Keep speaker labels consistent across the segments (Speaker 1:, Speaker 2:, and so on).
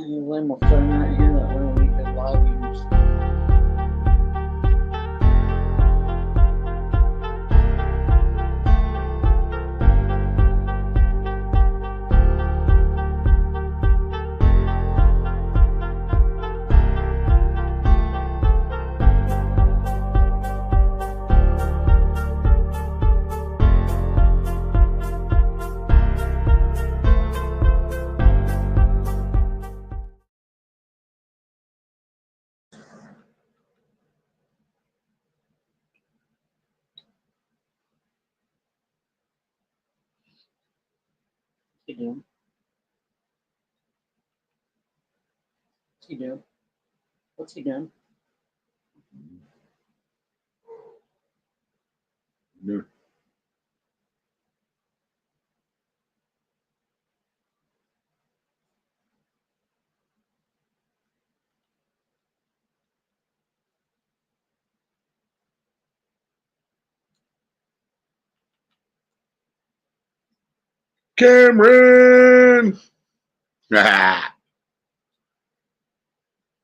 Speaker 1: Lynn will throw right here that way when you do live views. You do. What's he doing? What's he doing?
Speaker 2: Yeah. Cameron!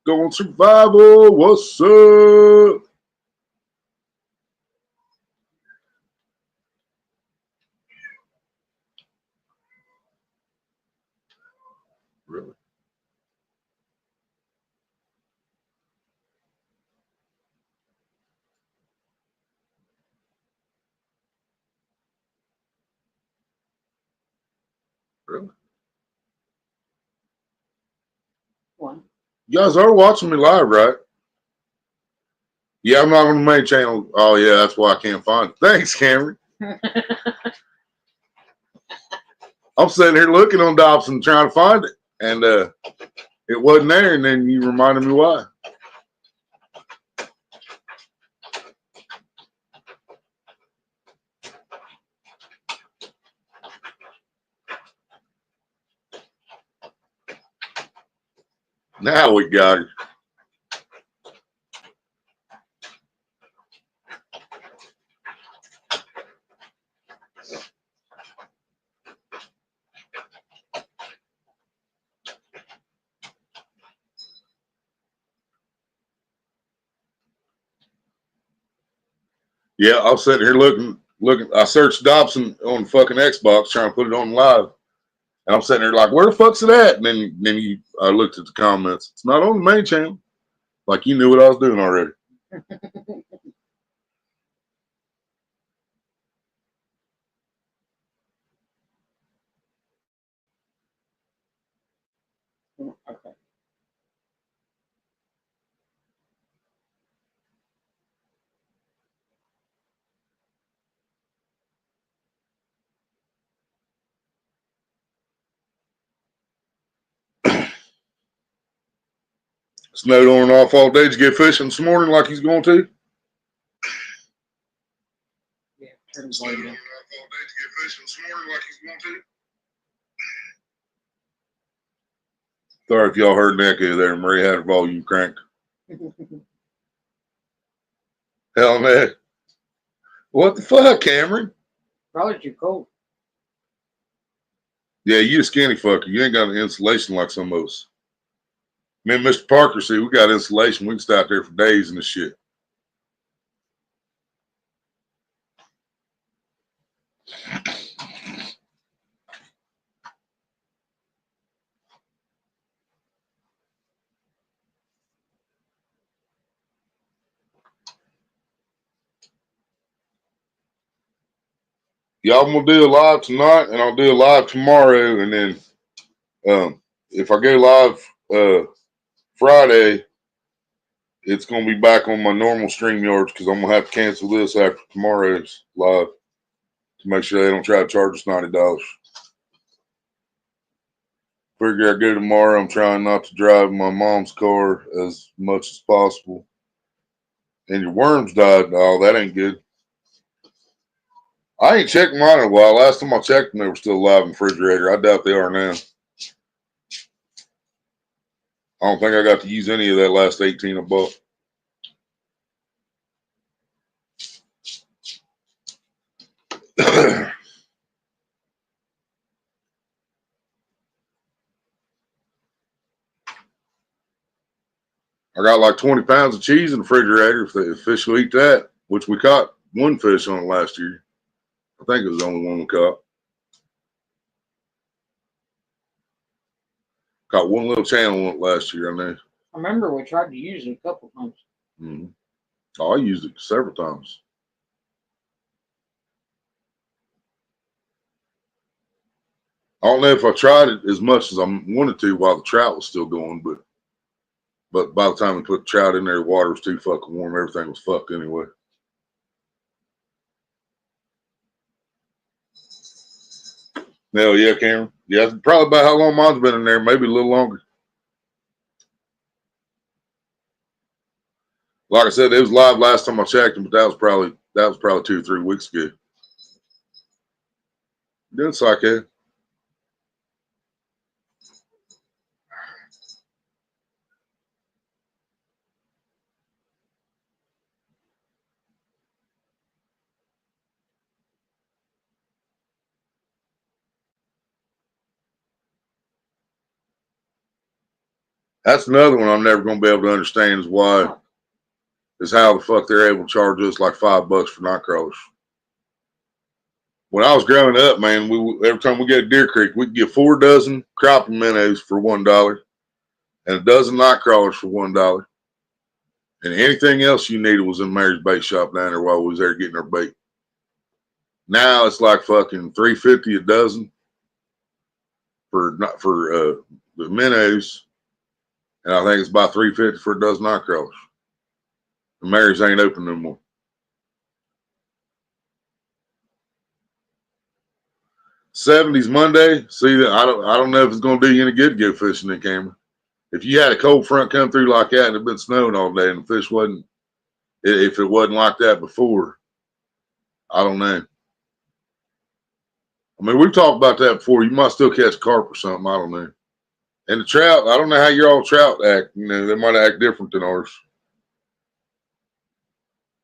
Speaker 2: Going survival, what's up? Really? Really?
Speaker 1: One.
Speaker 2: You guys are watching me live, right? Yeah, I'm not on the main channel. Oh, yeah, that's why I can't find it. Thanks, Cameron. I'm sitting here looking on Dobson trying to find it, and it wasn't there, and then you reminded me why. Now we got it. Yeah, I was sitting here looking. I searched Dobson on fucking Xbox trying to put it on live. And I'm sitting there like, where the fuck's it at? And then I looked at the comments. It's not on the main channel. Like you knew what I was doing already.
Speaker 1: Okay.
Speaker 2: Snowed on and off all day. Did you get fishing this morning like he's going to?
Speaker 1: Yeah, turn his light down.
Speaker 2: Sorry if y'all heard an echo there. Marie had her volume cranked. Hell man. What the fuck, Cameron?
Speaker 1: Probably too cold.
Speaker 2: Yeah, you a skinny fucker. You ain't got an insulation like some of us. Me and Mr. Parker, see, we got insulation. We can stay out there for days and this shit. Y'all gonna do a live tonight, and I'll do a live tomorrow, and then if I go live Friday, it's gonna be back on my normal StreamYards because I'm gonna have to cancel this after tomorrow's live to make sure they don't try to charge us $90. Figure I go tomorrow. I'm trying not to drive my mom's car as much as possible. And your worms died. Oh, that ain't good. I ain't checked mine in a while. Last time I checked them, they were still alive in the refrigerator. I doubt they are now. I don't think I got to use any of that last 18 I bought. I got like 20 pounds of cheese in the refrigerator if the fish will eat that, which we caught one fish on it last year. I think it was the only one we caught. Caught one little channel on it last year, I know.
Speaker 1: I remember we tried to use it a couple times.
Speaker 2: Mm-hmm. Oh, I used it several times. I don't know if I tried it as much as I wanted to while the trout was still going, but by the time we put the trout in there, the water was too fucking warm. Everything was fucked anyway. Hell yeah, Cameron. Yeah, that's probably about how long mine's been in there, maybe a little longer. Like I said, it was live last time I checked, but that was probably 2 or 3 weeks ago. Good sake. That's another one I'm never gonna be able to understand is how the fuck they're able to charge us like $5 for night crawlers. When I was growing up, man, every time we get to Deer Creek, we could get 4 dozen crappie minnows for $1 and a dozen night crawlers for $1. And anything else you needed was in Mary's bait shop down there while we was there getting our bait. Now it's like fucking $3.50 a dozen for the minnows, and I think it's about $3.50 for a dozen night crawlers. The Mary's ain't open no more. '70s Monday. See that I don't know if it's gonna do you any good to go fishing in Cameron. If you had a cold front come through like that and it been snowing all day and the fish wasn't, if it wasn't like that before, I don't know. I mean, we've talked about that before. You might still catch carp or something. I don't know. And the trout, I don't know how your all trout act. You know, they might act different than ours.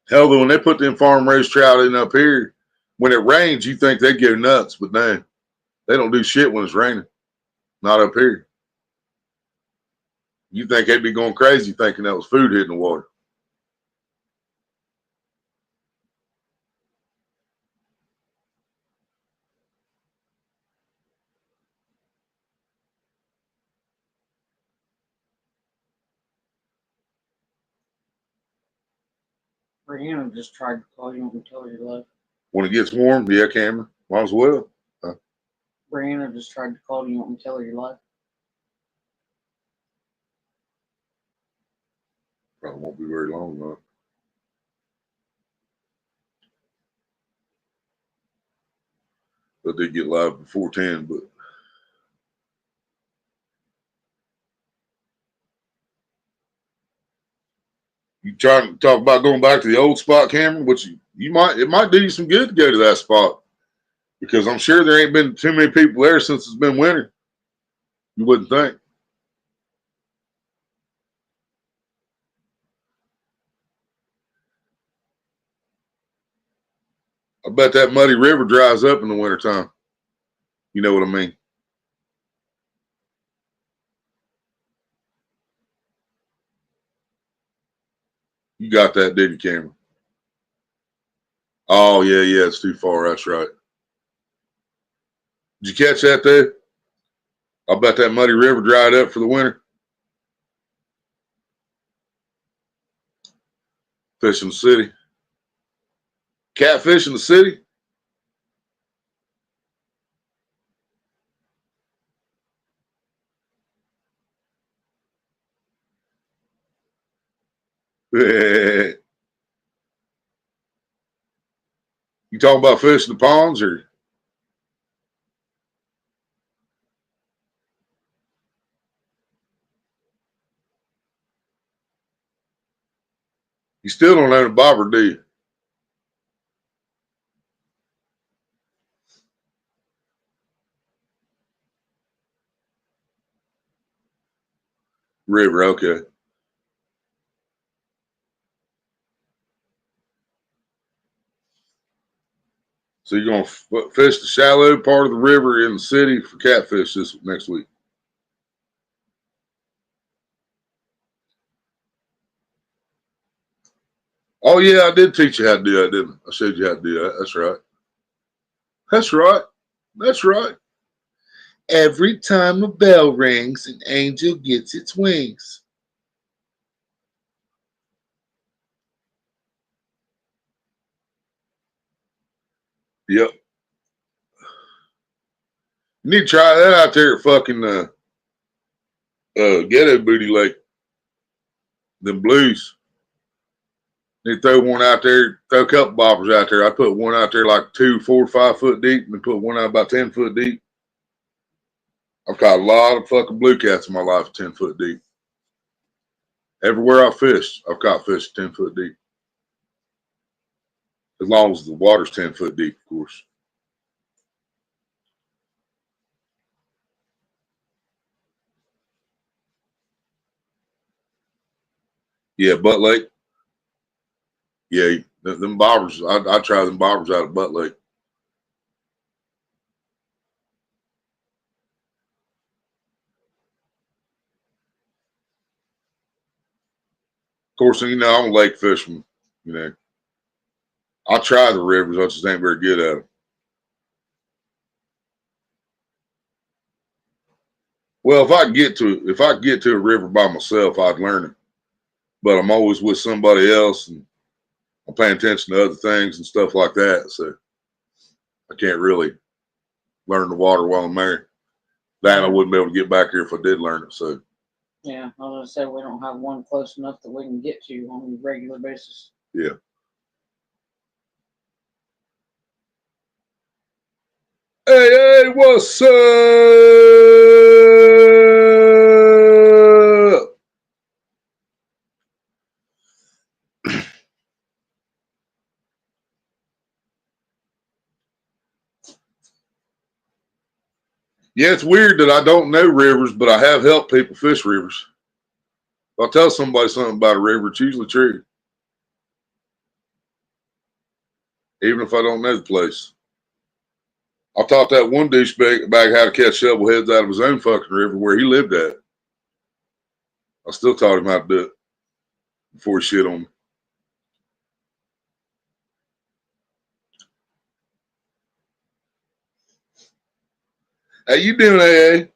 Speaker 2: Hell, though, when they put them farm raised trout in up here, when it rains, you think they go nuts, but no, they don't do shit when it's raining. Not up here. You think they'd be going crazy thinking that was food hitting the water.
Speaker 1: Brianna just tried to call you and tell her you left.
Speaker 2: When it gets warm, yeah, Cameron, might as well.
Speaker 1: Brianna just tried to call you and tell her you left.
Speaker 2: Probably won't be very long, though. But they get live before 10, but you trying to talk about going back to the old spot, Cameron, which it might do you some good to go to that spot because I'm sure there ain't been too many people there since it's been winter. You wouldn't think. I bet that muddy river dries up in the wintertime. You know what I mean? You got that, didn't you, Cameron? Oh, yeah, it's too far. That's right. Did you catch that there? I bet that muddy river dried up for the winter. Fish in the city. Catfish in the city? You talking about fish in the ponds or? You still don't own a bobber, do you? River, okay. So you're going to fish the shallow part of the river in the city for catfish this next week. Oh yeah, I did teach you how to do that, didn't I? I showed you how to do that. That's right. That's right. That's right. Every time a bell rings, an angel gets its wings. Yep. You need to try that out there at fucking Ghetto Booty Lake. Them blues. They throw one out there, throw a couple bobbers out there. I put one out there like 2, 4, 5 foot deep, and then put one out about 10 foot deep. I've caught a lot of fucking blue cats in my life 10 foot deep. Everywhere I fished, I've caught fish 10 foot deep. As long as the water's 10 foot deep, of course. Yeah, Butt Lake. Yeah, them bobbers. I try them bobbers out of Butt Lake. Of course, you know, I'm a lake fisherman. You know, I try the rivers. I just ain't very good at them. Well, if I get to a river by myself, I'd learn it. But I'm always with somebody else, and I'm paying attention to other things and stuff like that. So I can't really learn the water while I'm there. That I wouldn't be able to get back here if I did learn it. So
Speaker 1: Yeah, I was gonna say we don't have one close enough that we can get to on a regular basis.
Speaker 2: yeah. Hey, hey, what's up? Yeah, it's weird that I don't know rivers, but I have helped people fish rivers. If I tell somebody something about a river, it's usually true, even if I don't know the place. I taught that one douchebag how to catch shovelheads out of his own fucking river where he lived at. I still taught him how to do it before he shit on me. How you doing, AA?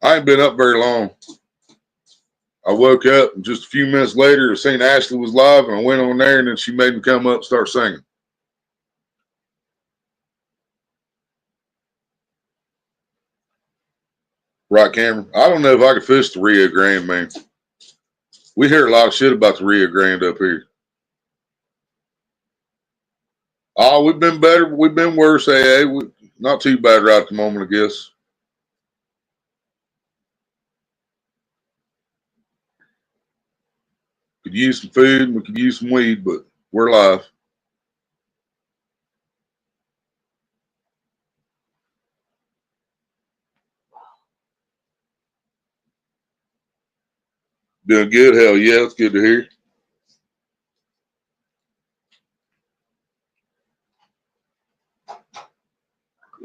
Speaker 2: I ain't been up very long. I woke up and just a few minutes later, I seen Ashley was live, and I went on there, and then she made me come up and start singing. Right, Cameron? I don't know if I could fish the Rio Grande, man. We hear a lot of shit about the Rio Grande up here. Oh, we've been better. We've been worse, AA. Not too bad right at the moment, I guess. Could use some food and we could use some weed, but we're alive. Doing good? Hell yeah, it's good to hear.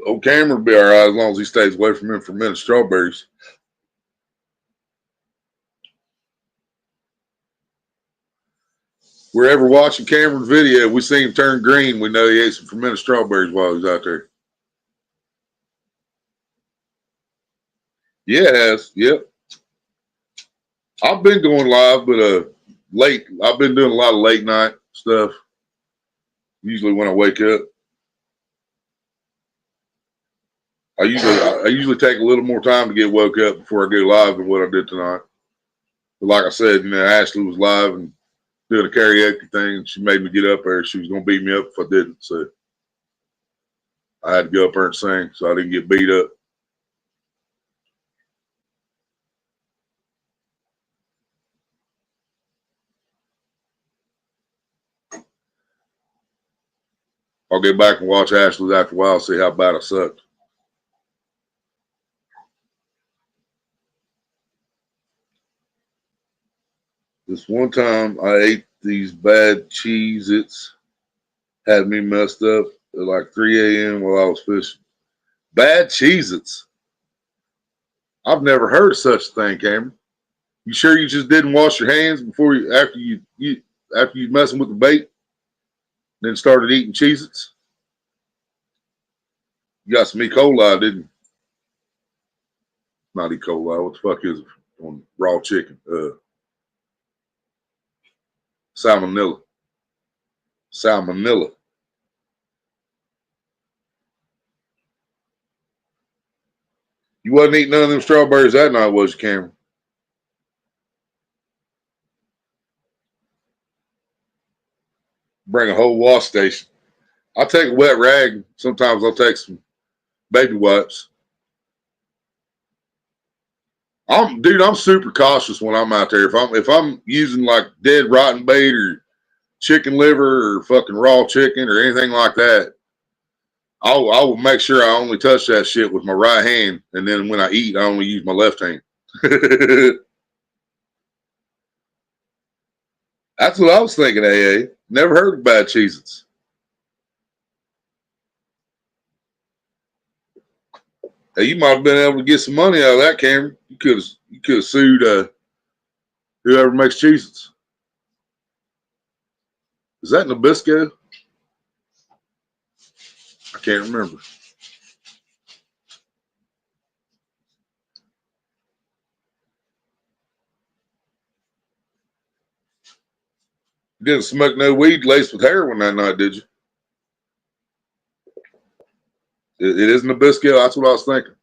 Speaker 2: Old Cameron will be all right as long as he stays away from fermented strawberries. We're ever watching Cameron's video, we see him turn green. We know he ate some fermented strawberries while he was out there. Yeah, it has. Yep. I've been going live, but late. I've been doing a lot of late night stuff. Usually when I wake up, I usually take a little more time to get woke up before I go live than what I did tonight. But like I said, you know, Ashley was live and doing a karaoke thing, and she made me get up there. She was gonna beat me up if I didn't, so I had to go up there and sing, so I didn't get beat up. I'll get back and watch Ashley's after a while, see how bad I sucked. This one time I ate these bad Cheez-Its, had me messed up at like 3 a.m. while I was fishing. Bad Cheez-Its. I've never heard of such a thing, Cameron. You sure you just didn't wash your hands before you after you messing with the bait, then started eating Cheez-Its? You got some E. coli, didn't you? Not E. coli. What the fuck is it on raw chicken? Salmonella. Salmonella. You wasn't eating none of them strawberries that night, was you, Cameron? Bring a whole wash station. I'll take a wet rag. Sometimes I'll take some baby wipes. I'm super cautious when I'm out there. If I'm using like dead rotten bait or chicken liver or fucking raw chicken or anything like that, I will make sure I only touch that shit with my right hand, and then when I eat, I only use my left hand. That's what I was thinking, AA. Never heard of bad Cheez-Its. Hey, you might have been able to get some money out of that, Cameron. You could have sued whoever makes Cheez-Its. Is that Nabisco? I can't remember. You didn't smoke no weed laced with heroin that night, did you? It is Nabisco. That's what I was thinking.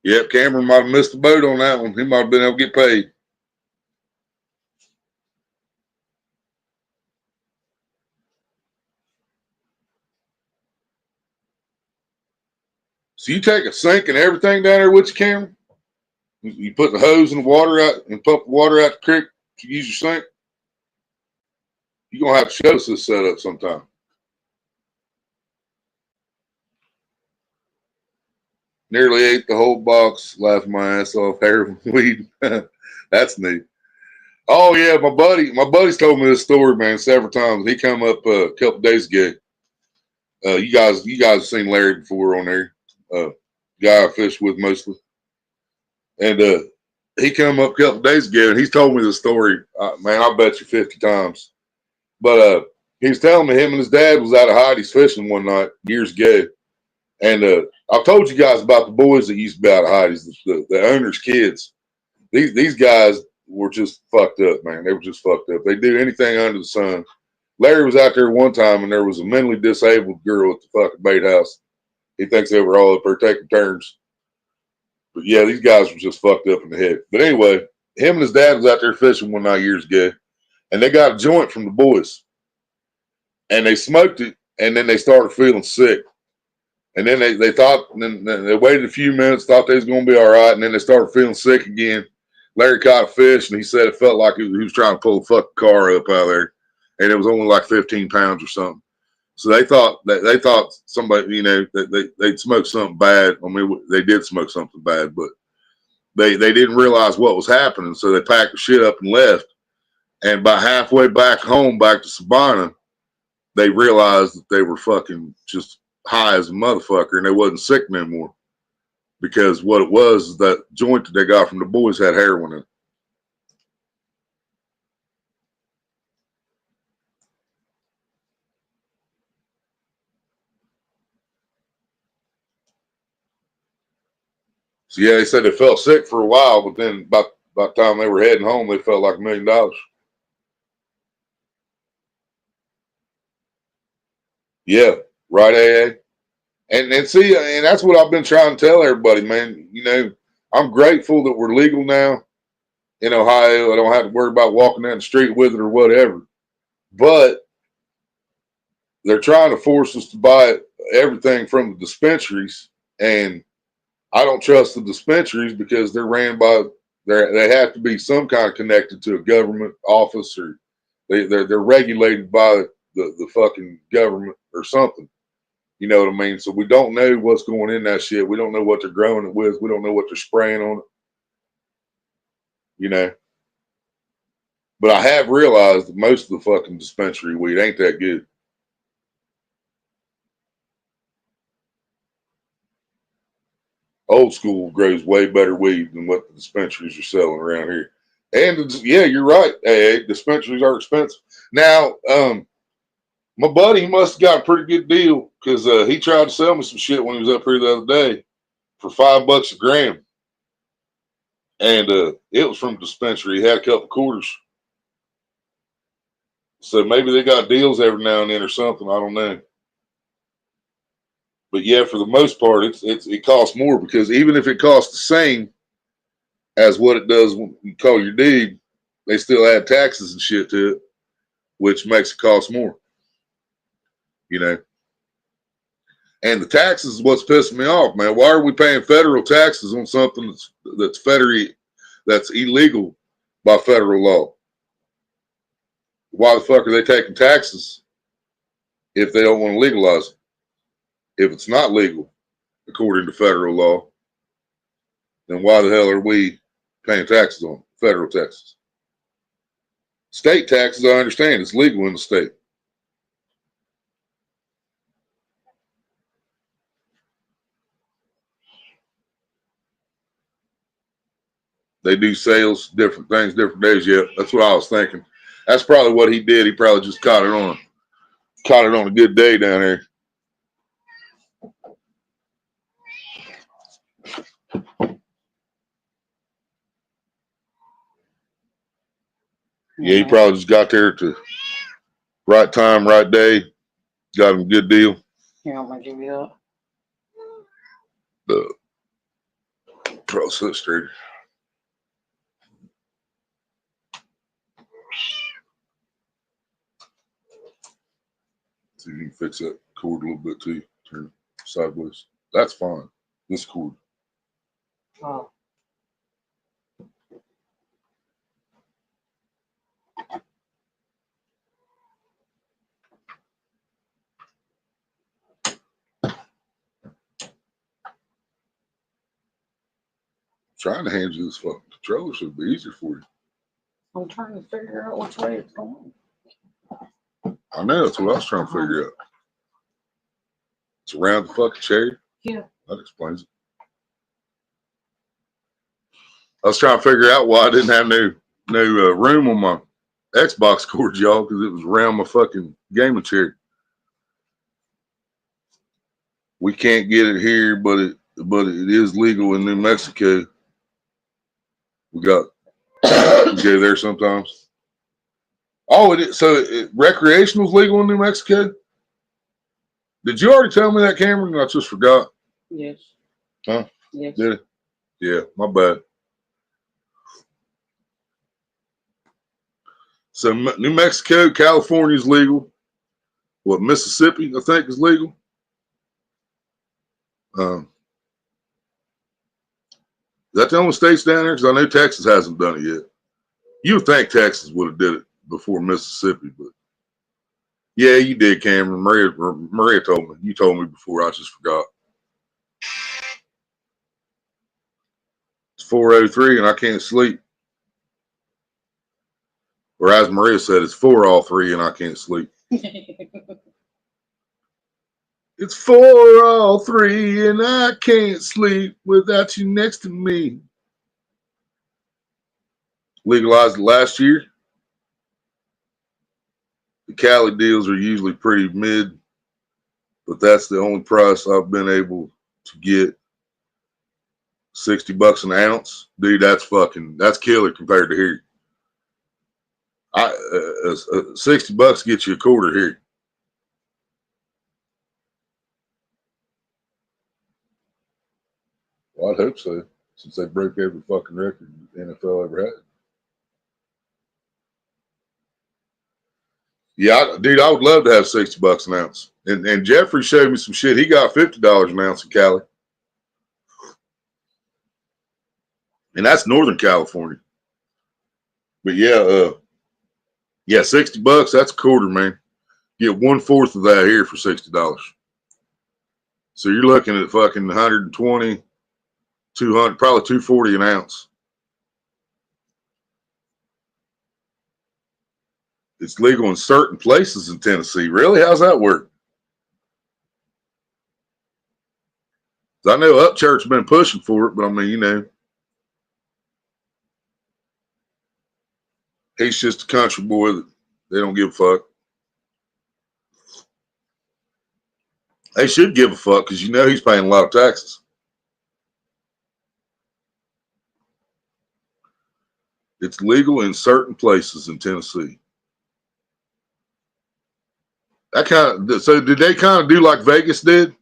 Speaker 2: Yep, Cameron might have missed the boat on that one. He might have been able to get paid. So you take a sink and everything down there with you, Cameron? You put the hose in the water out and pump the water out the creek to use your sink? You're going to have to show us this setup sometime. Nearly ate the whole box, laughed my ass off, heroin weed. That's neat. Oh yeah, my buddy's told me this story, man, several times. He come up a couple days ago. You guys have seen Larry before on there. Guy I fish with mostly. And he come up a couple days ago and he's told me the story. Man, I bet you 50 times. But he was telling me him and his dad was out of Heidi's fishing one night years ago. And I've told you guys about the boys that used to be out of Heidi's, the owner's kids. These guys were just fucked up, man. They were just fucked up. They do anything under the sun. Larry was out there one time and there was a mentally disabled girl at the fucking bait house. He thinks they were all up there taking turns. But yeah, these guys were just fucked up in the head. But anyway, him and his dad was out there fishing one night years ago, and they got a joint from the boys. And they smoked it, and then they started feeling sick. And then they thought, and then they waited a few minutes, thought they was going to be all right, and then they started feeling sick again. Larry caught a fish, and he said it felt like he was trying to pull a fucking car up out of there, and it was only like 15 pounds or something. So they thought somebody, that they'd smoked something bad. I mean, they did smoke something bad, but they didn't realize what was happening. So they packed the shit up and left. And about halfway back home, back to Sabina, they realized that they were fucking just high as a motherfucker, and they wasn't sick no more. Because what it was, that joint that they got from the boys had heroin in it. So yeah, they said they felt sick for a while, but then about the time they were heading home, they felt like $1 million. Yeah, right, AA. And see, and that's what I've been trying to tell everybody, man. I'm grateful that we're legal now in Ohio. I don't have to worry about walking down the street with it or whatever. But they're trying to force us to buy everything from the dispensaries, and I don't trust the dispensaries because they're ran by they have to be some kind of connected to a government office, or they're regulated by the fucking government or something. You know what I mean? So we don't know what's going in that shit. We don't know what they're growing it with. We don't know what they're spraying on it. But I have realized that most of the fucking dispensary weed ain't that good. old school grows way better weed than what the dispensaries are selling around here. And yeah, you're right. Hey, dispensaries are expensive. Now, my buddy must have got a pretty good deal because he tried to sell me some shit when he was up here the other day for $5 a gram. And it was from the dispensary. He had a couple quarters. So maybe they got deals every now and then or something. I don't know. But yeah, for the most part, it costs more because even if it costs the same as what it does when you call your deed, they still add taxes and shit to it, which makes it cost more. You know. And the taxes is what's pissing me off, man. Why are we paying federal taxes on something that's illegal by federal law? Why the fuck are they taking taxes if they don't want to legalize it? If it's not legal, according to federal law, then why the hell are we paying taxes on it? Federal taxes? State taxes, I understand. It's legal in the state. They do sales, different things, different days. Yeah, that's what I was thinking. That's probably what he did. He probably just caught it on a good day down there. Yeah, he probably just got there at the right time, right day. Got him a good deal.
Speaker 1: You want me to give you that?
Speaker 2: The process trader. See if you can fix that cord a little bit too. Turn it sideways. That's fine. This cord.
Speaker 1: Oh.
Speaker 2: Trying to hand you this fucking controller should be easier for you.
Speaker 1: I'm trying to figure out which way it's going.
Speaker 2: I know, that's what I was trying to figure out. It's around the fucking chair.
Speaker 1: Yeah.
Speaker 2: That explains it. I was trying to figure out why I didn't have no room on my Xbox cord, y'all, because it was around my fucking gaming chair. We can't get it here, but it is legal in New Mexico. We go there sometimes. Oh, it is. So recreational is legal in New Mexico? Did you already tell me that, Cameron? I just forgot.
Speaker 1: Yes.
Speaker 2: Huh?
Speaker 1: Yes.
Speaker 2: Did it? Yeah, my bad. So New Mexico, California is legal. What, Mississippi, I think, is legal. Is that the only states down there? Because I know Texas hasn't done it yet. You would think Texas would have did it before Mississippi, but yeah, you did, Cameron. Maria told me. You told me before. I just forgot. It's 4:03 and I can't sleep. Or as Maria said, it's 4:03 and I can't sleep. It's 4:03 and I can't sleep without you next to me. Legalized last year. The Cali deals are usually pretty mid, but that's the only price I've been able to get. $60 an ounce, dude. That's killer compared to here. $60 gets you a quarter here. Well, I'd hope so, since they broke every fucking record the NFL ever had. Yeah, dude, I would love to have $60 an ounce. And Jeffrey showed me some shit. He got $50 an ounce in Cali. And that's Northern California. But yeah, $60, that's a quarter, man. Get 1/4 of that here for $60. So you're looking at fucking 120, 200, probably 240 an ounce. It's legal in certain places in Tennessee. Really? How's that work? I know Upchurch's been pushing for it, but I mean, you know, he's just a country boy that they don't give a fuck. They should give a fuck because you know he's paying a lot of taxes. It's legal in certain places in Tennessee. So did they kind of do like Vegas did?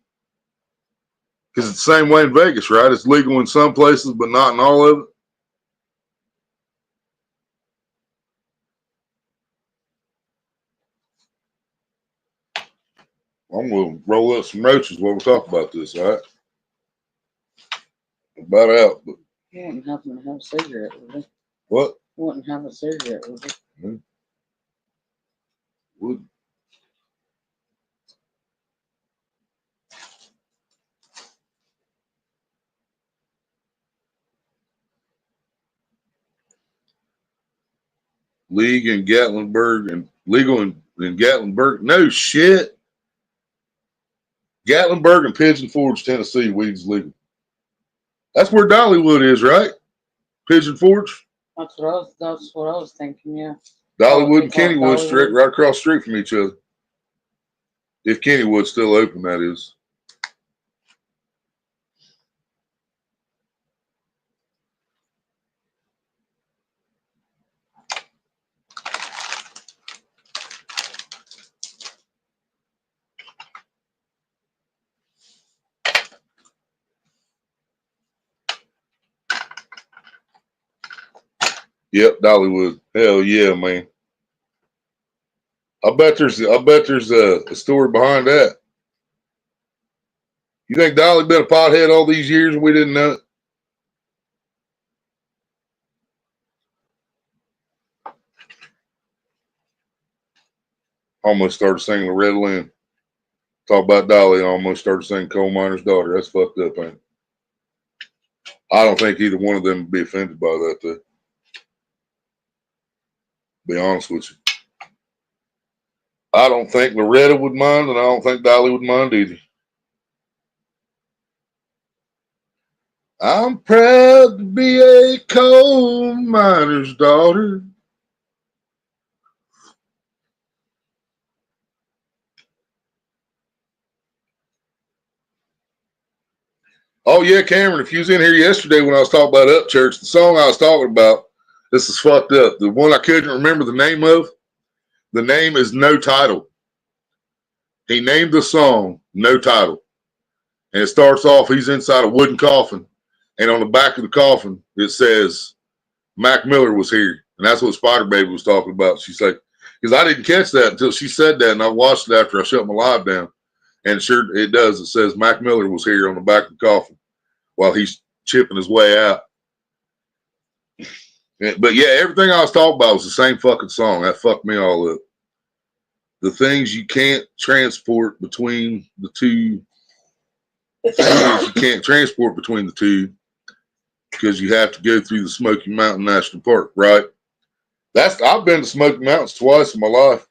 Speaker 2: Because it's the same way in Vegas, right? It's legal in some places, but not in all of it. I'm going to roll up some roaches while we talk about this, all right? About out. But
Speaker 1: You wouldn't happen to have a cigarette, would you?
Speaker 2: what?
Speaker 1: You wouldn't have a cigarette, would you?
Speaker 2: Would. Legal in Gatlinburg. No shit. Gatlinburg and Pigeon Forge, Tennessee, weed's legal. That's where Dollywood is, right? Pigeon Forge.
Speaker 1: That's what I was thinking. Yeah.
Speaker 2: Dollywood and Kennywood,
Speaker 1: Dollywood.
Speaker 2: straight right across the street from each other. If Kennywood's still open, that is. Yep, Dollywood. Hell yeah, man. I bet there's a story behind that. You think Dolly been a pothead all these years and we didn't know it? Almost started singing Loretta Lynn. Talk about Dolly and almost started singing Coal Miner's Daughter. That's fucked up, ain't it? I don't think either one of them would be offended by that, though. Be honest with you. I don't think Loretta would mind, and I don't think Dolly would mind either. I'm proud to be a coal miner's daughter. Oh, yeah, Cameron, if you was in here yesterday when I was talking about Upchurch, the song I was talking about, this is fucked up. The one I couldn't remember the name of, the name is No Title. He named the song No Title. And it starts off, he's inside a wooden coffin. And on the back of the coffin, it says, Mac Miller was here. And that's what Spider Baby was talking about. She's like, because I didn't catch that until she said that. And I watched it after I shut my live down. And sure, it does. It says Mac Miller was here on the back of the coffin while he's chipping his way out. But yeah, everything I was talking about was the same fucking song. That fucked me all up. The things you can't transport between the two. You can't transport between the two because you have to go through the Smoky Mountain National Park, right? I've been to Smoky Mountains twice in my life.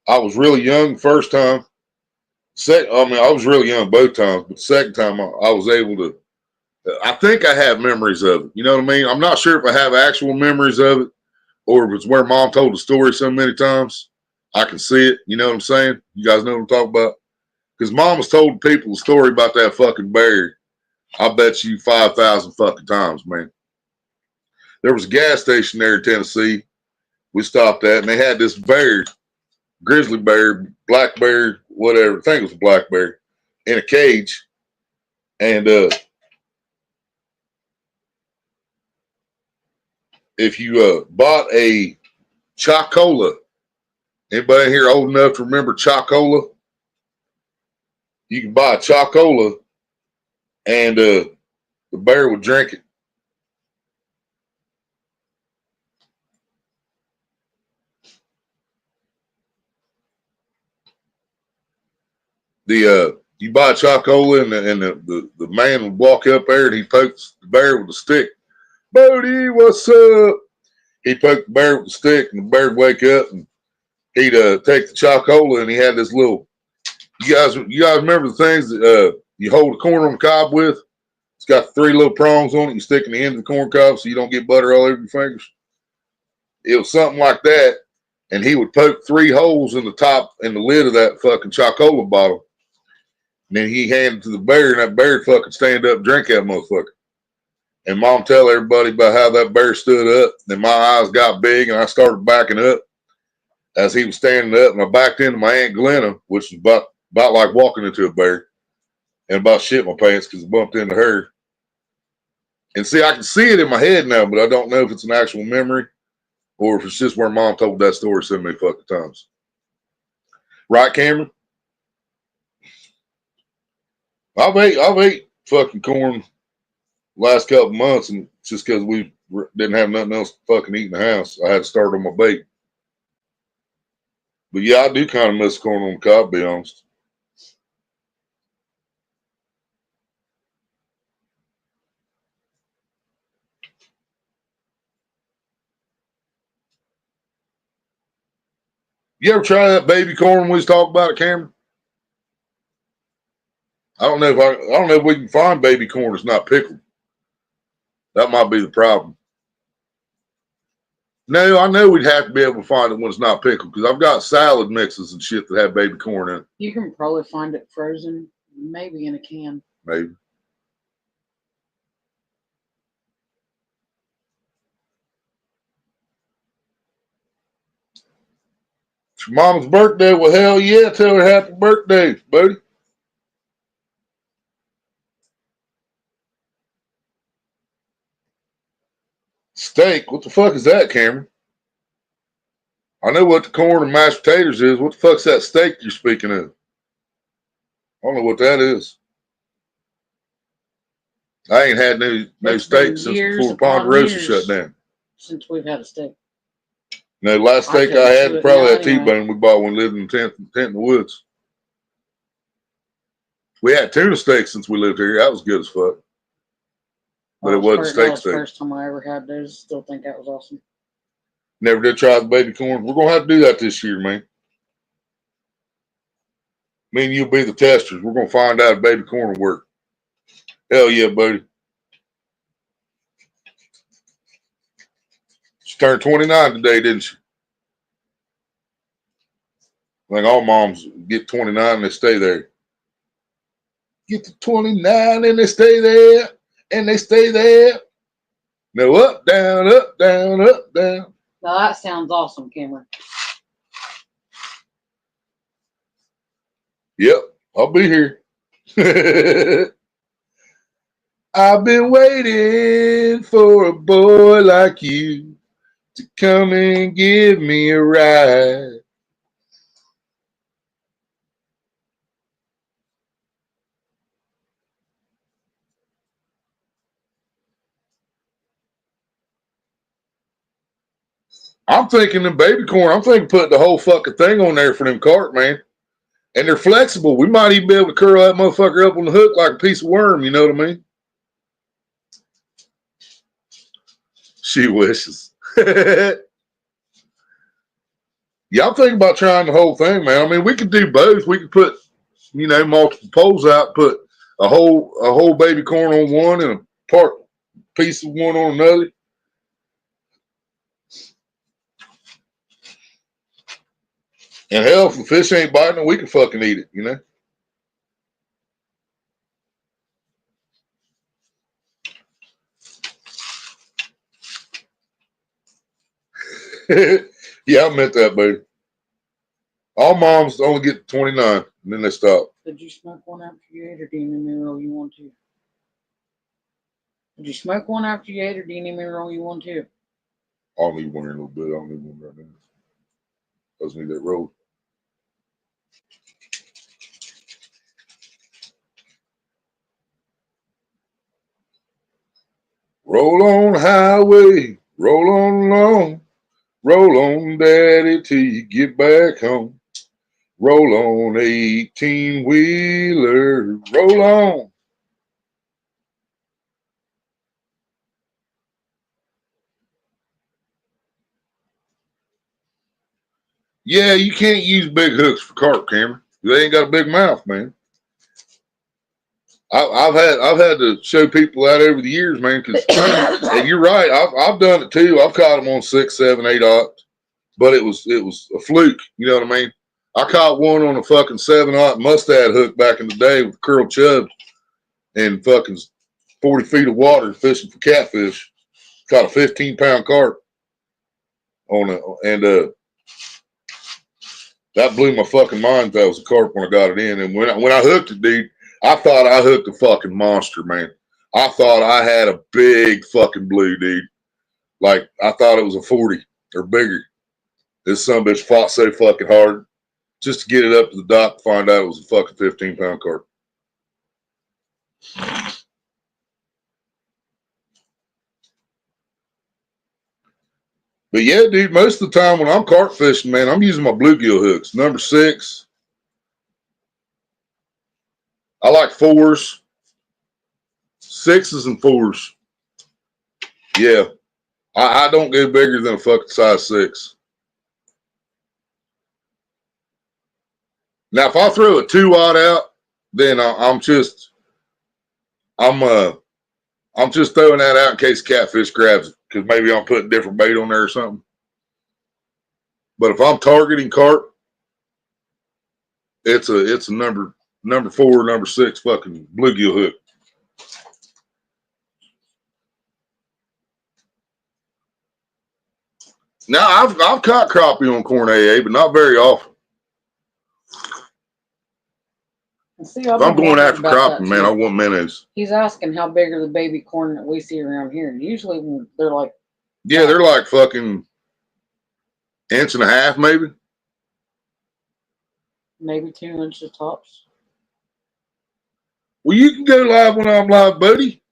Speaker 2: I was really young the first time. I was really young both times, but the second time I was able to. I think I have memories of it. You know what I mean? I'm not sure if I have actual memories of it or if it's where Mom told the story so many times. I can see it. You know what I'm saying? You guys know what I'm talking about? Because Mom has told people the story about that fucking bear. I bet you 5,000 fucking times, man. There was a gas station there in Tennessee. We stopped at, and they had this bear, grizzly bear, black bear, whatever. I think it was a black bear, in a cage. And if you bought a Chocola, anybody here old enough to remember Chocola? You can buy a Chocola, and the bear would drink it. You buy a Chocola, and the man would walk up there, and he pokes the bear with a stick. Bodie, what's up? He poked the bear with the stick, and the bear would wake up, and he'd take the Chocola, and he had this little. You guys remember the things that you hold the corn on the cob with. It's got 3 little prongs on it. You stick in the end of the corn cob so you don't get butter all over your fingers. It was something like that. And he would poke 3 holes in the top and the lid of that fucking Chocola bottle. And then he handed it to the bear, and that bear would fucking stand up and drink that motherfucker. And Mom tell everybody about how that bear stood up. Then my eyes got big, and I started backing up as he was standing up. And I backed into my Aunt Glenna, which is about like walking into a bear. And about shit my pants because I bumped into her. And see, I can see it in my head now, but I don't know if it's an actual memory or if it's just where Mom told that story so many fucking times. Right, Cameron? I've ate fucking corn last couple months, and just because we didn't have nothing else to fucking eat in the house, I had to start on my bake. But yeah, I do kind of miss corn on the cob, to be honest. You ever try that baby corn we was talking about it, Cameron? I don't know if we can find baby corn that's not pickled. That might be the problem. No, I know we'd have to be able to find it when it's not pickled because I've got salad mixes and shit that have baby corn in it.
Speaker 1: You can probably find it frozen, maybe in a can.
Speaker 2: Maybe. It's your mama's birthday. Well, hell yeah, tell her happy birthday, buddy. Steak? What the fuck is that, Cameron? I know what the corn and mashed potatoes is. What the fuck's that steak you're speaking of? I don't know what that is. I ain't had no steak since before Ponderosa shut down.
Speaker 1: Since we've had a steak.
Speaker 2: No, the last steak I had was probably that T-bone we bought when we lived in the tent in the woods. We had tuna steak since we lived here. That was good as fuck. But it wasn't steak.
Speaker 1: That was the first time I ever had those. Still think that was awesome.
Speaker 2: Never did try the baby corn. We're going to have to do that this year, man. Me and you'll be the testers. We're going to find out if baby corn will work. Hell yeah, buddy. She turned 29 today, didn't she? I think all moms get 29 and they stay there. Get to 29 and they stay there. And they stay there. No, up, down, up, down, up, down.
Speaker 1: Now that sounds awesome, Cameron.
Speaker 2: Yep, I'll be here. I've been waiting for a boy like you to come and give me a ride. I'm thinking the baby corn, I'm thinking put the whole fucking thing on there for them cart, man. And they're flexible. We might even be able to curl that motherfucker up on the hook like a piece of worm, you know what I mean? She wishes. Yeah, I'm thinking about trying the whole thing, man. I mean, we could do both. We could put, multiple poles out, put a whole baby corn on one and a piece of one on another. And hell, if the fish ain't biting it, we can fucking eat it, Yeah, I meant that, baby. All moms only get 29, and then they stop.
Speaker 1: Did you smoke one after you ate, or do you need me to roll you one too? Did you smoke one after you ate, or do you need me to roll you one too?
Speaker 2: I'll need one in a little bit. I don't need one right now. I just need that roll. Roll on highway, roll on along, roll on daddy till you get back home. Roll on 18-wheeler, roll on. Yeah, you can't use big hooks for carp, Cameron. They ain't got a big mouth, man. I've had to show people that over the years, man. Because and you're right, I've done it too. I've caught them on 6, 7, 8 but it was a fluke. You know what I mean? I caught one on a fucking 7 mustad hook back in the day with curled chubs and fucking 40 feet of water fishing for catfish. Caught a 15-pound carp on it, and that blew my fucking mind. That was a carp when I got it in, and when I hooked it, dude, I thought I hooked a fucking monster, man. I thought I had a big fucking blue, dude. Like I thought it was a 40 or bigger. This son of a bitch fought so fucking hard just to get it up to the dock to find out it was a fucking 15-pound carp. But yeah, dude, most of the time when I'm carp fishing, man, I'm using my bluegill hooks. Number 6. I like 4s, 6s, and 4s. Yeah. I don't go bigger than a fucking size 6. Now, if I throw a 2-aught out, then I'm just throwing that out in case catfish grabs it, because maybe I'm putting different bait on there or something. But if I'm targeting carp, it's a number 4, number 6 fucking bluegill hook. Now I've caught crappie on corn AA, but not very often.
Speaker 1: See,
Speaker 2: If I'm going after crappie, man, I want minnows.
Speaker 1: He's asking how big are the baby corn that we see around here. And usually they're like,
Speaker 2: yeah, they're like fucking 1.5 inches, maybe.
Speaker 1: Maybe 2 inches tops.
Speaker 2: Well, you can go live when I'm live, buddy.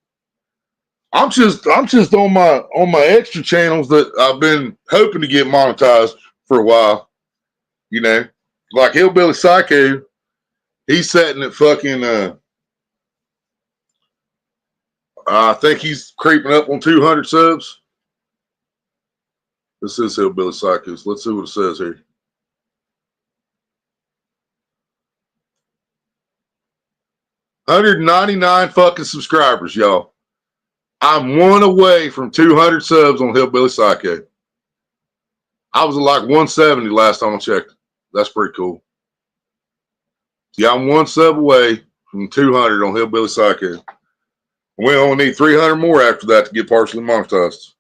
Speaker 2: I'm just on my extra channels that I've been hoping to get monetized for a while. You know, like Hillbilly Psycho. He's setting at fucking I think he's creeping up on 200 subs. This is Hillbilly Psychos. Let's see what it says here. $199 fucking subscribers, y'all. I'm 1 away from 200 subs on Hillbilly Psycho. I was at like 170 last time I checked. That's pretty cool. Yeah, I'm 1 sub away from 200 on Hillbilly Psycho. We only need 300 more after that to get partially monetized.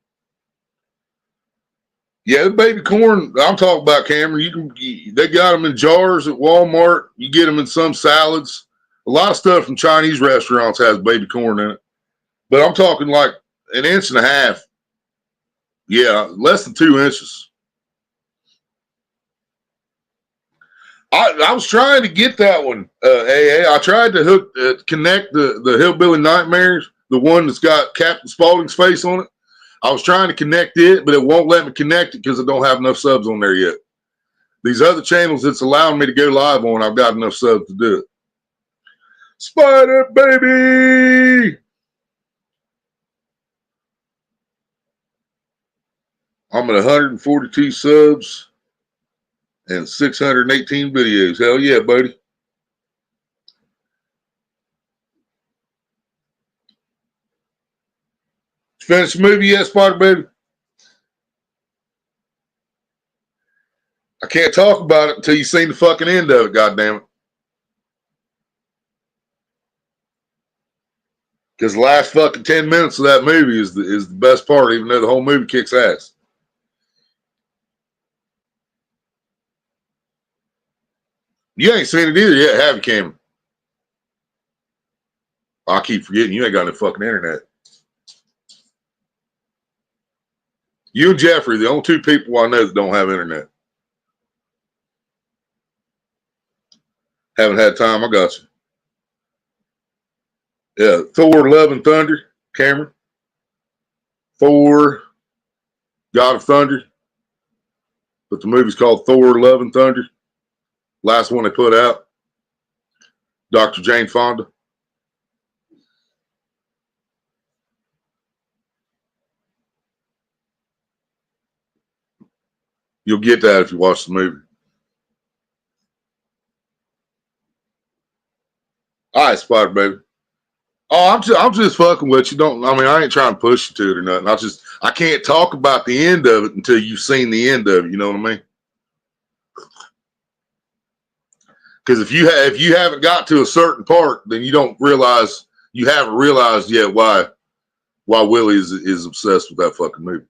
Speaker 2: Yeah, the baby corn I'm talking about, Cameron. They got them in jars at Walmart. You get them in some salads. A lot of stuff from Chinese restaurants has baby corn in it. But I'm talking like 1.5 inches. Yeah, less than 2 inches. I was trying to get that one, AA. I tried to connect the Hillbilly Nightmares, the one that's got Captain Spaulding's face on it. I was trying to connect it, but it won't let me connect it because I don't have enough subs on there yet. These other channels it's allowing me to go live on, I've got enough subs to do it. Spider baby! I'm at 142 subs and 618 videos. Hell yeah, buddy. Finished the movie yet, Spider baby? I can't talk about it until you've seen the fucking end of it, goddammit. Because the last fucking 10 minutes of that movie is the best part, even though the whole movie kicks ass. You ain't seen it either yet, have you, Cameron? I keep forgetting you ain't got no fucking internet. You and Jeffrey, the only 2 people I know that don't have internet. Haven't had time, I got you. Yeah, Thor, Love and Thunder, Cameron. Thor, God of Thunder. But the movie's called Thor, Love and Thunder. Last one they put out. Dr. Jane Fonda. You'll get that if you watch the movie. All right, Spider Baby. Oh, I'm just fucking with you. I ain't trying to push you to it or nothing. I can't talk about the end of it until you've seen the end of it. You know what I mean? Because if you haven't got to a certain part, then you haven't realized yet why Willie is obsessed with that fucking movie.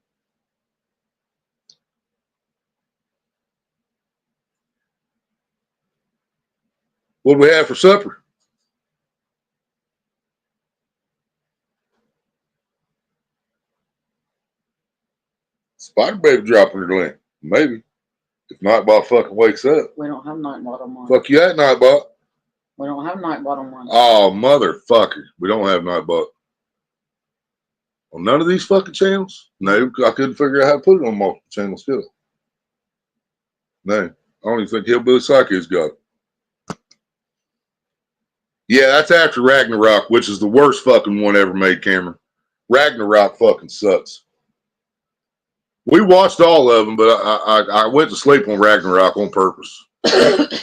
Speaker 2: What do we have for supper? Spider Baby dropping her link. Maybe. If Nightbot fucking wakes up.
Speaker 1: We don't have Nightbot on mine.
Speaker 2: Fuck you at Nightbot.
Speaker 1: We don't have Nightbot on mine.
Speaker 2: Oh, motherfucker. We don't have Nightbot. On none of these fucking channels? No, I couldn't figure out how to put it on multiple channels still. No. I don't even think Hillbilly Psycho's got it. Yeah, that's after Ragnarok, which is the worst fucking one ever made, Cameron. Ragnarok fucking sucks. We watched all of them, but I went to sleep on Ragnarok on purpose. I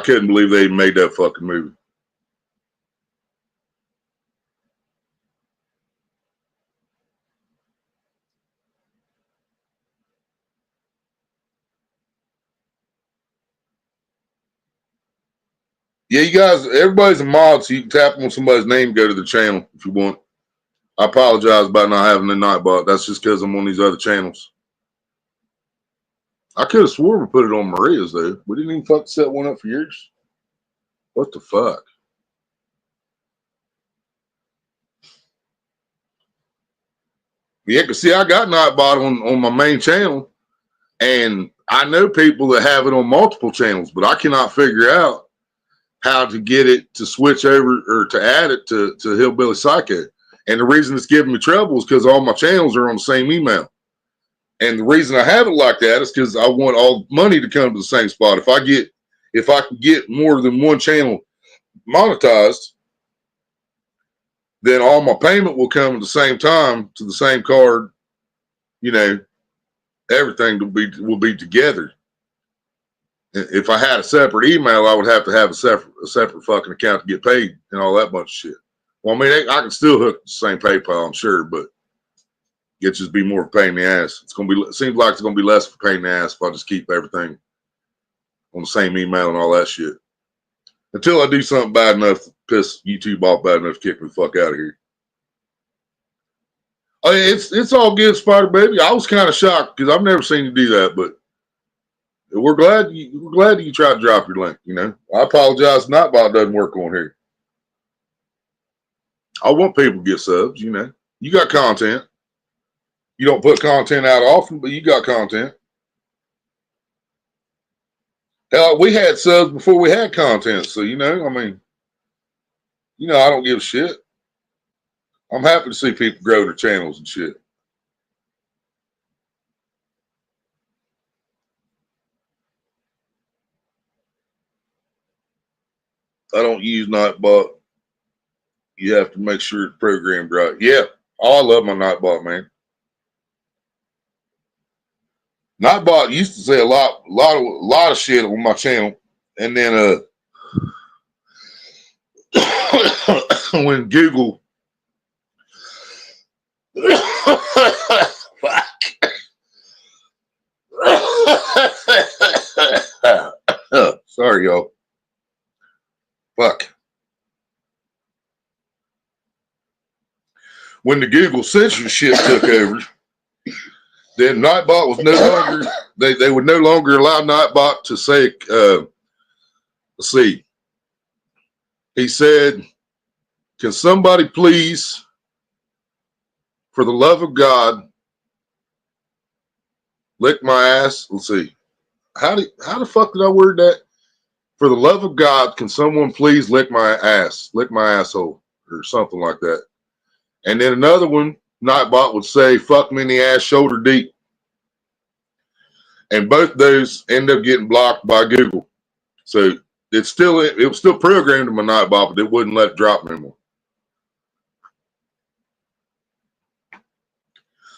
Speaker 2: couldn't believe they even made that fucking movie. Yeah, you guys, everybody's a mod, so you can tap on somebody's name, go to the channel if you want. I apologize about not having the Nightbot. That's just because I'm on these other channels. I could have swore we put it on Maria's, though. We didn't even fucking set one up for yours. What the fuck? Yeah, because see, I got Nightbot on my main channel, and I know people that have it on multiple channels, but I cannot figure out how to get it to switch over or to add it to Hillbilly Psycho. And the reason it's giving me trouble is because all my channels are on the same email. And the reason I have it like that is because I want all money to come to the same spot. If I can get more than one channel monetized, then all my payment will come at the same time to the same card. You know, everything will be together. If I had a separate email, I would have to have a separate fucking account to get paid and all that bunch of shit. Well, I mean, I can still hook the same PayPal, I'm sure, but it just be more of a pain in the ass. It seems like it's gonna be less of a pain in the ass if I just keep everything on the same email and all that shit. Until I do something bad enough to piss YouTube off bad enough to kick me the fuck out of here. I mean, it's all good, Spider Baby. I was kind of shocked because I've never seen you do that, but we're glad you tried to drop your link. You know, I apologize. Nightbot doesn't work on here. I want people to get subs. You know, you got content. You don't put content out often, but you got content. Hell, we had subs before we had content, so you know, I mean, you know, I don't give a shit. I'm happy to see people grow their channels and shit. I don't use Nightbot. You have to make sure it's programmed right. Yeah. Oh, I love my Nightbot, man. Nightbot used to say a lot of shit on my channel, and then when Google fuck. Sorry, y'all. Fuck. When the Google censorship took over, then Nightbot was no longer, they would no longer allow Nightbot to say, let's see. He said, can somebody please, for the love of God, lick my ass? Let's see. How the fuck did I word that? For the love of God, can someone please lick my ass, lick my asshole, or something like that. And then another one, Nightbot would say, fuck me in the ass shoulder deep. And both those end up getting blocked by Google. So it was still programmed in my Nightbot, but it wouldn't let it drop anymore.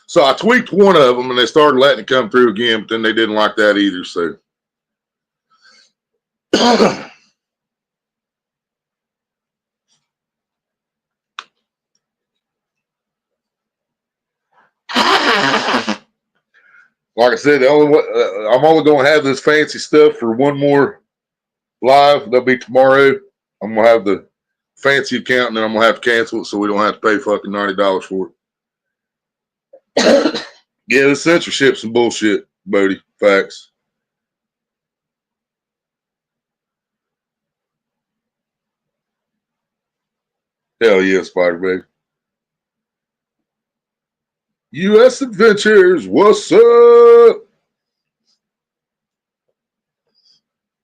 Speaker 2: So I tweaked one of them and they started letting it come through again, but then they didn't like that either. So like I said, I'm only going to have this fancy stuff for one more live. That'll be tomorrow. I'm going to have the fancy account, and then I'm going to have to cancel it so we don't have to pay fucking $90 for it. Yeah, the censorship's some bullshit, Bodie. Facts. Hell yeah, Spider Baby. U.S. Adventures, what's up?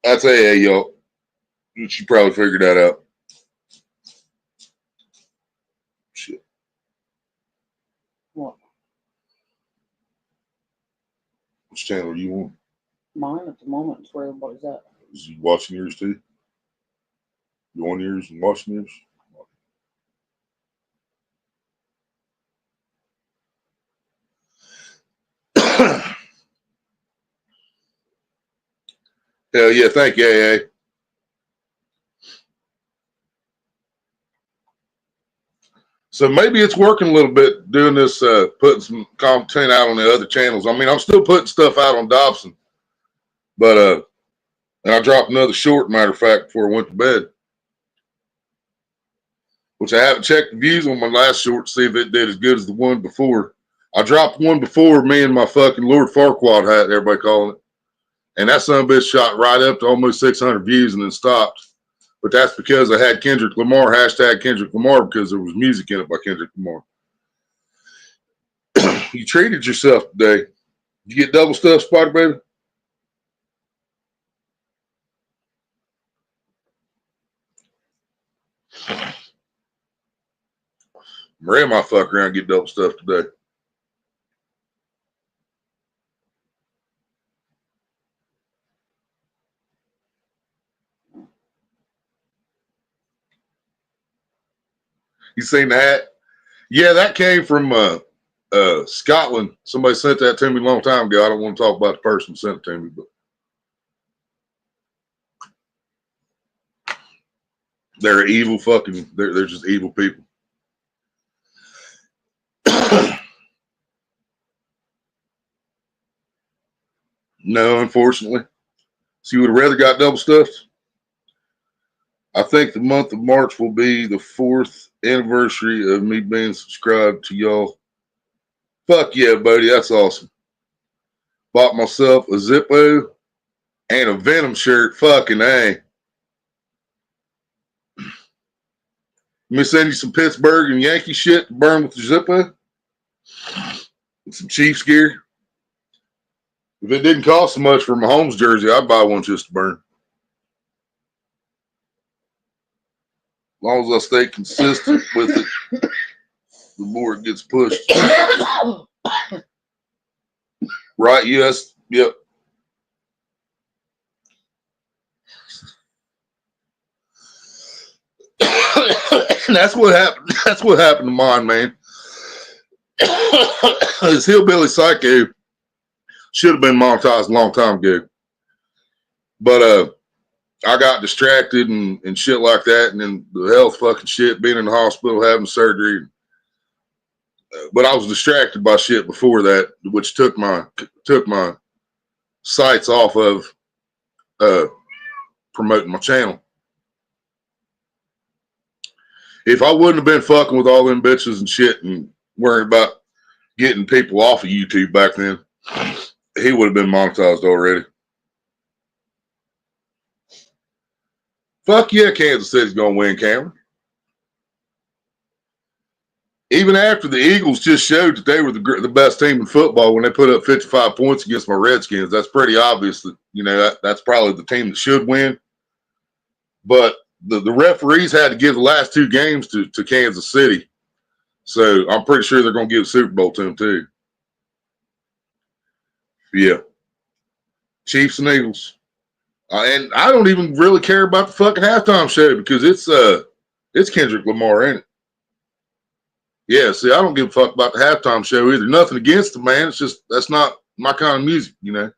Speaker 2: That's AA, y'all. She probably figured that out. Shit.
Speaker 1: What?
Speaker 2: Which channel are you on?
Speaker 1: Mine at the moment is where everybody's at.
Speaker 2: Is you watching yours too? You on yours and watching yours? Hell yeah, thank you, AA. So maybe it's working a little bit doing this, putting some content out on the other channels. I mean, I'm still putting stuff out on Dobson, but and I dropped another short, matter of fact, before I went to bed, which I haven't checked the views on my last short to see if it did as good as the one before. I dropped one before, me and my fucking Lord Farquaad hat, everybody calling it, and that son of a bitch shot right up to almost 600 views and then stopped. But that's because I had Kendrick Lamar, hashtag Kendrick Lamar, because there was music in it by Kendrick Lamar. You treated yourself today. Did you get double stuffed, Spider Baby? Maria might fuck around and get double stuffed today. You seen the hat? Yeah, that came from Scotland. Somebody sent that to me a long time ago. I don't want to talk about the person who sent it to me, but they're evil fucking. They're just evil people. No, unfortunately. So you would have rather got double stuffed? I think the month of March will be the 4th anniversary of me being subscribed to y'all. Fuck yeah, buddy. That's awesome. Bought myself a Zippo and a Venom shirt. Fucking A. Let me send you some Pittsburgh and Yankee shit to burn with the Zippo. And some Chiefs gear. If it didn't cost so much for Mahomes jersey, I'd buy one just to burn. As long as I stay consistent with it, the more it gets pushed. Right, yes, yep. That's what happened. That's what happened to mine, man. This Hillbilly Psycho should have been monetized a long time ago. But I got distracted and shit like that, and then the health fucking shit, being in the hospital, having surgery. But I was distracted by shit before that, which took my sights off of promoting my channel. If I wouldn't have been fucking with all them bitches and shit and worrying about getting people off of YouTube back then, he would have been monetized already. Fuck yeah, Kansas City's gonna win, Cameron. Even after the Eagles just showed that they were the best team in football when they put up 55 points against my Redskins, that's pretty obvious that, you know, that's probably the team that should win. But the referees had to give the last two games to Kansas City. So I'm pretty sure they're going to give the Super Bowl to them too. Yeah. Chiefs and Eagles. And I don't even really care about the fucking halftime show because it's Kendrick Lamar, ain't it? Yeah, see, I don't give a fuck about the halftime show either. Nothing against the man. It's just that's not my kind of music, you know.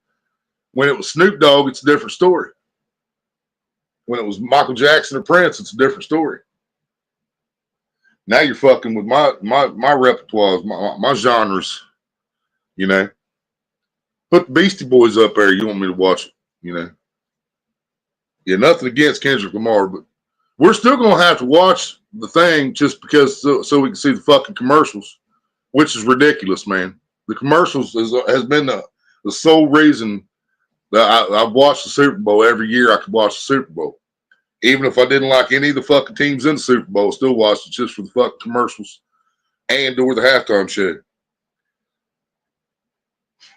Speaker 2: When it was Snoop Dogg, it's a different story. When it was Michael Jackson or Prince, it's a different story. Now you're fucking with my repertoires, my genres, you know. Put the Beastie Boys up there. You want me to watch it? You know. Yeah, nothing against Kendrick Lamar, but we're still gonna have to watch the thing just because so we can see the fucking commercials, which is ridiculous, man. The commercials has been the sole reason that I've watched the Super Bowl every year. I could watch the Super Bowl, even if I didn't like any of the fucking teams in the Super Bowl. I still watched it just for the fucking commercials and or the halftime show.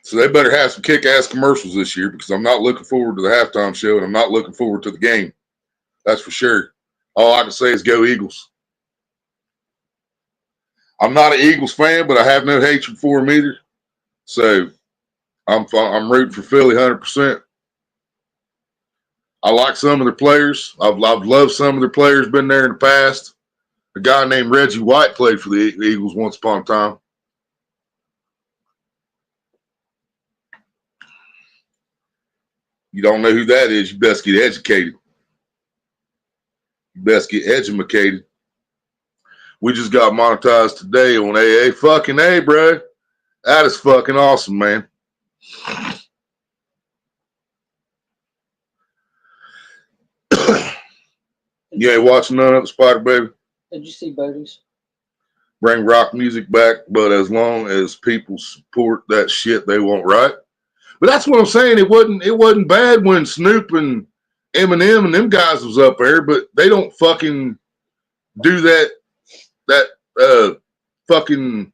Speaker 2: So they better have some kick-ass commercials this year because I'm not looking forward to the halftime show and I'm not looking forward to the game. That's for sure. All I can say is go Eagles. I'm not an Eagles fan, but I have no hatred for them either. So I'm rooting for Philly 100%. I like some of their players. I've loved some of their players. Been there in the past. A guy named Reggie White played for the Eagles once upon a time. You don't know who that is, you best get educated. You best get educated. We just got monetized today on AA. Fucking A, bro. That is fucking awesome, man. You ain't watching none of it, Spider Baby?
Speaker 1: Did you see Bodie's?
Speaker 2: Bring rock music back, but as long as people support that shit, they won't, right? But that's what I'm saying. It wasn't bad when Snoop and Eminem and them guys was up there, but they don't fucking do that fucking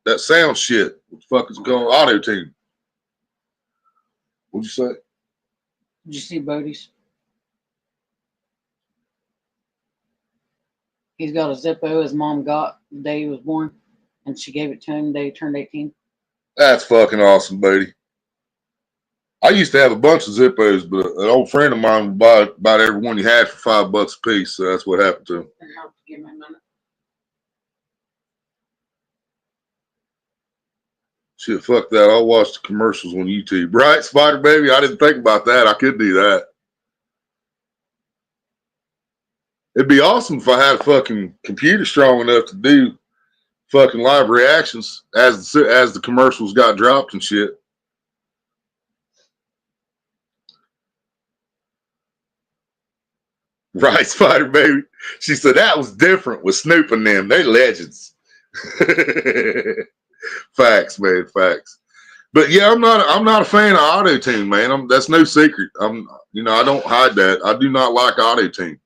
Speaker 2: that sound shit. What the fuck is going auto-tune? What'd you say?
Speaker 1: Did you see Bodie's? He's got a Zippo his mom got the day he was born, and she gave it to him the day he turned 18.
Speaker 2: That's fucking awesome, buddy. I used to have a bunch of Zippos, but an old friend of mine would buy about every one he had for $5 a piece, so that's what happened to him.
Speaker 1: Give me a minute.
Speaker 2: Shit, fuck that. I'll watch the commercials on YouTube. Right, Spider Baby? I didn't think about that. I could do that. It'd be awesome if I had a fucking computer strong enough to do fucking live reactions as the commercials got dropped and shit. Right, Spider Baby. She said that was different with Snoop and them. They legends. Facts, man, facts. But yeah, I'm not a fan of auto-tune, man. That's no secret. I don't hide that. I do not like auto-tune.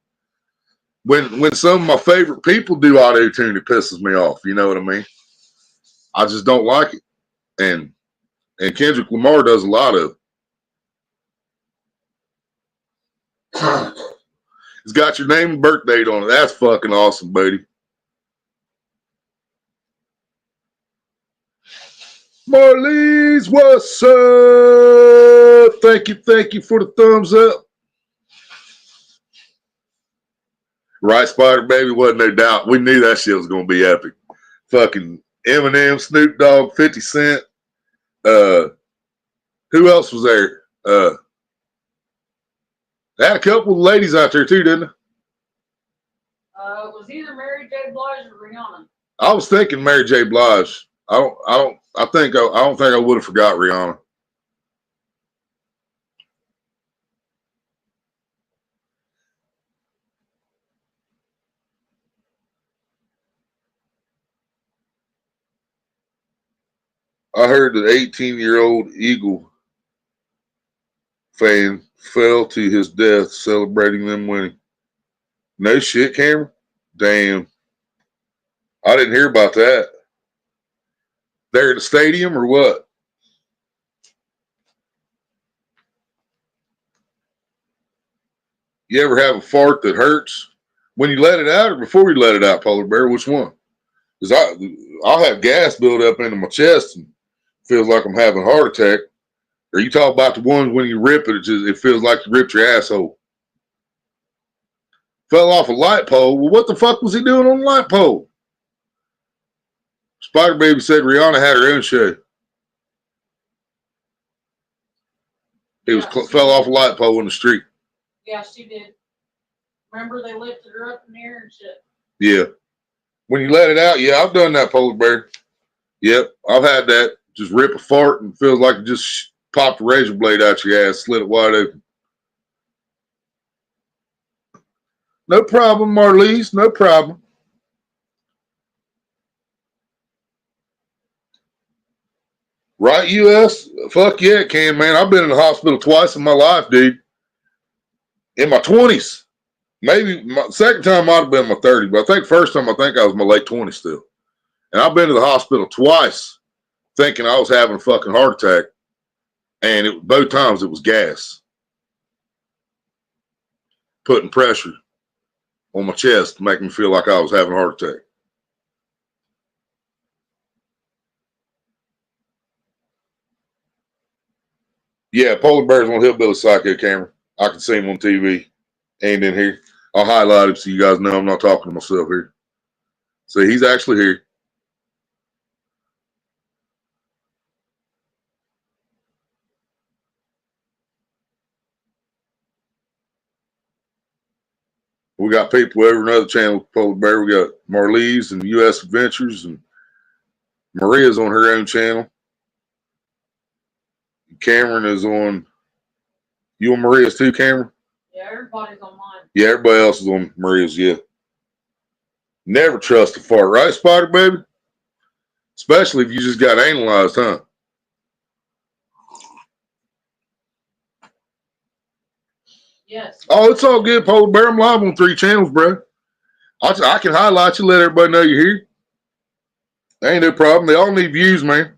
Speaker 2: When some of my favorite people do auto-tune, it pisses me off. You know what I mean? I just don't like it. And Kendrick Lamar does a lot of it. It's got your name and birth date on it. That's fucking awesome, buddy. Marlies, what's up? Thank you for the thumbs up. Right, Spider Baby, wasn't no doubt. We knew that shit was gonna be epic. Fucking Eminem, Snoop Dogg, 50 Cent. Who else was there? They had a couple of ladies out there too, didn't they?
Speaker 1: It was either Mary J. Blige or Rihanna.
Speaker 2: I was thinking Mary J. Blige. I don't think I would have forgot Rihanna. I heard that 18-year-old Eagle fan fell to his death celebrating them winning. No shit, Cameron? Damn. I didn't hear about that. They're at the stadium or what? You ever have a fart that hurts when you let it out or before you let it out, Polar Bear? Which one? Because I'll have gas build up into my chest and feels like I'm having a heart attack. Or you talk about the ones when you rip it, it feels like you ripped your asshole. Fell off a light pole. Well, what the fuck was he doing on the light pole? Spider Baby said Rihanna had her own show. Fell off a light pole in the street.
Speaker 1: Yeah, she did. Remember they lifted her up in the air and shit.
Speaker 2: Yeah. When you let it out, yeah, I've done that, Polar Bear. Yep, I've had that. Just rip a fart and feels like it just popped the razor blade out your ass, slit it wide open. No problem, Marlies. No problem. Right, US? Fuck yeah, it can, man. I've been in the hospital twice in my life, dude. In my 20s. Maybe my second time might have been my 30s, but I think first time I was in my late 20s still. And I've been to the hospital twice thinking I was having a fucking heart attack. And both times it was gas. Putting pressure on my chest to make me feel like I was having a heart attack. Yeah, Polar Bear's on Hillbilly Psycho camera. I can see him on TV. Ain't in here. I'll highlight him so you guys know I'm not talking to myself here. So he's actually here. We got people over another channel, Polar Bear. We got Marlies and US Adventures, and Maria's on her own channel. Cameron is on. You on Maria's too, Cameron?
Speaker 1: Yeah, everybody's on mine.
Speaker 2: Yeah, everybody else is on Maria's, yeah. Never trust a fart, right, Spider Baby? Especially if you just got analyzed, huh?
Speaker 1: Yes.
Speaker 2: Oh, it's all good, Polar Bear. I'm live on 3 channels, bro. I can highlight you, let everybody know you're here. Ain't no problem. They all need views, man.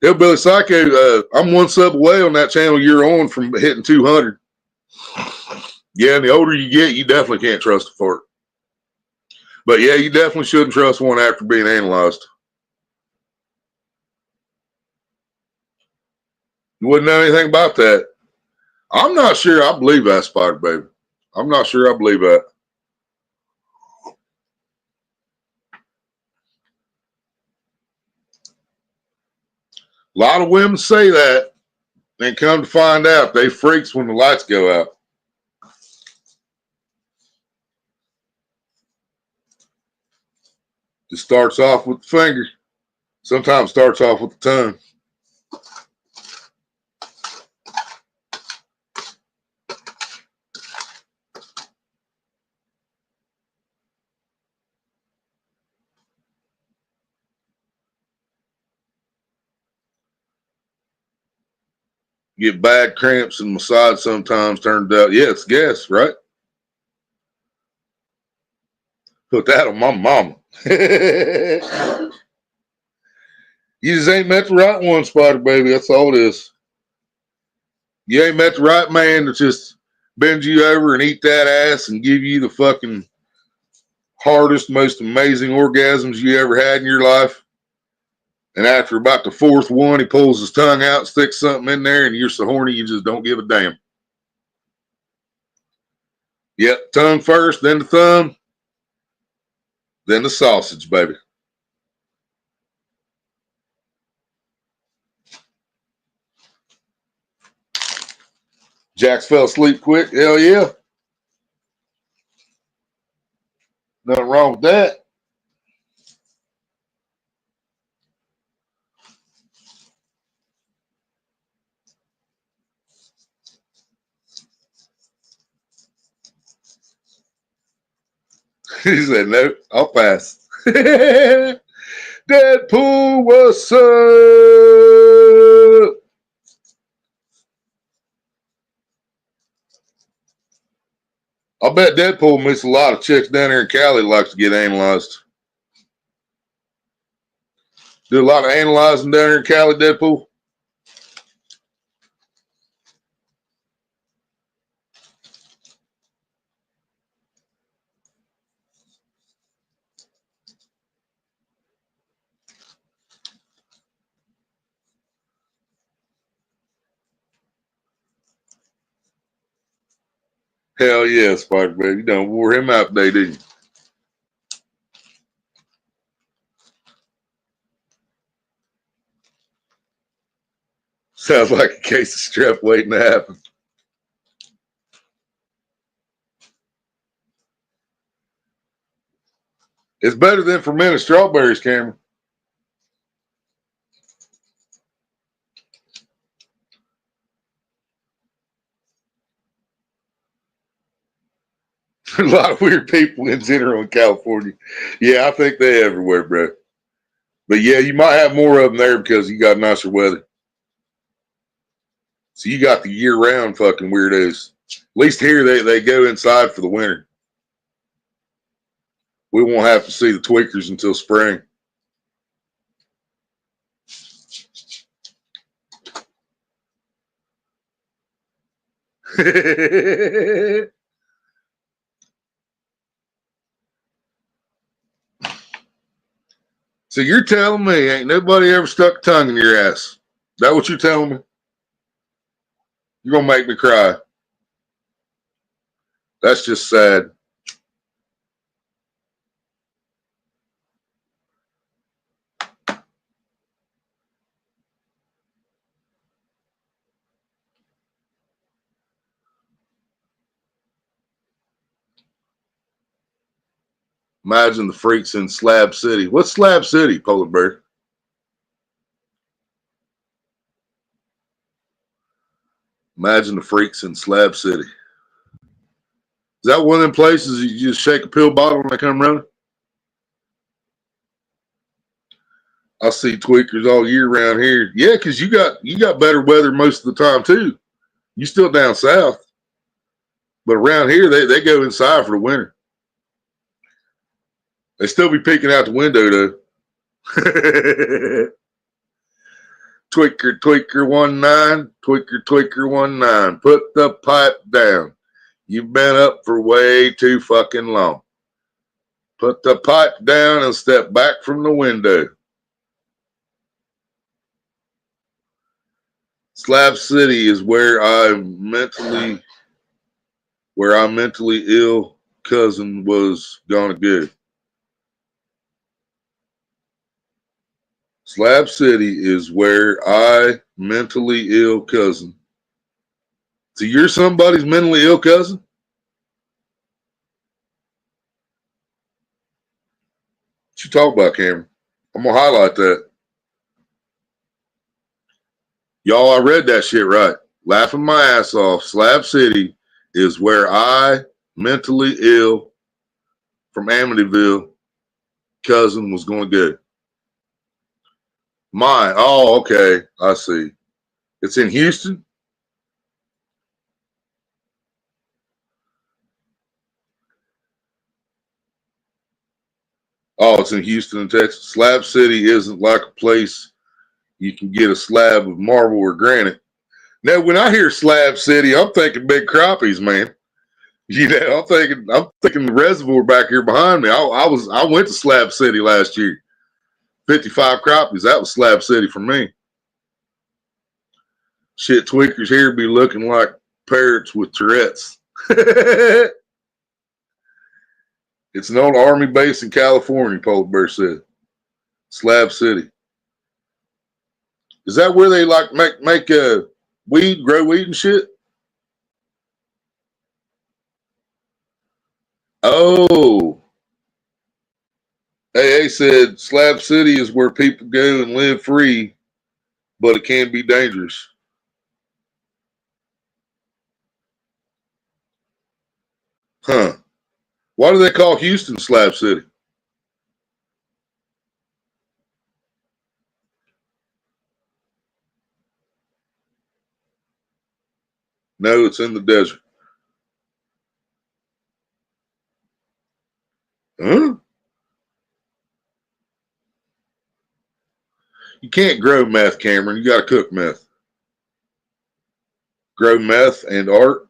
Speaker 2: Hillbilly Psycho, I'm 1 sub away on that channel you're on from hitting 200. Yeah, and the older you get, you definitely can't trust a fart. But yeah, you definitely shouldn't trust one after being analyzed. You wouldn't know anything about that. I'm not sure I believe that, Spider Baby. I'm not sure I believe that. A lot of women say that, and come to find out, they freaks when the lights go out. It starts off with the finger. Sometimes starts off with the tongue. Get bad cramps in my side sometimes, turned out. Yeah, it's gas, right? Put that on my mama. You just ain't met the right one, Spider Baby. That's all it is. You ain't met the right man to just bend you over and eat that ass and give you the fucking hardest, most amazing orgasms you ever had in your life. And after about the 4th one, he pulls his tongue out, sticks something in there, and you're so horny you just don't give a damn. Yep, tongue first, then the thumb, then the sausage, baby. Jax fell asleep quick. Hell yeah. Nothing wrong with that. He said, no, I'll pass. Deadpool, what's up? I bet Deadpool meets a lot of chicks down here in Cali that likes to get analyzed. Do a lot of analyzing down here in Cali, Deadpool? Hell yeah, Spider Baby. You done wore him out today, didn't you? Sounds like a case of strep waiting to happen. It's better than fermented strawberries, Cameron. A lot of weird people in general in California. Yeah, I think they're everywhere, bro. But yeah, you might have more of them there because you got nicer weather. So you got the year-round fucking weirdos. At least here they go inside for the winter. We won't have to see the tweakers until spring. So you're telling me ain't nobody ever stuck a tongue in your ass? That what you're telling me? You're gonna make me cry. That's just sad. Imagine the freaks in Slab City. What's Slab City, Polar Bear? Imagine the freaks in Slab City. Is that one of them places you just shake a pill bottle when they come running? I see tweakers all year around here. Yeah, because you got better weather most of the time too. You still down south. But around here they go inside for the winter. They still be peeking out the window though. Tweaker, tweaker 19, tweaker, tweaker 19. Put the pipe down. You've been up for way too fucking long. Put the pipe down and step back from the window. Slab City is where our mentally ill cousin was gonna go. Slab City is where I mentally ill cousin. So you're somebody's mentally ill cousin? What you talk about, Cameron? I'm gonna highlight that. Y'all, I read that shit right. Laughing my ass off. Slab City is where I mentally ill from Amityville cousin was going to go. Mine. Oh, okay. I see. It's in Houston? Oh, it's in Houston, Texas. Slab City isn't like a place you can get a slab of marble or granite. Now, when I hear Slab City, I'm thinking big crappies, man. You know, I'm thinking the reservoir back here behind me. I went to Slab City last year. 55 crappies. That was Slab City for me. Shit, tweakers here be looking like parrots with Tourette's. It's an old army base in California, Polar Bear said. Slab City. Is that where they like make weed, grow weed and shit? Oh. AA said Slab City is where people go and live free, but it can be dangerous. Huh. Why do they call Houston Slab City? No, it's in the desert. Huh? You can't grow meth, Cameron. You got to cook meth. Grow meth and art.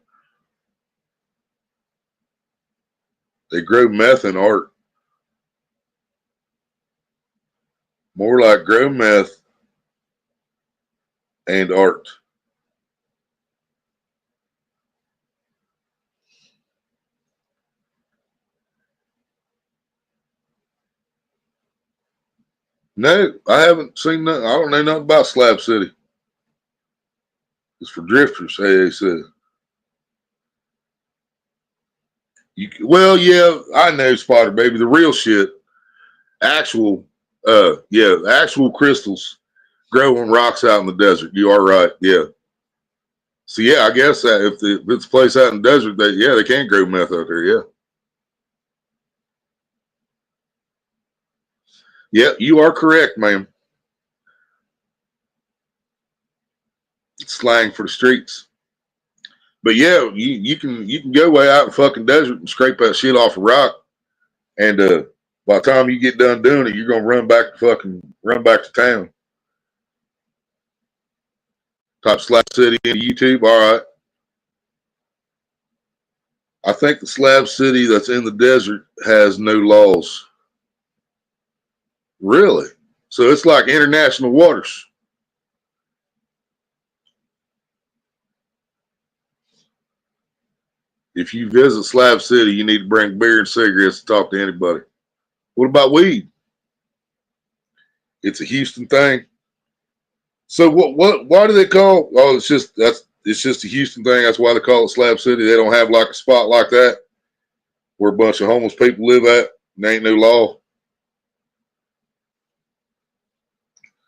Speaker 2: They grow meth and art. More like grow meth and art. No, I haven't seen nothing. I don't know nothing about Slab City. It's for drifters, AA said. Well, yeah, I know, Spotter Baby. The real shit, actual crystals grow on rocks out in the desert. You are right, yeah. So yeah, I guess that if it's a place out in the desert, they can grow meth out there, yeah. Yep, you are correct, ma'am. It's slang for the streets. But yeah, you can go way out in the fucking desert and scrape that shit off a rock, and by the time you get done doing it, you're gonna run back to town. Type Slab City into YouTube. All right. I think the Slab City that's in the desert has no laws. Really? So it's like international waters. If you visit Slab City, you need to bring beer and cigarettes to talk to anybody. What about weed? It's a Houston thing. So why do they call? Oh, it's just a Houston thing. That's why they call it Slab City. They don't have like a spot like that where a bunch of homeless people live at. And there ain't no law.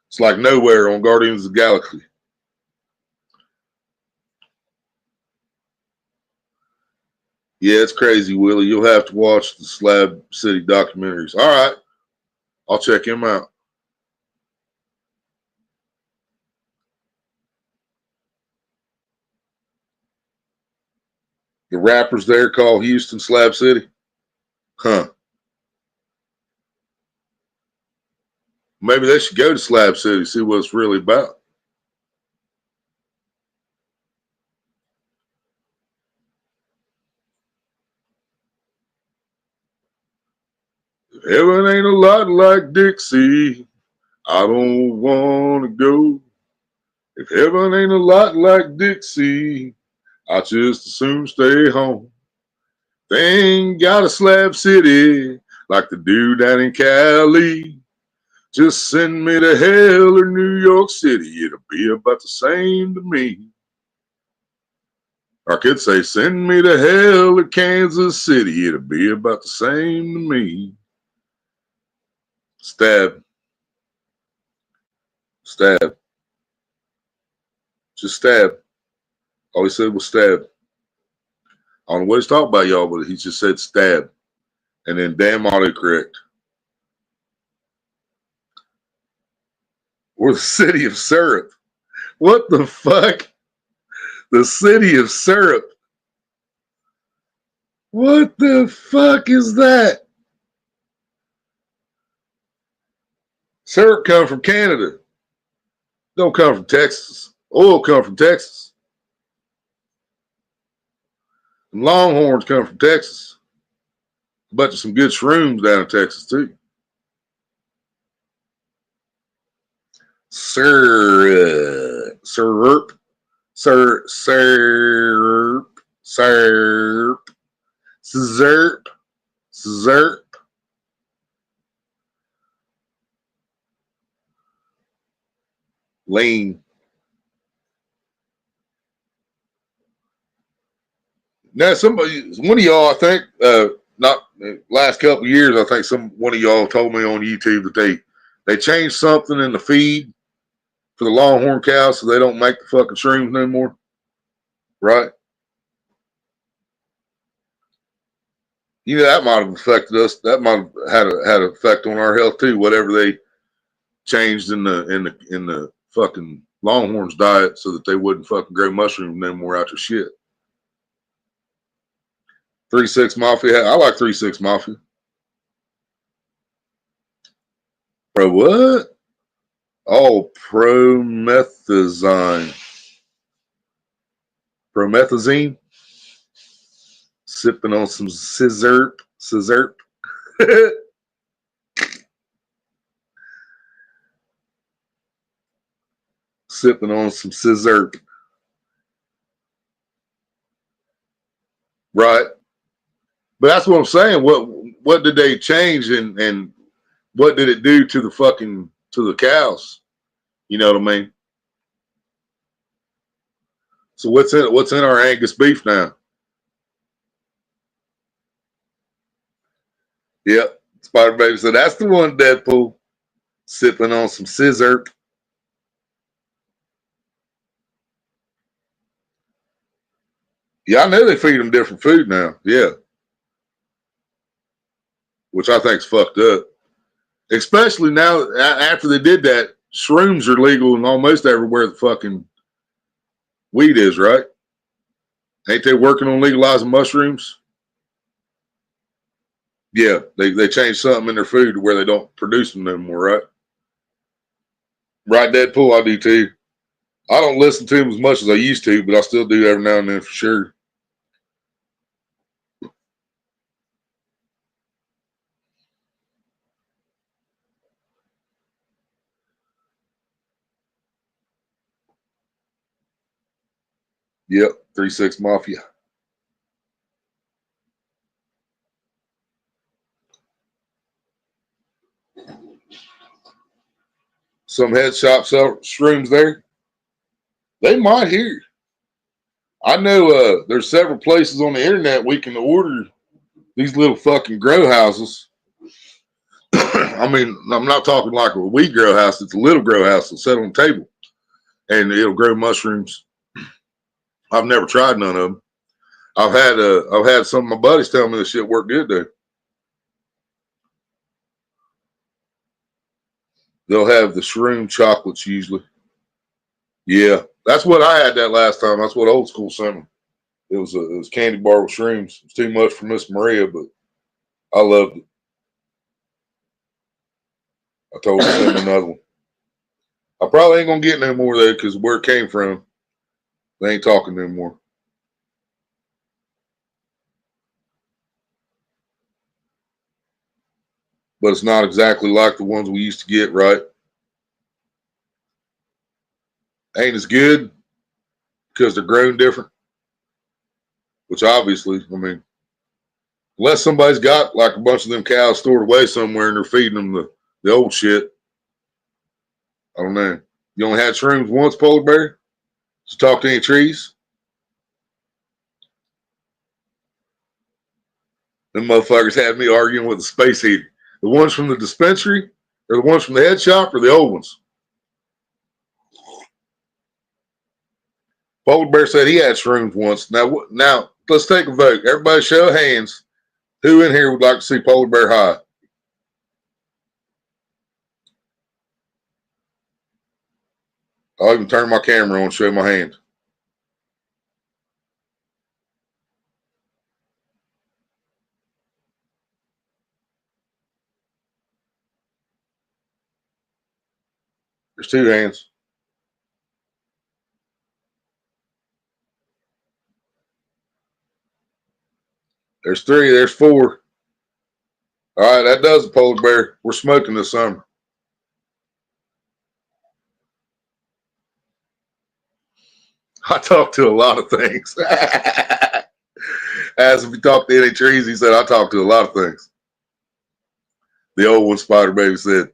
Speaker 2: It's like nowhere on Guardians of the Galaxy. Yeah, it's crazy, Willie. You'll have to watch the Slab City documentaries. All right. I'll check him out. The rappers there call Houston Slab City? Huh. Maybe they should go to Slab City, see what it's really about. Heaven ain't a lot like Dixie. I don't want to go. If heaven ain't a lot like Dixie, I just as soon stay home. They ain't got a Slab City like the dude down in Cali. Just send me to hell or New York City. It'll be about the same to me. Or I could say, send me to hell or Kansas City. It'll be about the same to me. Stab. Stab. Just stab. All he said was stab. I don't know what he's talking about, y'all, but he just said stab. And then damn autocorrect. We're the city of syrup. What the fuck? The city of syrup. What the fuck is that? Syrup come from Canada. Don't come from Texas. Oil come from Texas. And Longhorns come from Texas. A bunch of some good shrooms down in Texas too. Syrup. Syrup. Syrup. Syrup. Syrup. Syrup. Lean. Now, one of y'all, I think, not last couple of years, I think one of y'all told me on YouTube that they changed something in the feed for the Longhorn cows so they don't make the fucking shrooms no more. Right? You know, that might have affected us. That might have had an effect on our health too. Whatever they changed in the fucking Longhorns diet so that they wouldn't fucking grow mushrooms no more out their shit. 3-6 Mafia. I like 3-6 Mafia. Bro, what? Oh, promethazine. Promethazine. Sipping on some scissor. Sipping on some scissor. Right. But that's what I'm saying. What did they change and what did it do to the cows? You know what I mean? So what's in our Angus beef now? Yep. Spider Baby said that's the one, Deadpool. Sipping on some scissor. Yeah, I know they feed them different food now. Yeah. Which I think's fucked up. Especially now, after they did that, shrooms are legal in almost everywhere the fucking weed is, right? Ain't they working on legalizing mushrooms? Yeah, they changed something in their food to where they don't produce them anymore, right? Right, Deadpool, I do too. I don't listen to them as much as I used to, but I still do every now and then for sure. Yep, 3-6 Mafia. Some head shops sell shrooms there. They might here. I know there's several places on the internet we can order these little fucking grow houses. I mean, I'm not talking like a weed grow house. It's a little grow house that's set on the table, and it'll grow mushrooms. I've never tried none of them. I've had some of my buddies tell me this shit worked good though. They'll have the shroom chocolates usually. Yeah, that's what I had that last time. That's what Old School sent me. It was candy bar with shrooms. It's too much for Miss Maria, but I loved it. I told her to send me another one. I probably ain't gonna get no more though, because where it came from, they ain't talking no more. But it's not exactly like the ones we used to get, right? Ain't as good because they're grown different. Which obviously, I mean, unless somebody's got like a bunch of them cows stored away somewhere and they're feeding them the old shit. I don't know. You only had shrooms once, Polar Bear? Did you talk to any trees? Them motherfuckers had me arguing with the space heater. The ones from the dispensary, or the ones from the head shop, or the old ones? Polar Bear said he had shrooms once. Now let's take a vote. Everybody show of hands. Who in here would like to see Polar Bear high? I'll even turn my camera on and show my hand. There's 2 hands. There's 3. There's 4. All right, that does it, Polar Bear. We're smoking this summer. I talk to a lot of things. As if he talked to any trees, he said, I talk to a lot of things. The old one, Spider Baby said,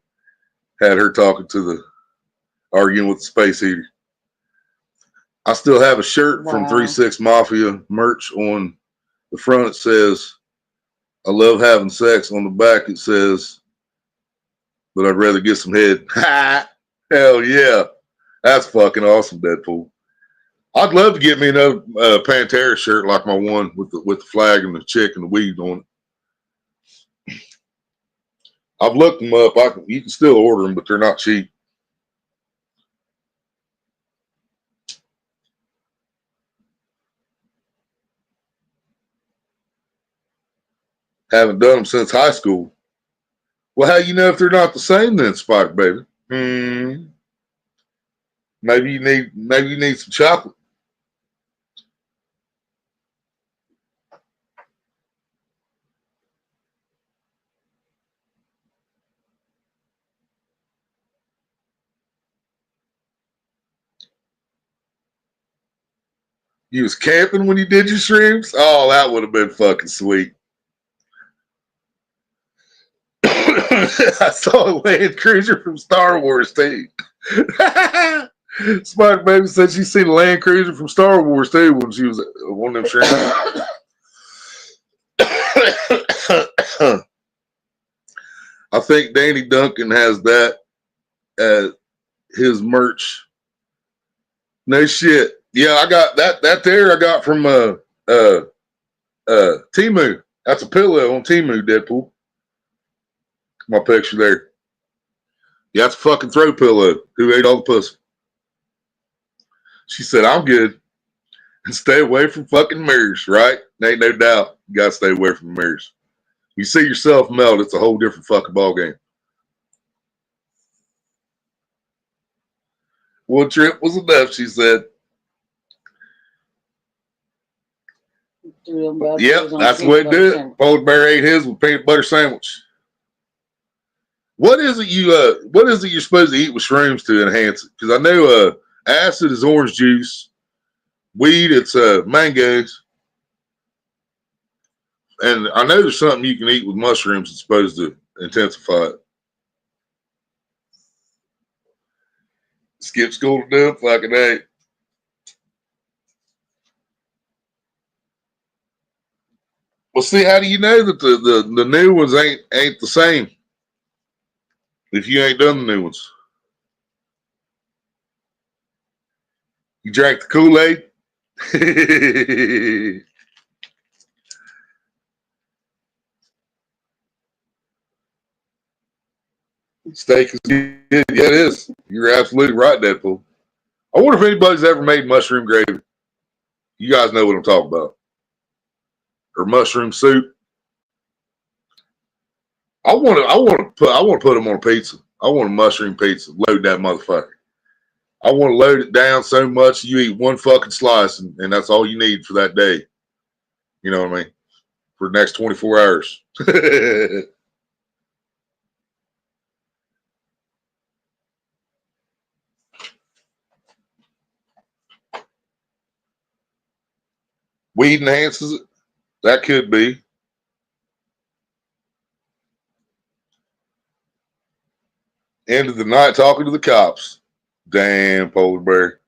Speaker 2: had her talking to arguing with the space heater. I still have a shirt from 3-6 Mafia merch on the front. It says, I love having sex. On the back, it says, but I'd rather get some head. Hell yeah. That's fucking awesome, Deadpool. I'd love to get me another Pantera shirt like my one with the flag and the chick and the weed on it. I've looked them up. You can still order them, but they're not cheap. Haven't done them since high school. Well, how you know if they're not the same then, Spike Baby? Maybe you need some chocolate. You was camping when you did your shrooms? Oh, that would have been fucking sweet. I saw a Land Cruiser from Star Wars too. Smart Baby said she seen a Land Cruiser from Star Wars too when she was one of them shrooms. I think Danny Duncan has that as his merch. No shit. Yeah, I got that there I got from Temu. That's a pillow on Temu, Deadpool. My picture there. Yeah, that's a fucking throw pillow. Who ate all the pussy? She said, I'm good. And stay away from fucking mirrors, right? Ain't no doubt. You gotta stay away from mirrors. You see yourself melt, it's a whole different fucking ball game. One trip was enough, she said. Yep, that's the way to do it. Polar Bear ate his with peanut butter sandwich. What is it you're supposed to eat with shrooms to enhance it? Because I know acid is orange juice, weed it's mangoes, and I know there's something you can eat with mushrooms that's supposed to intensify it. Skip school to do it, fucking A. Well, see, how do you know that the new ones ain't the same if you ain't done the new ones? You drank the Kool-Aid? Steak is good. Yeah, it is. You're absolutely right, Deadpool. I wonder if anybody's ever made mushroom gravy. You guys know what I'm talking about. Or mushroom soup. I want to put them on a pizza. I want a mushroom pizza. Load that motherfucker. I want to load it down so much you eat one fucking slice and that's all you need for that day. You know what I mean? For the next 24 hours. Weed enhances it. That could be. End of the night talking to the cops. Damn, Polar Bear.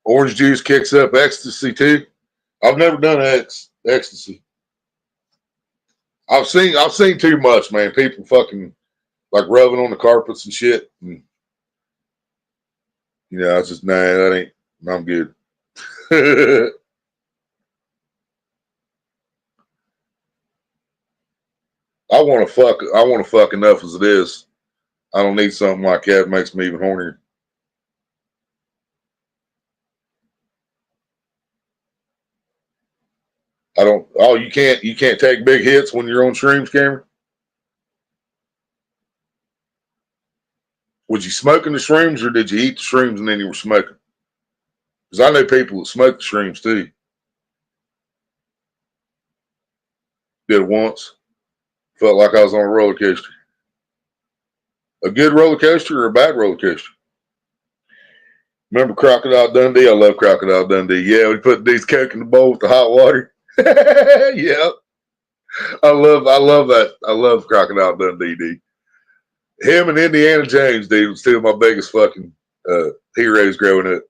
Speaker 2: Orange juice kicks up ecstasy too. I've never done ecstasy. I've seen too much, man. People fucking like rubbing on the carpets and shit. And, you know, I was just that ain't. I'm good. I want to fuck enough as it is. I don't need something like that. It makes me even hornier. I don't. Oh, you can't take big hits when you're on shrooms, Cameron. Was you smoking the shrooms or did you eat the shrooms and then you were smoking? Because I know people that smoke the shrooms too. Did it once. Felt like I was on a roller coaster. A good roller coaster or a bad roller coaster? Remember Crocodile Dundee? I love Crocodile Dundee. Yeah, we put these Coke in the bowl with the hot water. Yeah. I love that. I love Crocodile Dundee, dude. Him and Indiana Jones, dude, was still my biggest fucking heroes growing up.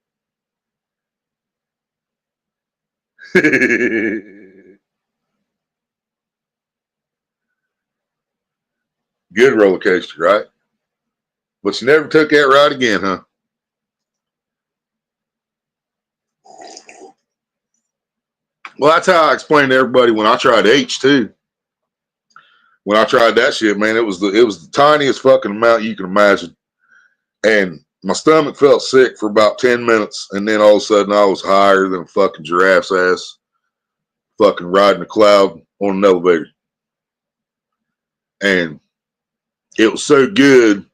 Speaker 2: Good roller coaster, right? But you never took that ride again, huh? Well, that's how I explained to everybody when I tried H2. When I tried that shit, man, it was the tiniest fucking amount you can imagine. And my stomach felt sick for about 10 minutes, and then all of a sudden I was higher than a fucking giraffe's ass, fucking riding a cloud on an elevator. And it was so good,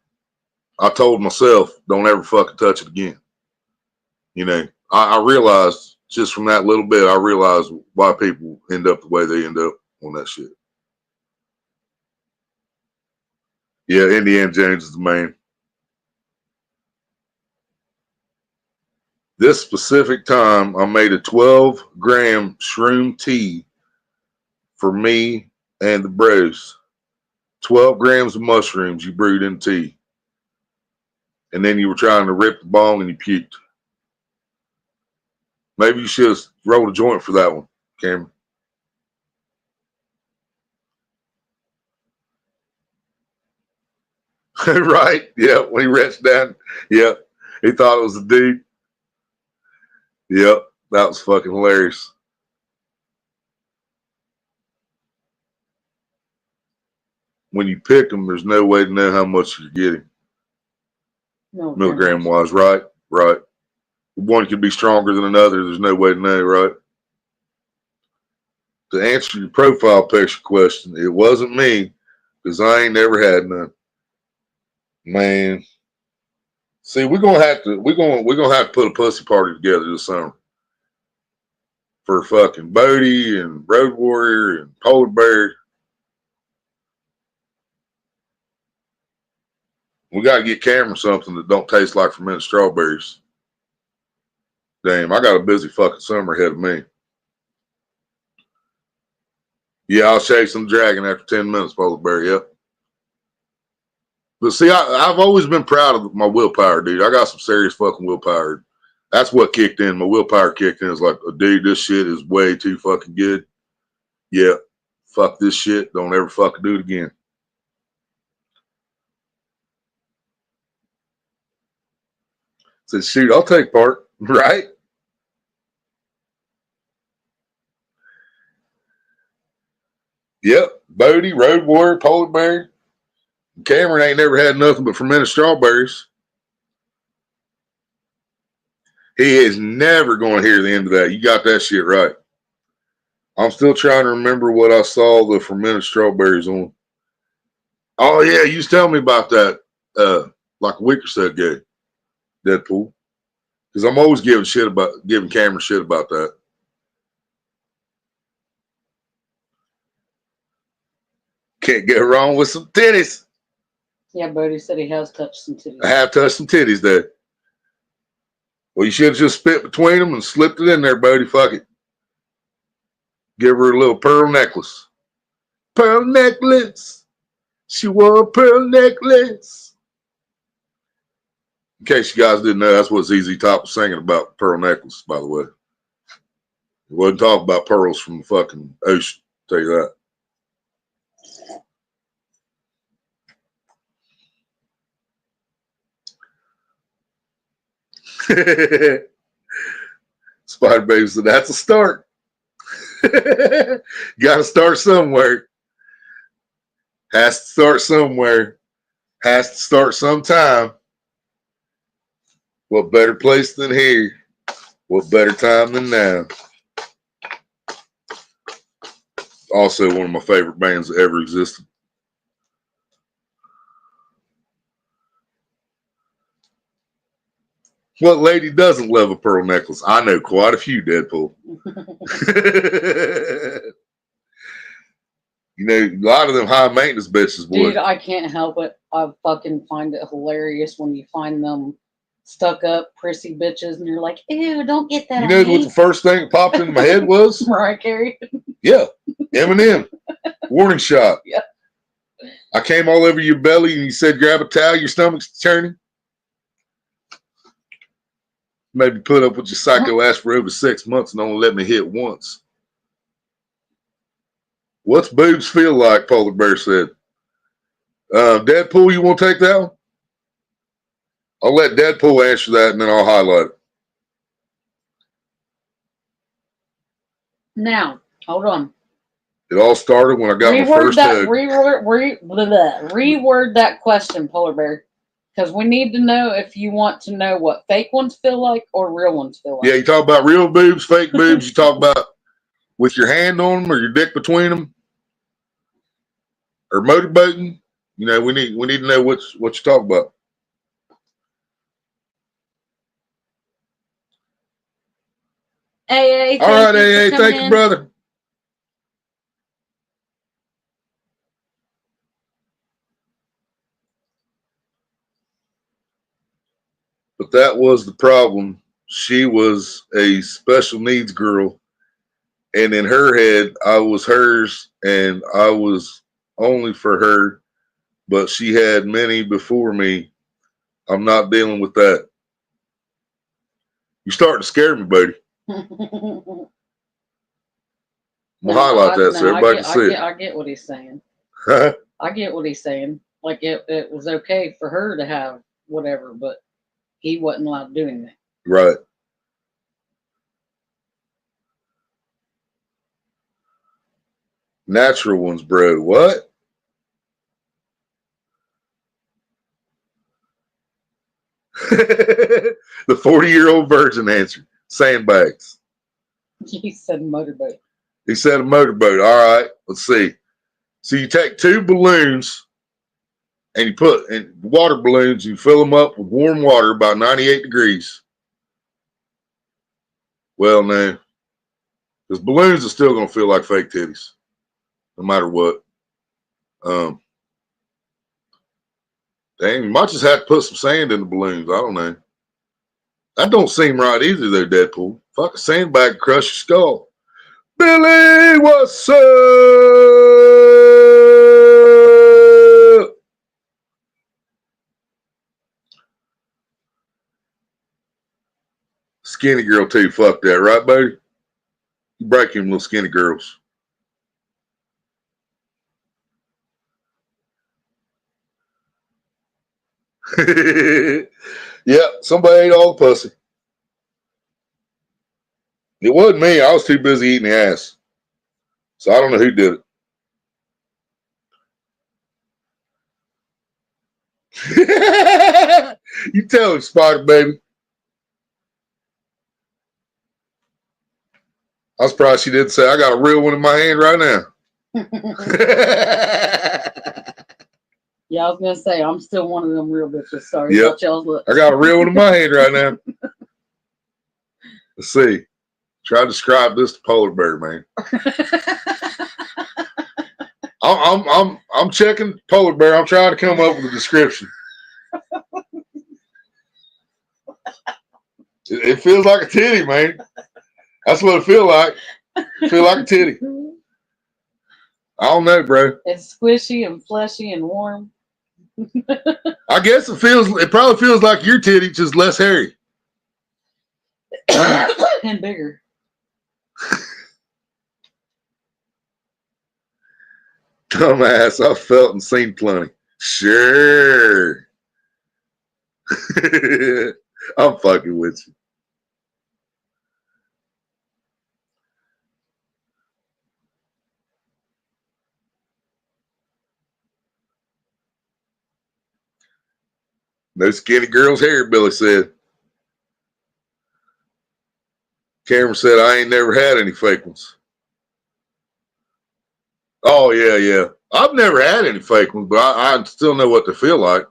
Speaker 2: I told myself, don't ever fucking touch it again. You know, I realized just from that little bit, I realized why people end up the way they end up on that shit. Yeah, Indiana Jones is the main. This specific time, I made a 12-gram shroom tea for me and the bros. 12 grams of mushrooms you brewed in tea. And then you were trying to rip the bong and you puked. Maybe you should have rolled a joint for that one, Cameron. Right? Yeah, when he reached down. Yeah, he thought it was a dude. Yep, that was fucking hilarious. when you pick them, there's no way to know how much you're getting milligram wise, right? Right. One could be stronger than another. There's no way to know, right? To answer your profile picture question, it wasn't me because I ain't never had none. Man, see, we're gonna have to put a pussy party together this summer for fucking Bodie and Road Warrior and Polar Bear. We got to get Cameron something that don't taste like fermented strawberries. Damn, I got a busy fucking summer ahead of me. Yeah, I'll chase some dragon after 10 minutes, Polar Bear, yep. But see, I've always been proud of my willpower, dude. I got some serious fucking willpower. That's what kicked in. My willpower kicked in. It's like, oh, dude, this shit is way too fucking good. Yeah, fuck this shit. Don't ever fucking do it again. Said, shoot, I'll take part, right? Yep, Bodie, Road Warrior, Polar Bear. Cameron ain't never had nothing but fermented strawberries. He is never going to hear the end of that. You got that shit right. I'm still trying to remember what I saw the fermented strawberries on. Oh, yeah, you was telling me about that like a week or so ago, Deadpool. Because I'm always giving Cameron shit about that. Can't go wrong with some titties.
Speaker 1: Yeah, Bodie said he has touched some titties.
Speaker 2: I have touched some titties there. Well, you should have just spit between them and slipped it in there, Bodie. Fuck it. Give her a little pearl necklace. Pearl necklace. She wore a pearl necklace. In case you guys didn't know, that's what ZZ Top was singing about, pearl necklace, by the way. He wasn't talking about pearls from the fucking ocean, I'll tell you that. Spider Baby said, that's a start. Got to start somewhere. Has to start somewhere. Has to start sometime. What better place than here? What better time than now? Also one of my favorite bands that ever existed. What lady doesn't love a pearl necklace? I know quite a few, Deadpool. You know, a lot of them high maintenance bitches, boy.
Speaker 1: Dude, I can't help it. I fucking find it hilarious when you find them stuck up, prissy bitches, and you're like, ew, don't get that.
Speaker 2: You know what the first thing that popped into my head was?
Speaker 1: Mariah Carey.
Speaker 2: Yeah, Eminem. Warning shot.
Speaker 1: Yeah. I
Speaker 2: came all over your belly and you said grab a towel, your stomach's churning. Maybe put up with your psycho ass for over 6 months and only let me hit once. What's boobs feel like, Polar Bear said. Deadpool, you want to take that one? I'll let Deadpool answer that and then I'll highlight it.
Speaker 1: Now, hold on.
Speaker 2: It all started when I got my first hug.
Speaker 1: Reword that question, Polar Bear. Because we need to know if you want to know what fake ones feel like or real ones feel like.
Speaker 2: Yeah, you talk about real boobs, fake boobs. You talk about with your hand on them or your dick between them or motorboating. You know, we need to know what you talk about.
Speaker 1: AA,
Speaker 2: all right, AA, thank you, brother. But that was the problem. She was a special needs girl. And in her head, I was hers and I was only for her. But she had many before me. I'm not dealing with that. You're starting to scare me, buddy. We'll highlight that so everybody can see it.
Speaker 1: I get what he's saying. I get what he's saying. Like it was okay for her to have whatever, but he wasn't allowed to do anything.
Speaker 2: Right. Natural ones, bro. What? The 40-year-old virgin answered, sandbags.
Speaker 1: He said motorboat.
Speaker 2: He said a motorboat. All right, let's see. So you take 2 balloons and you put in water balloons, you fill them up with warm water about 98 degrees. Well, no, because balloons are still going to feel like fake titties, no matter what. Dang, you might just have to put some sand in the balloons. I don't know. That don't seem right either, though, Deadpool. Fuck a sandbag crush your skull. Billy, what's up? Skinny girl too. Fuck that, right, buddy? You break him, little skinny girls. Yeah, somebody ate all the pussy. It wasn't me. I was too busy eating the ass. So I don't know who did it. You tell him, Spider Baby. I was surprised she didn't say, I got a real one in my hand right now.
Speaker 1: Yeah, I was gonna say I'm still one of them real bitches. Sorry
Speaker 2: Yep.
Speaker 1: about y'all's looks.
Speaker 2: I got a real one in my hand right now. Let's see. Try to describe this to Polar Bear, man. I'm checking Polar Bear. I'm trying to come up with a description. It feels like a titty, man. That's what it feels like. It feels like a titty. I don't know, bro.
Speaker 1: It's squishy and fleshy and warm.
Speaker 2: I guess it probably feels like your titty, just less hairy.
Speaker 1: And bigger.
Speaker 2: Dumbass, I've felt and seen plenty. Sure. I'm fucking with you. No skinny girl's hair, Billy said. Cameron said, I ain't never had any fake ones. Oh, yeah, yeah. I've never had any fake ones, but I still know what they feel like.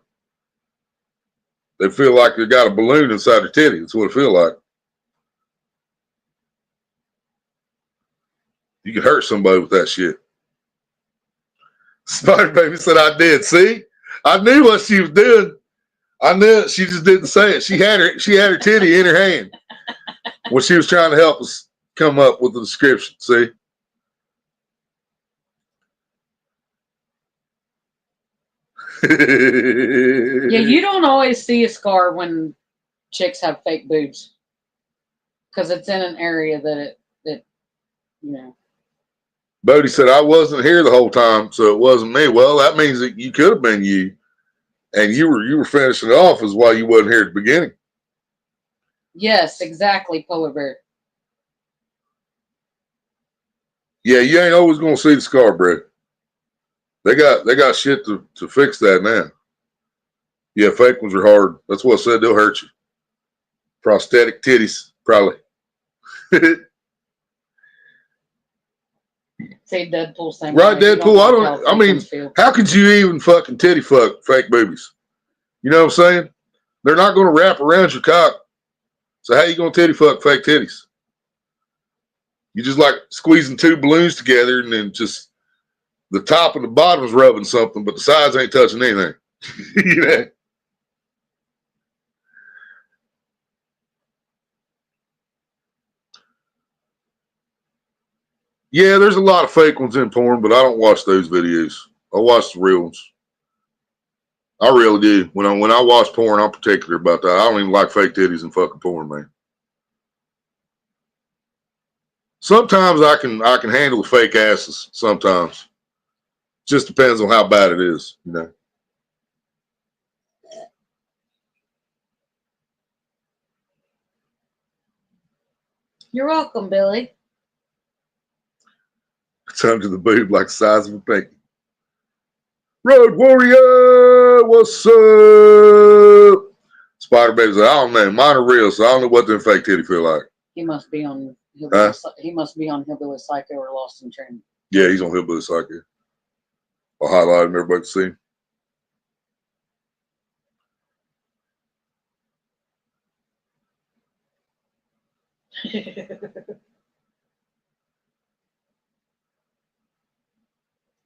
Speaker 2: They feel like they got a balloon inside their titty. That's what it feels like. You can hurt somebody with that shit. Spider Baby said, I did. See? I knew what she was doing. I knew it. She just didn't say it. She had her titty in her hand when she was trying to help us come up with the description. See?
Speaker 1: Yeah, you don't always see a scar when chicks have fake boobs because it's in an area that you know.
Speaker 2: Bodie said, I wasn't here the whole time, so it wasn't me. Well, that means that you could have been you, and you were finishing it off as why you wasn't here at the beginning.
Speaker 1: Yes, exactly, Polar Bear.
Speaker 2: Yeah, you ain't always gonna see the scar, bro. They got shit to fix that now. Yeah, fake ones are hard. That's what I said, they'll hurt you. Prosthetic titties, probably.
Speaker 1: Say Deadpool saying
Speaker 2: Right, Deadpool. How could you even fucking titty fuck fake boobies? You know what I'm saying? They're not gonna wrap around your cock. So how you gonna titty fuck fake titties? You just like squeezing 2 balloons together and then just the top and the bottom is rubbing something, but the sides ain't touching anything. You know? Yeah, there's a lot of fake ones in porn, but I don't watch those videos. I watch the real ones. I really do. When I watch porn, I'm particular about that. I don't even like fake titties in fucking porn, man. Sometimes I can handle the fake asses. Sometimes, just depends on how bad it is, you know.
Speaker 1: You're welcome, Billy.
Speaker 2: It's under the boob like the size of a pinky. Road Warrior, what's up? Spider Baby's like, I don't know. Mine are real, so I don't know what them fake titty feel like.
Speaker 1: He must be on
Speaker 2: Huh?
Speaker 1: He must be on Hillbilly Psycho or Lost in Training.
Speaker 2: Yeah, he's on Hillbilly Psycho. I'll highlight him, everybody can see.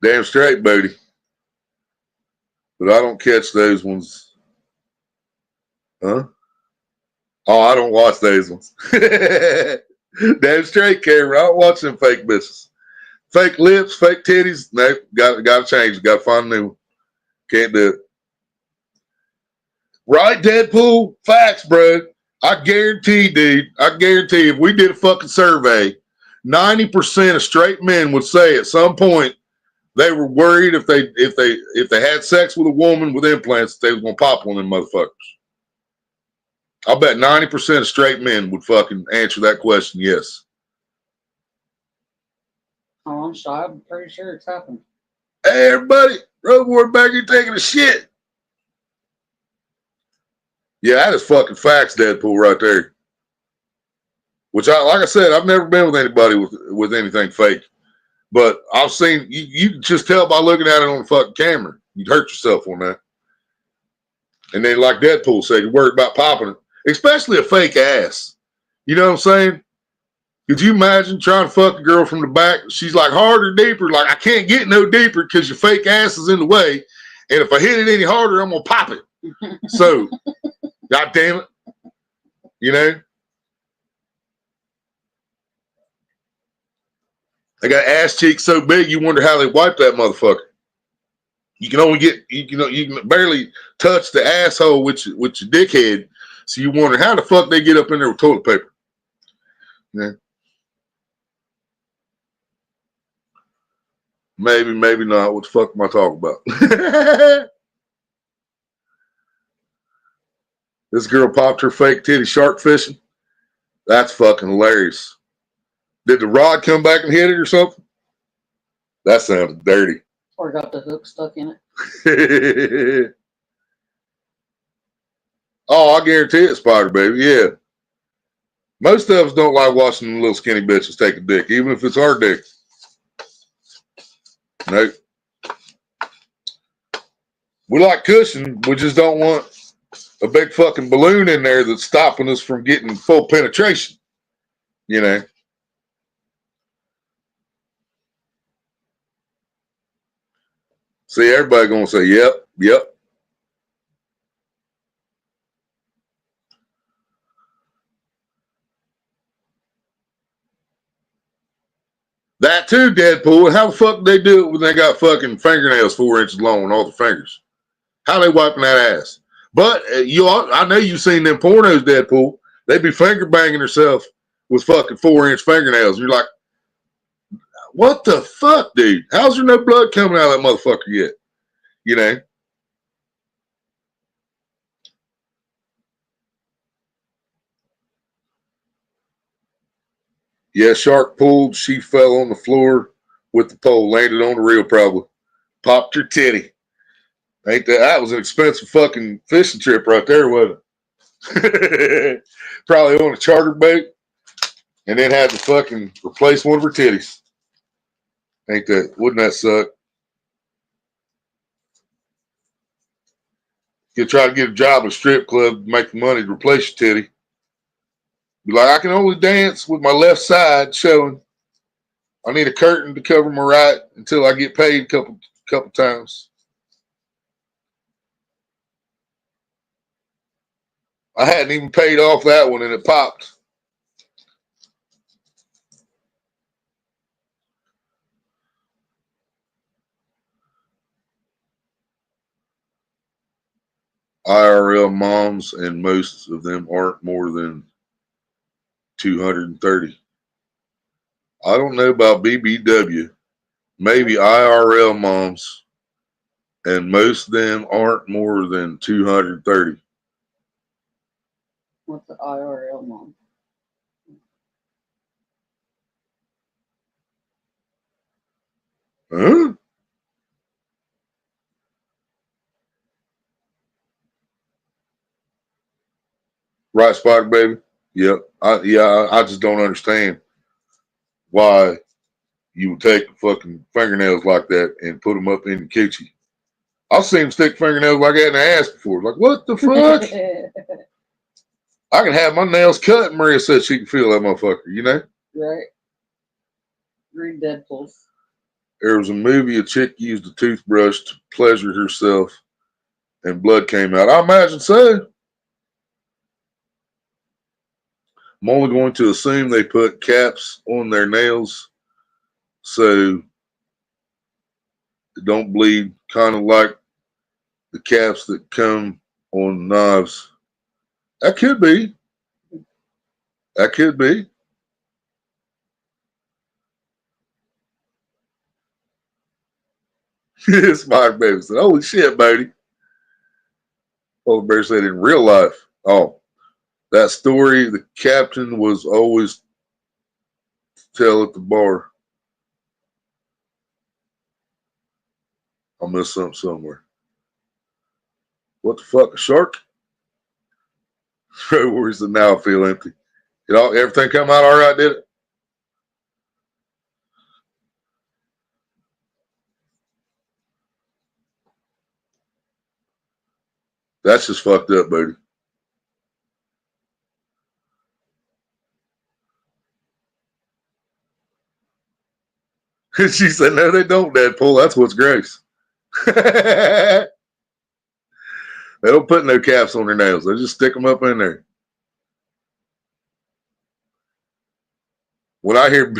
Speaker 2: Damn straight, Bodie. But I don't catch those ones. Huh? Oh, I don't watch those ones. Damn straight, Cameron. I don't watch them fake bitches. Fake lips, fake titties. No, got to change. Got to find a new one. Can't do it. Right, Deadpool? Facts, bro. I guarantee, dude. I guarantee if we did a fucking survey, 90% of straight men would say at some point they were worried if they had sex with a woman with implants, they was gonna pop one of them motherfuckers. I bet 90% of straight men would fucking answer that question yes.
Speaker 1: Oh, I'm shy. I'm pretty sure it's happened.
Speaker 2: Hey, everybody, Road Warrior back here taking a shit. Yeah, that is fucking facts, Deadpool, right there. Which, like I said, I've never been with anybody with anything fake. But I've seen, you can just tell by looking at it on the fucking camera. You'd hurt yourself on that. And then, like Deadpool said, you're worried about popping it. Especially a fake ass. You know what I'm saying? Could you imagine trying to fuck a girl from the back? She's like harder, deeper. Like, I can't get no deeper because your fake ass is in the way. And if I hit it any harder, I'm going to pop it. So, God damn it. You know? They got ass cheeks so big, you wonder how they wipe that motherfucker. You can barely touch the asshole with your dickhead. So you wonder how the fuck they get up in there with toilet paper. Yeah. Maybe, maybe not. What the fuck am I talking about? This girl popped her fake titty shark fishing. That's fucking hilarious. Did the rod come back and hit it or something? That sounded dirty.
Speaker 1: Or got the hook stuck in it.
Speaker 2: Oh, I guarantee it, Spider Baby. Yeah. Most of us don't like watching little skinny bitches take a dick, even if it's our dick. Nope. We like cushion. We just don't want a big fucking balloon in there that's stopping us from getting full penetration. You know. See, everybody gonna say, yep, yep. That too, Deadpool. How the fuck do they do it when they got fucking fingernails 4 inches long on all the fingers? How they wiping that ass? But I know you've seen them pornos, Deadpool. They be finger banging herself with fucking 4-inch fingernails. You're like, what the fuck, dude? How's there no blood coming out of that motherfucker yet? You know? Yeah, shark pulled. She fell on the floor with the pole, landed on the reel probably. Popped her titty. Ain't that was an expensive fucking fishing trip right there, wasn't it? Probably on a charter boat and then had to fucking replace one of her titties. Wouldn't that suck? You try to get a job at a strip club to make the money to replace your titty. Be like, I can only dance with my left side showing. I need a curtain to cover my right until I get paid a couple times. I hadn't even paid off that one and it popped. IRL moms, and most of them aren't more than 230. I don't know about BBW. Maybe IRL moms, and most of them aren't more than 230.
Speaker 1: What's the IRL mom?
Speaker 2: Huh? Right, Spider Baby? Yep. I just don't understand why you would take fucking fingernails like that and put them up in the coochie. I've seen them stick fingernails like that in the ass before. Like, what the fuck? I can have my nails cut, and Maria said she can feel that motherfucker, you know?
Speaker 1: Right. Read Deadpool.
Speaker 2: There was a movie, a chick used a toothbrush to pleasure herself, and blood came out. I imagine so. I'm only going to assume they put caps on their nails so it don't bleed, kind of like the caps that come on knives. That could be. That could be. Spider Baby said, holy shit, Bodie. Polar Bear said, in real life. Oh, that story the captain was always tell at the bar. I missed something somewhere. What the fuck, a shark? Road Warrior said, now I feel empty. Everything come out all right, did it? That's just fucked up, buddy. She said, no, they don't, Deadpool. That's what's gross. They don't put no caps on their nails. They just stick them up in there. When I hear,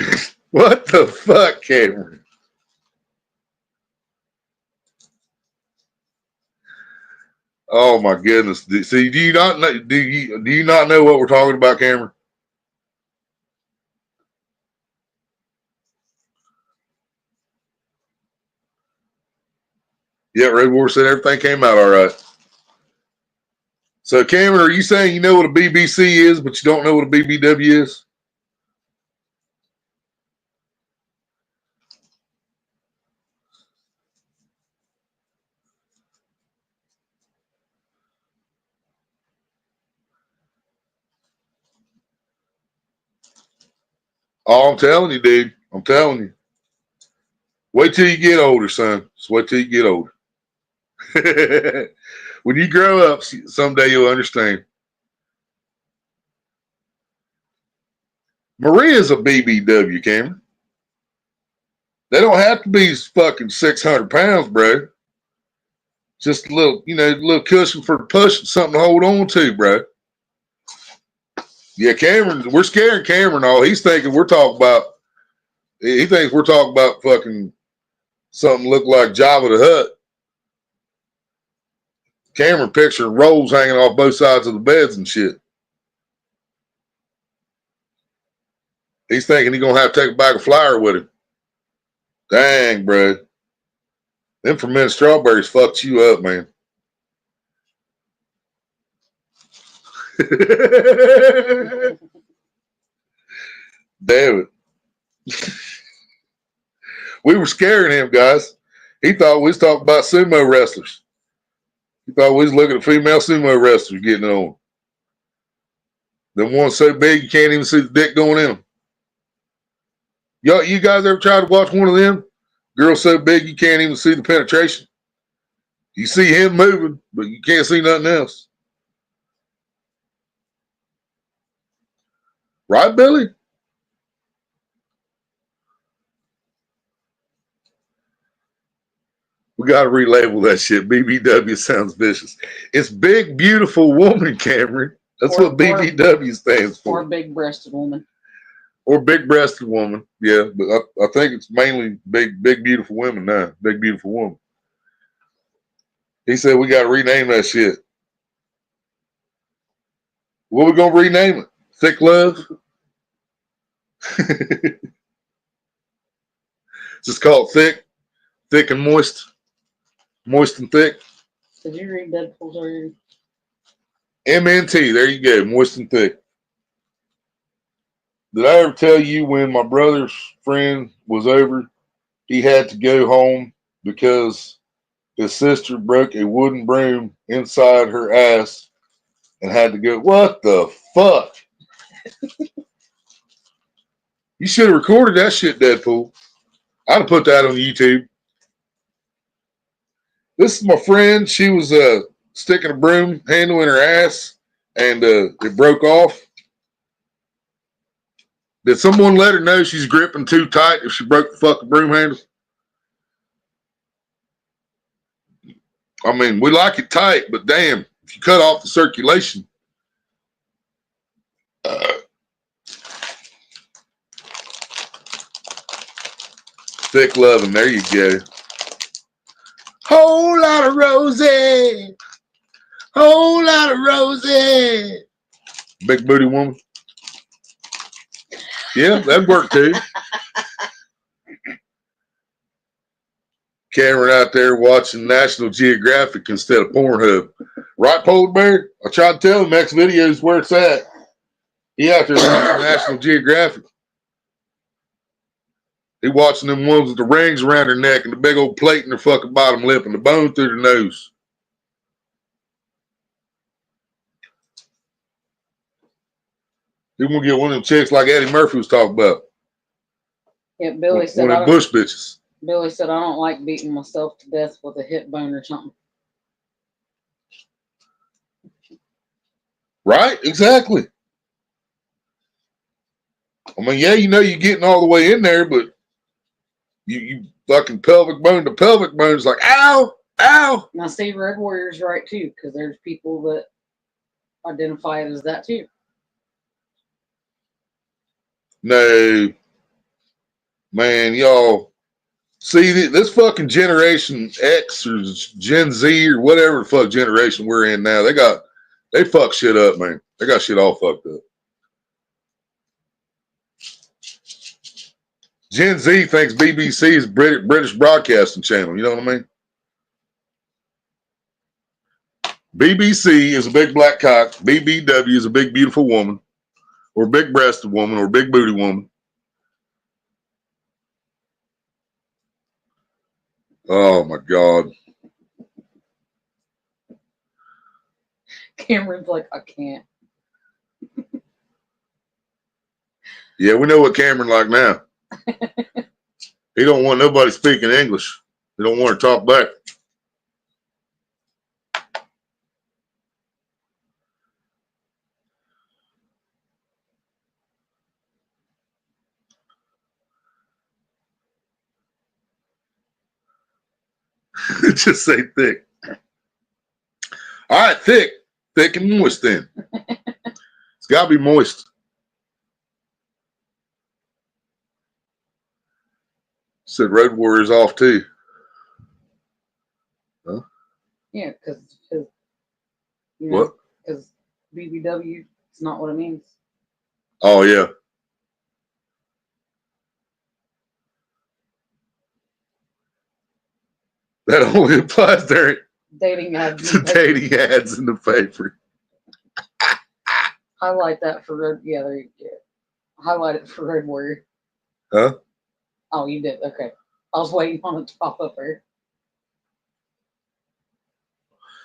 Speaker 2: what the fuck, Cameron? Oh my goodness! See, do you not know? Do you not know what we're talking about, Cameron? Yeah, Red War said everything came out all right. So, Cameron, are you saying you know what a BBC is, but you don't know what a BBW is? Oh, I'm telling you, dude. I'm telling you. Wait till you get older, son. Just wait till you get older. When you grow up, someday you'll understand. Maria's a BBW, Cameron. They don't have to be fucking 600 pounds, bro. Just a little, little cushion for pushing, something to hold on to, bro. Yeah, Cameron, we're scaring Cameron all. He's thinking we're talking about, he thinks we're talking about fucking something look like Jabba the Hutt. Cameron picturing rolls hanging off both sides of the beds and shit. He's thinking he's going to have to take a bag of flour with him. Dang, bro. Them fermented strawberries fucked you up, man. Damn it. We were scaring him, guys. He thought we was talking about sumo wrestlers. He thought we was looking at female sumo wrestlers getting it on. Them ones so big you can't even see the dick going in them. You guys ever tried to watch one of them? Girls so big you can't even see the penetration. You see him moving, but you can't see nothing else. Right, Billy? We got to relabel that shit. BBW sounds vicious. It's big, beautiful woman, Cameron. That's what BBW stands for.
Speaker 1: Or big-breasted woman.
Speaker 2: Or big-breasted woman, yeah. But I think it's mainly big, beautiful women now. Big, beautiful woman. He said we got to rename that shit. What we going to rename it? Thick Love? Just call it Thick. Thick and Moist. Moist and Thick.
Speaker 1: Did you read Deadpool's already?
Speaker 2: MNT, there you go. Moist and Thick. Did I ever tell you when my brother's friend was over, he had to go home because his sister broke a wooden broom inside her ass and had to go, what the fuck? You should have recorded that shit, Deadpool. I'd have put that on YouTube. This is my friend. She was sticking a broom handle in her ass, and it broke off. Did someone let her know she's gripping too tight if she broke the fucking broom handle? I mean, we like it tight, but damn, if you cut off the circulation. Thick loving, there you go. Whole lot of rosy. Whole lot of rosy. Big booty woman. Yeah, that'd work too. Cameron out there watching National Geographic instead of Pornhub. Right, Polar Bear? I tried to tell him next video is where it's at. He out there watching National Geographic. He watching them ones with the rings around their neck and the big old plate in their fucking bottom lip and the bone through their nose. He want to get one of them chicks like Eddie Murphy was talking about.
Speaker 1: Yeah, Billy said,
Speaker 2: one of them bush bitches.
Speaker 1: Billy said, I don't like beating myself to death with a hip bone or something.
Speaker 2: Right? Exactly. I mean, yeah, you know you're getting all the way in there, but you fucking pelvic bone to pelvic bone is like, ow, ow.
Speaker 1: Now, see, Red Warrior's right, too, because there's people that identify it as that, too.
Speaker 2: No. Man, y'all. See, this fucking Generation X or Gen Z or whatever the fuck generation we're in now, they fuck shit up, man. They got shit all fucked up. Gen Z thinks BBC is British Broadcasting Channel. You know what I mean? BBC is a big black cock. BBW is a big beautiful woman, or big breasted woman, or big booty woman. Oh my God.
Speaker 1: Cameron's like, I can't.
Speaker 2: Yeah, we know what Cameron like now. He don't want nobody speaking English. He don't want to talk back. Just say thick. All right, thick. Thick and moist then. It's got to be moist. Said Road Warrior's off too. Huh?
Speaker 1: Yeah, because
Speaker 2: What?
Speaker 1: Because BBW is not what it means.
Speaker 2: Oh yeah. That only applies during
Speaker 1: Dating ads.
Speaker 2: to dating ads in the paper.
Speaker 1: Highlight that for Red. Yeah, there you go. Highlight it for Red Warrior.
Speaker 2: Huh?
Speaker 1: Oh, you did. Okay. I was waiting on it to pop up there.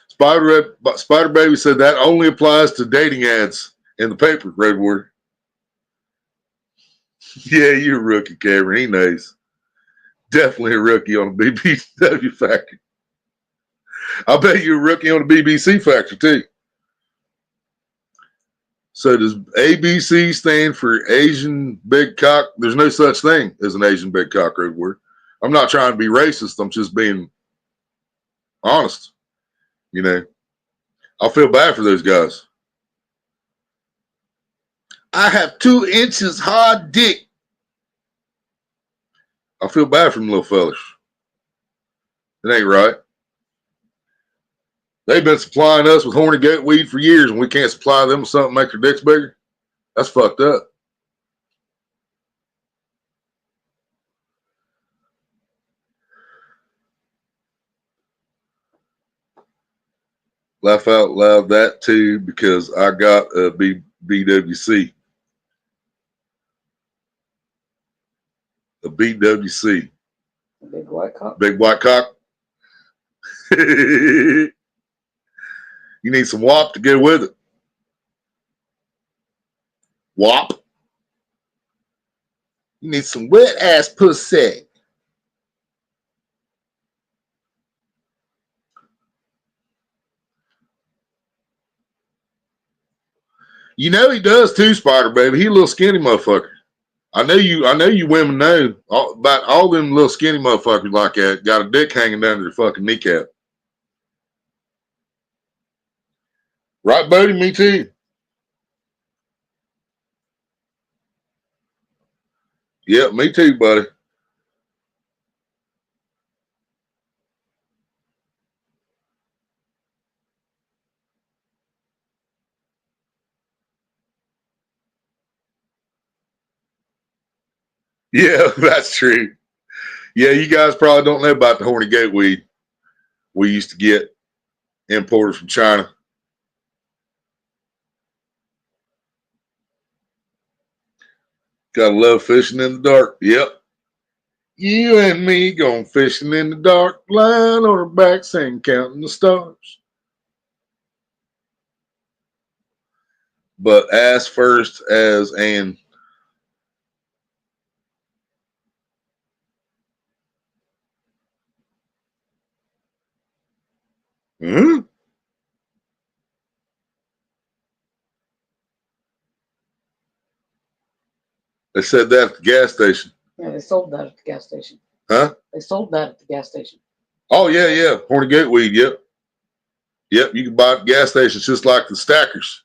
Speaker 2: Spider Baby said that only applies to dating ads in the paper, Red Warrior. Yeah, you're a rookie, Cameron. He knows. Definitely a rookie on the BBW factory. I bet you're a rookie on the BBC factory, too. So does ABC stand for Asian Big Cock? There's no such thing as an Asian Big Cock, Red Warrior. I'm not trying to be racist. I'm just being honest. You know, I feel bad for those guys. I have 2 inches hard dick. I feel bad for them little fellas. It ain't right. They've been supplying us with horny goat weed for years, and we can't supply them with something to make their dicks bigger. That's fucked up. Laugh out loud that too, because I got a BWC. A BWC.
Speaker 1: A big white cock.
Speaker 2: Big white cock. You need some WAP to go with it.
Speaker 3: Wop. You need some wet ass pussy. You know he does too, Spider Baby. He a little skinny motherfucker. I know you women know about all them little skinny motherfuckers like that. Got a dick hanging down to their fucking kneecap. Right, Bodie? Me too. Yep, me too, buddy. Yeah, that's true. Yeah, you guys probably don't know about the horny goat weed we used to get imported from China. Gotta love fishing in the dark. Yep. You and me going fishing in the dark, lying on our backs and counting the stars. But ass first as an They said that at the gas station.
Speaker 1: Yeah, they sold that at the gas station.
Speaker 2: Huh?
Speaker 1: They sold that at the gas station.
Speaker 2: Oh, yeah. Horny goat weed, yep. Yep, you can buy it at gas stations just like the stackers.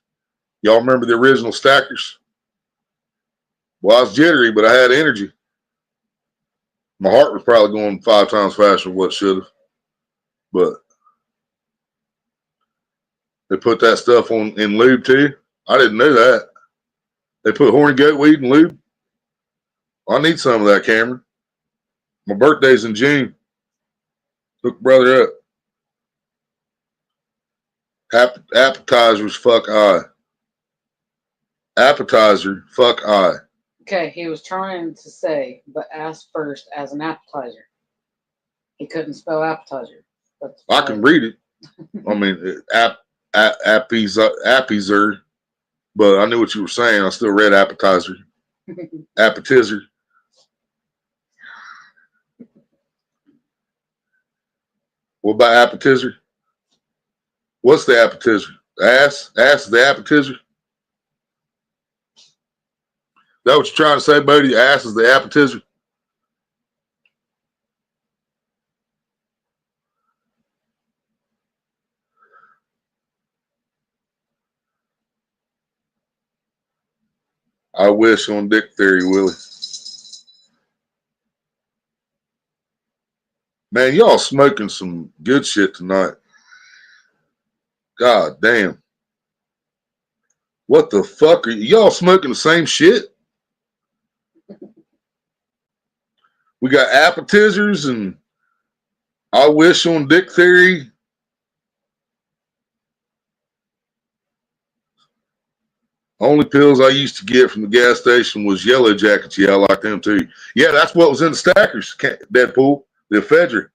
Speaker 2: Y'all remember the original stackers? Well, I was jittery, but I had energy. My heart was probably going 5 times faster than what it should have. But they put that stuff in lube too. I didn't know that. They put horny goat weed in lube. I need some of that, Cameron. My birthday's in June. Hook brother up. Appetizers, fuck eye. Appetizer, fuck eye.
Speaker 1: Okay, he was trying to say, but ask first as an appetizer. He couldn't spell appetizer.
Speaker 2: I can read it. I mean, appizer, but I knew what you were saying. I still read appetizer. Appetizer. What about appetizer? What's the appetizer? Ass? Ass is the appetizer? Is that what you're trying to say, buddy? Ass is the appetizer? I wish on Dick Theory, Willie. Man, y'all smoking some good shit tonight. God damn. What the fuck are y'all smoking the same shit? We got appetizers and I wish on Dick Theory. Only pills I used to get from the gas station was Yellow Jackets. Yeah, I like them too. Yeah, that's what was in the stackers, Deadpool. The ephedrine.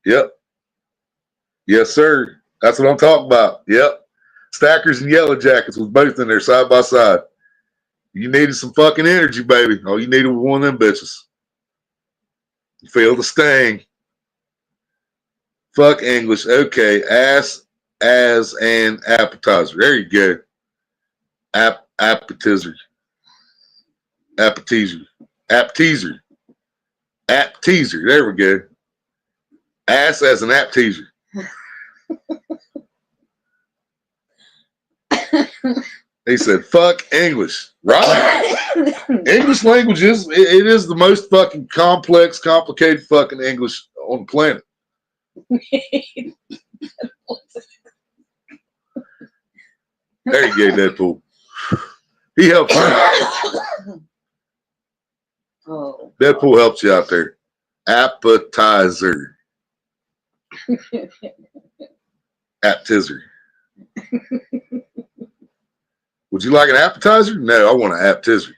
Speaker 2: Yep. Yes, sir. That's what I'm talking about. Yep. Stackers and Yellow Jackets was both in there side by side. You needed some fucking energy, baby. All you needed was one of them bitches. Feel the sting. Fuck English. Okay. Ass as an appetizer. There you go. Appetizer. Appetizer. Appetizer. Appetizer. There we go. Ass as an appetizer. He said, fuck English. Right? English language is, it is the most fucking complex, complicated fucking English on the planet. There you go, Deadpool. He helps you.
Speaker 1: Oh.
Speaker 2: Deadpool helps you out there. Appetizer. Appetizer. Would you like an appetizer? No, I want an appetizer.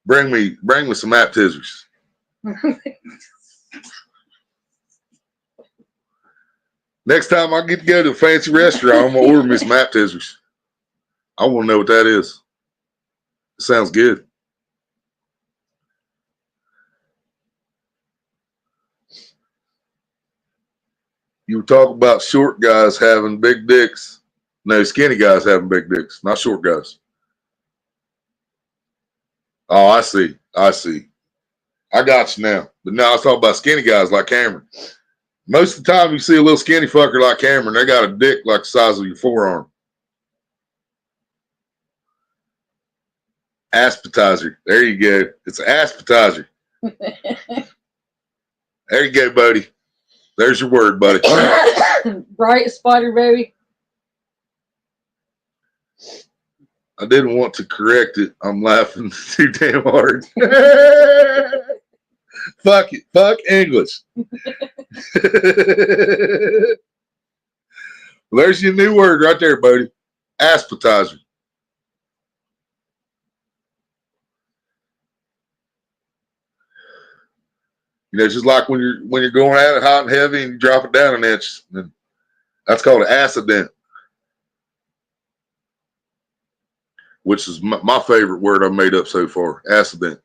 Speaker 2: Bring me some appetizers. Next time I get to go to a fancy restaurant, I'm gonna order me some appetizers.
Speaker 3: I want to know what that is. It sounds good. You were talking about short guys having big dicks. No, skinny guys having big dicks, not short guys. Oh, I see. I see. I got you now. But now I was talking about skinny guys like Cameron. Most of the time you see a little skinny fucker like Cameron, they got a dick like the size of your forearm. Appetizer. There you go. It's an appetizer. There you go, buddy. There's your word, buddy.
Speaker 1: Bright spider baby.
Speaker 3: I didn't want to correct it. I'm laughing too damn hard. Fuck it. Fuck English. There's your new word right there, buddy. Appetizer. You know, it's just like when you're going at it hot and heavy and you drop it down an inch. And that's called an accident, which is my favorite word I've made up so far. Accident.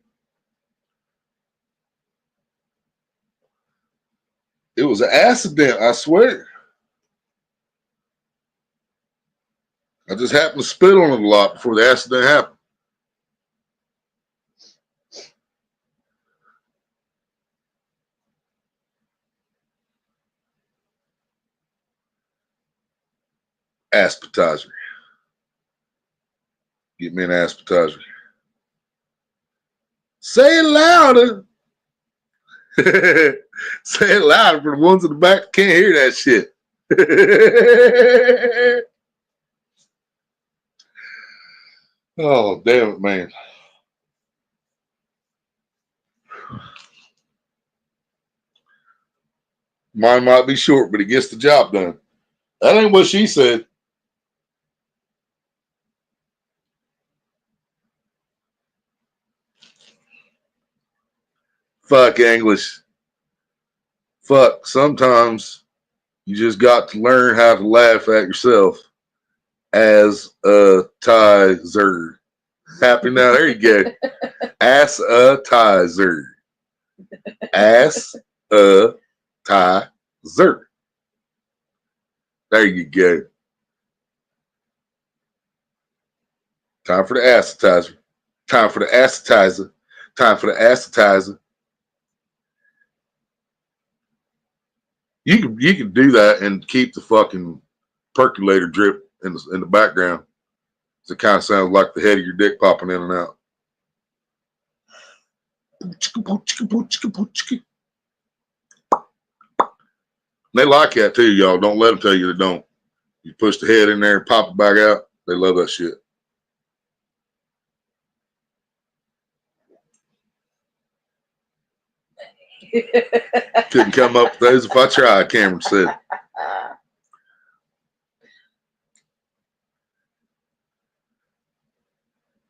Speaker 3: It was an accident, I swear. I just happened to spit on it a lot before the accident happened. Appetizer. Get me an appetizer. Say it louder. Say it louder for the ones in the back can't hear that shit. Oh, damn it, man. Mine might be short, but it gets the job done. That ain't what she said. Fuck English. Fuck. Sometimes you just got to learn how to laugh at yourself as a tizer. Happy now. There you go. Ass a tizer. Ass a tizer. There you go. Time for the appetizer. Time for the appetizer. Time for the appetizer. You can do that and keep the fucking percolator drip in the background. So it kind of sounds like the head of your dick popping in and out. They like that too, y'all. Don't let them tell you they don't. You push the head in there and pop it back out. They love that shit. Couldn't come up with those if I tried, Cameron said.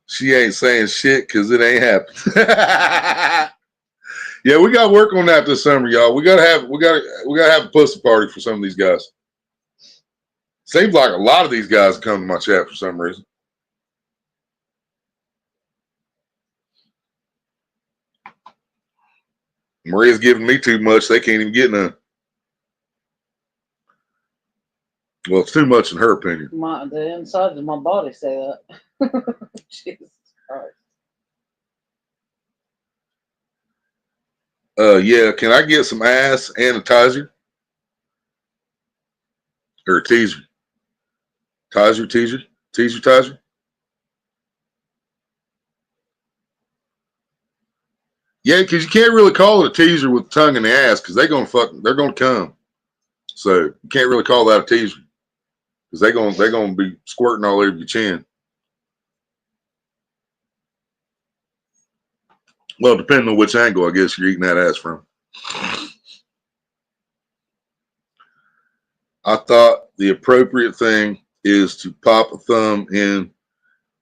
Speaker 3: She ain't saying shit because it ain't happening. Yeah, we got to work on that this summer, y'all. We gotta have a pussy party for some of these guys. Seems like a lot of these guys come to my chat for some reason. Maria's giving me too much. They can't even get none. Well, it's too much in her opinion.
Speaker 1: The inside of my body say that. Jesus Christ.
Speaker 3: Yeah, can I get some ass and a tizer? Or a teaser? Teaser? Yeah, because you can't really call it a teaser with the tongue in the ass because they're gonna come. So you can't really call that a teaser because they're gonna be squirting all over your chin. Well, depending on which angle, I guess you're eating that ass from. I thought the appropriate thing is to pop a thumb in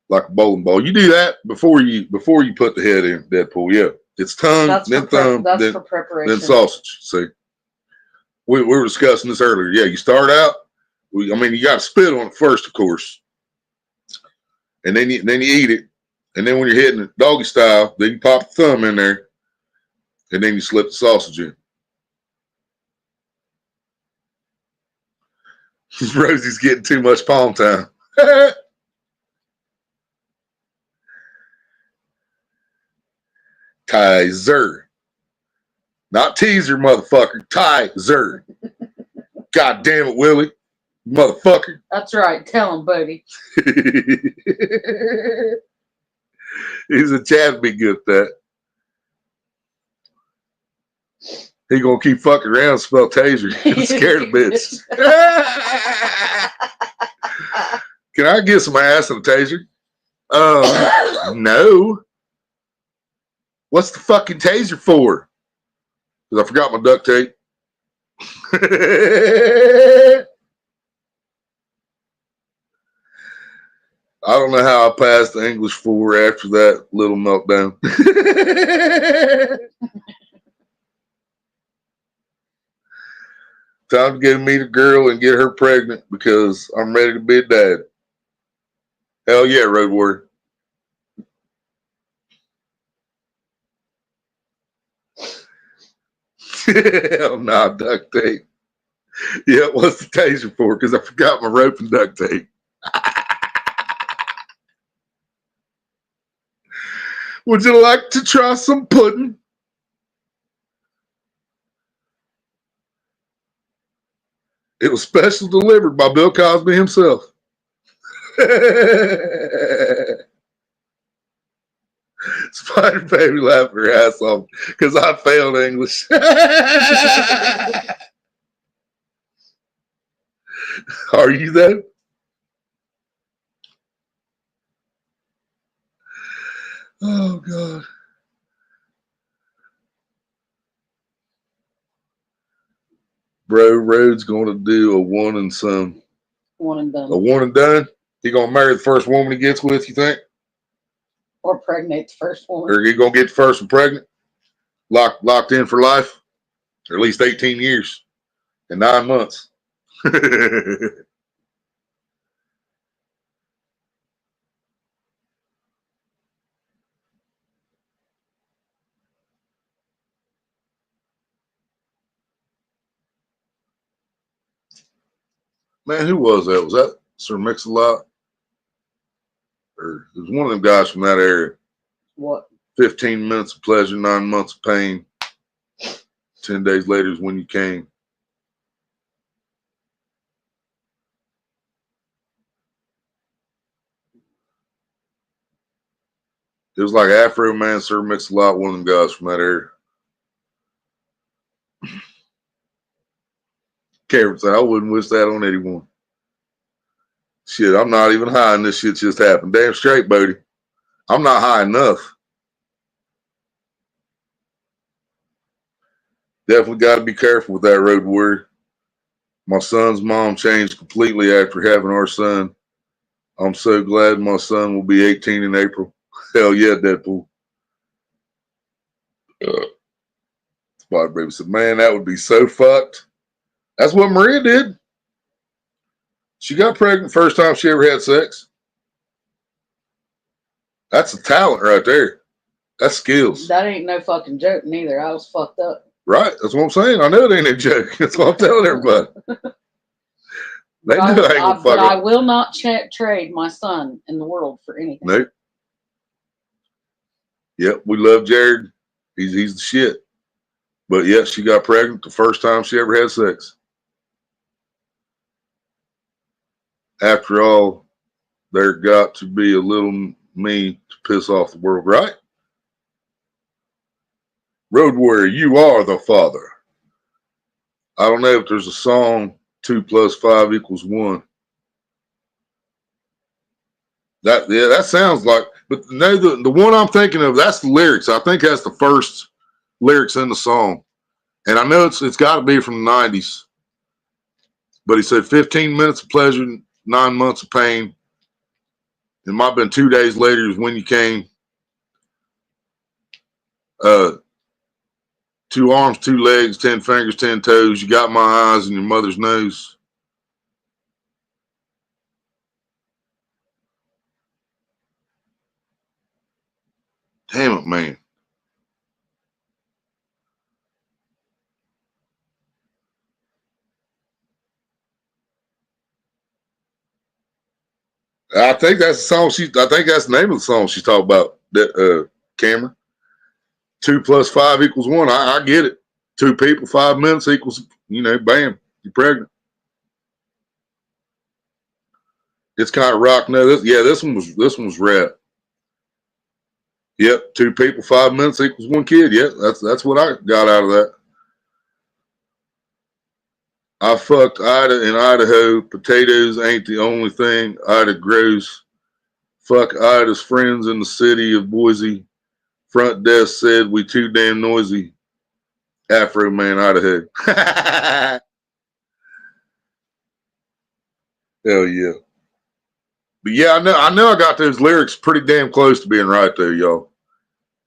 Speaker 3: like a bowling ball. You do that before you put the head in, Deadpool. Yeah, it's tongue, then thumb,
Speaker 1: for preparation.
Speaker 3: then sausage. See, we were discussing this earlier. Yeah, you start out. You got to spit on it first, of course. and then you eat it, and then when you're hitting it doggy style, then you pop the thumb in there, and then you slip the sausage in. Rosie's getting too much palm time. Tizer. Not teaser, motherfucker. Tizer. God damn it, Willie. Motherfucker.
Speaker 1: That's right. Tell him, buddy.
Speaker 3: He's a Chad be good at that. He gonna keep fucking around and spell taser. Scared of bitch. Can I get some ass and a taser? No. What's the fucking taser for? Because I forgot my duct tape. I don't know how I passed the English 4 after that little meltdown. Time to go meet a girl and get her pregnant because I'm ready to be a dad. Hell yeah, Road Warrior. Hell nah, duct tape. Yeah, what's the taser for? Because I forgot my rope and duct tape. Would you like to try some pudding? It was special delivered by Bill Cosby himself. Spider Baby laughed her ass off because I failed English. Are you though? Oh God. Bro, Rhodes gonna do a one and some.
Speaker 1: One and done.
Speaker 3: A one and done? He gonna marry the first woman he gets with, you think?
Speaker 1: Or pregnant the first one.
Speaker 3: Or he gonna get the first one pregnant? Locked in for life? Or at least 18 years and 9 months. Man, who was that? Was that Sir Mix-a-Lot? Or it was one of them guys from that area.
Speaker 1: What?
Speaker 3: 15 minutes of pleasure, 9 months of pain. 10 days later is when you came. It was like Afro Man, Sir Mix-a-Lot, one of them guys from that area. Cameron said, I wouldn't wish that on anyone. Shit, I'm not even high and this shit just happened. Damn straight, Bodie. I'm not high enough. Definitely got to be careful with that, Road Warrior. My son's mom changed completely after having our son. I'm so glad my son will be 18 in April. Hell yeah, Deadpool. Spider Baby said, man, that would be so fucked. That's what Maria did. She got pregnant first time she ever had sex. That's a talent right there. That's skills.
Speaker 1: That ain't no fucking joke neither. I was fucked up.
Speaker 3: Right. That's what I'm saying. I know it ain't a joke. That's what I'm telling everybody. They know I ain't gonna fuck
Speaker 1: but
Speaker 3: up.
Speaker 1: I will not trade my son in the world for anything.
Speaker 3: Nope. Yep, we love Jared. He's the shit. But yeah, she got pregnant the first time she ever had sex. After all, there got to be a little me to piss off the world, right? Road Warrior, you are the father. I don't know if there's a song 2 + 5 = 1. That sounds like, but no, the one I'm thinking of, that's the lyrics. I think that's the first lyrics in the song. And I know it's got to be from the 90s. But he said 15 minutes of pleasure, 9 months of pain. It might have been 2 days later is when you came. 2 arms, 2 legs, 10 fingers, 10 toes. You got my eyes and your mother's nose. Damn it, man. I think that's the song I think that's the name of the song she's talking about. That Cameron. 2 + 5 = 1. I get it. 2 people, 5 minutes equals, bam, you're pregnant. It's kind of rock. No, this one was rap. Yep, 2 people, 5 minutes equals 1 kid. Yep, that's what I got out of that. I fucked Ida in Idaho. Potatoes ain't the only thing Ida grows. Fuck Ida's friends in the city of Boise. Front desk said we too damn noisy. Afro Man, Idaho. Hell yeah. But yeah, I know I got those lyrics pretty damn close to being right there, y'all.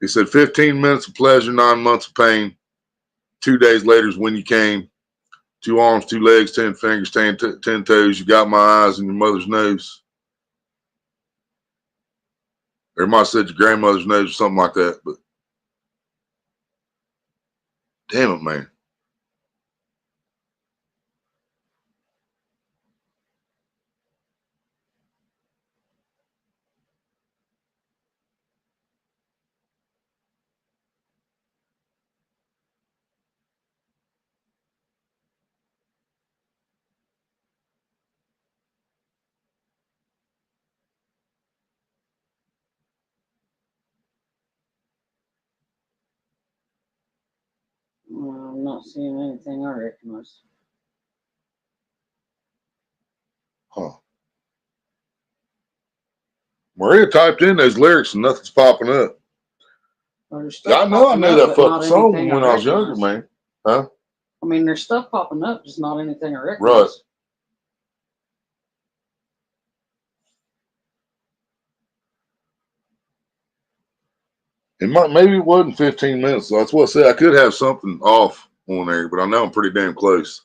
Speaker 3: He said 15 minutes of pleasure, 9 months of pain. 2 days later is when you came. 2 arms, 2 legs, 10 fingers, 10 toes. You got my eyes and your mother's nose. Or it might have said your grandmother's nose or something like that. But damn it, man.
Speaker 1: I'm not seeing anything I recognize.
Speaker 3: Huh. Maria typed in those lyrics and nothing's popping up. I know that fucking song when I was younger, man. Huh?
Speaker 1: I mean, there's stuff popping up, just not anything I recognize.
Speaker 3: Right. Maybe it wasn't 15 minutes. So that's what I said. I could have something off on there, but I know I'm pretty damn close.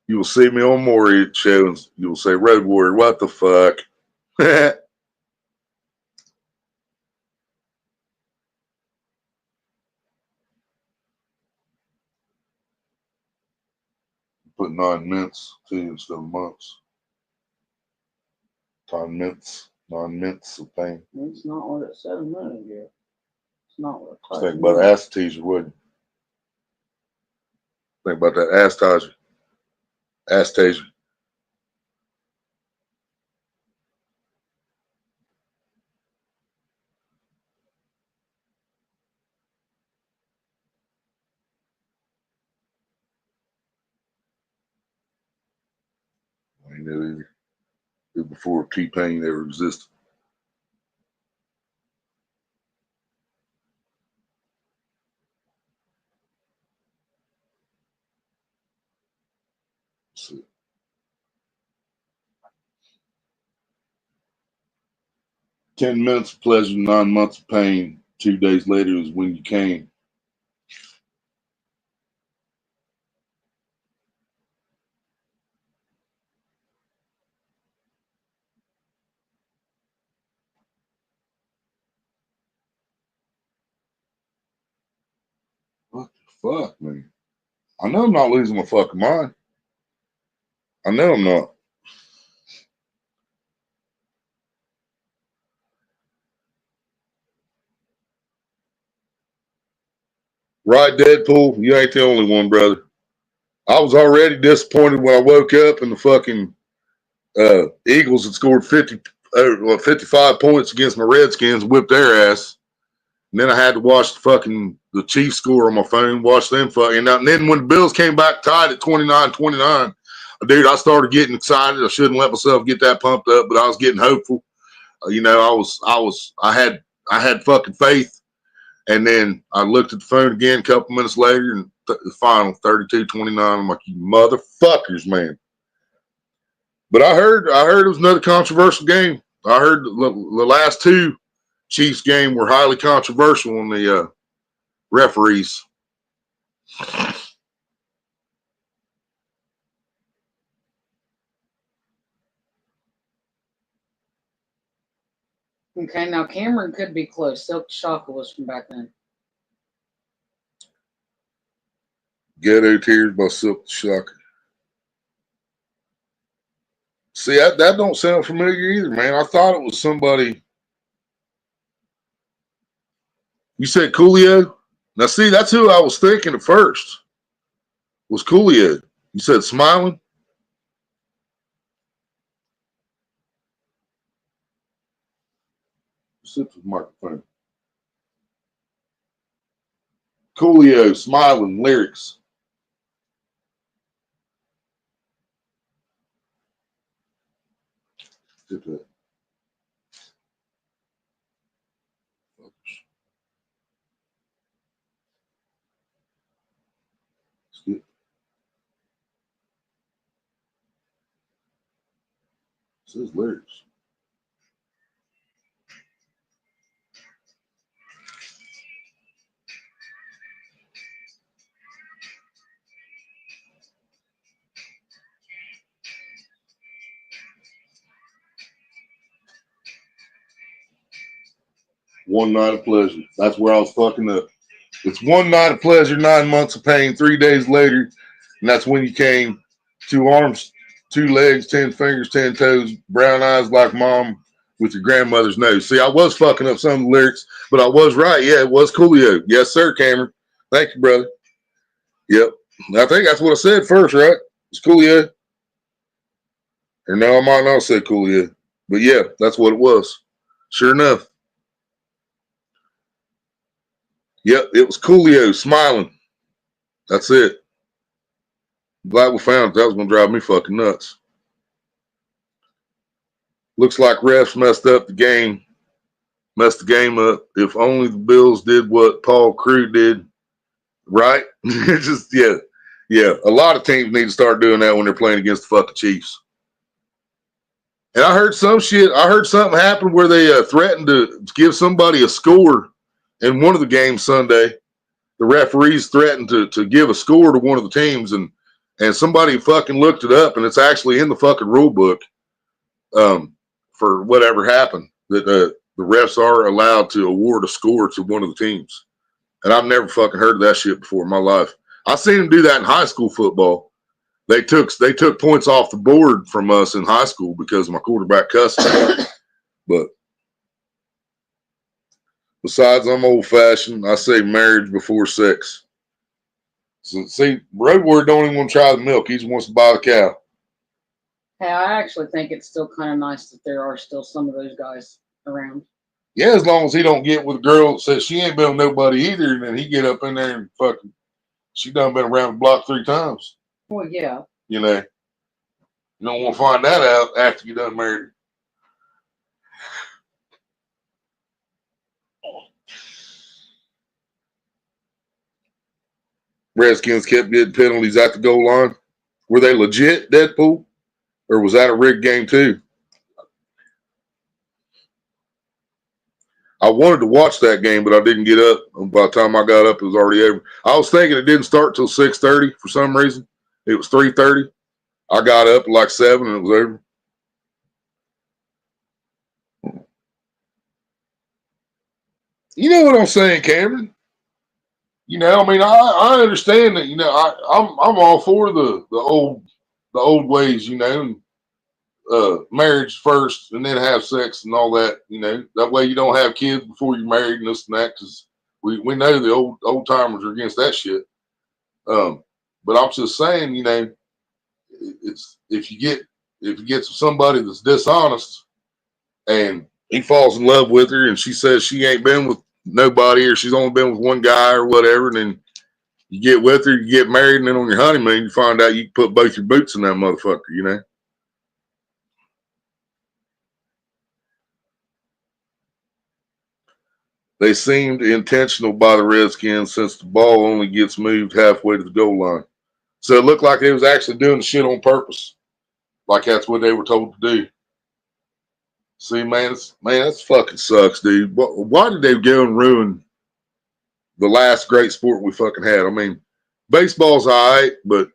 Speaker 3: You will see me on Maury show and you will say, Road Warrior, what the fuck? Put 9 minutes too instead of months. 9 minutes. 9 minutes of pain.
Speaker 1: It's not what it said a minute ago. It's not what it
Speaker 3: Think about ass teaser, wouldn't you? Think about that ass taser. Ass taser. I ain't know either. It was before T-Pain ever existed. Let's see. 10 minutes of pleasure, 9 months of pain. 2 days later is when you came. What the fuck, man? I know I'm not losing my fucking mind. I know I'm not. Right, Deadpool? You ain't the only one, brother. I was already disappointed when I woke up and the fucking Eagles had scored 55 points against my Redskins, whipped their ass. And then I had to watch the Chiefs score on my phone, watch them fucking. And then when the Bills came back tied at 29-29, dude, I started getting excited. I shouldn't let myself get that pumped up, but I was getting hopeful. I had fucking faith. And then I looked at the phone again a couple minutes later, and the final 32-29. I'm like, you motherfuckers, man. But I heard it was another controversial game. I heard the last 2 Chiefs game were highly controversial on the referees.
Speaker 1: Okay, now Cameron could be close. Silk Shaka was from back then.
Speaker 3: Ghetto Tears by Silk Shocker. See, that don't sound familiar either, man. I thought it was somebody. You said Coolio? Now, see, that's who I was thinking at first. Was Coolio. You said Smiling? Sip the microphone. Coolio, Smiling, lyrics. Sip that. Skip. It says lyrics. One night of pleasure. That's where I was fucking up. It's one night of pleasure, 9 months of pain, 3 days later, and that's when you came. 2 arms, 2 legs, 10 fingers, 10 toes, brown eyes like mom with your grandmother's nose. See, I was fucking up some of the lyrics, but I was right. Yeah, it was Coolio. Yes, sir, Cameron. Thank you, brother. Yep. I think that's what I said first, right? It's Coolio. Or no, I might not say Coolio. But yeah, that's what it was. Sure enough. Yep, it was Coolio, Smiling. That's it. Glad we found it. That was going to drive me fucking nuts. Looks like refs messed up the game. Messed the game up. If only the Bills did what Paul Crewe did, right? Just, yeah. Yeah, a lot of teams need to start doing that when they're playing against the fucking Chiefs. And I heard some shit. I heard something happen where they threatened to give somebody a score in one of the games Sunday. The referees threatened to give a score to one of the teams, and somebody fucking looked it up, and it's actually in the fucking rule book for whatever happened, that the refs are allowed to award a score to one of the teams. And I've never fucking heard of that shit before in my life. I seen them do that in high school football. They took points off the board from us in high school because my quarterback cussed. But besides, I'm old-fashioned. I say marriage before sex. So, see, Road Warrior don't even want to try the milk. He just wants to buy the cow.
Speaker 1: Hey, I actually think it's still kind of nice that there are still some of those guys around.
Speaker 3: Yeah, as long as he don't get with a girl that says she ain't been with nobody either, and then he get up in there and fucking, she done been around the block 3 times.
Speaker 1: Well, yeah.
Speaker 3: You know, you don't want to find that out after you done married. Redskins kept getting penalties at the goal line. Were they legit, Deadpool? Or was that a rigged game too? I wanted to watch that game, but I didn't get up. By the time I got up, it was already over. I was thinking it didn't start till 6:30 for some reason. It was 3:30. I got up at like 7 and it was over. You know what I'm saying, Cameron? You know, I mean, I understand that. You know, I'm all for the old ways. You know, marriage first and then have sex and all that. You know, that way you don't have kids before you're married and this and that, because we know the old timers are against that shit. But I'm just saying, you know, it's if you get somebody that's dishonest and he falls in love with her and she says she ain't been with nobody or she's only been with one guy or whatever, and then you get with her, you get married, and then on your honeymoon you find out you can put both your boots in that motherfucker, you know. They seemed intentional by the Redskins since the ball only gets moved halfway to the goal line. So it looked like they was actually doing the shit on purpose. Like that's what they were told to do. See, man, that fucking sucks, dude. Why did they go and ruin the last great sport we fucking had. I mean, baseball's all right, but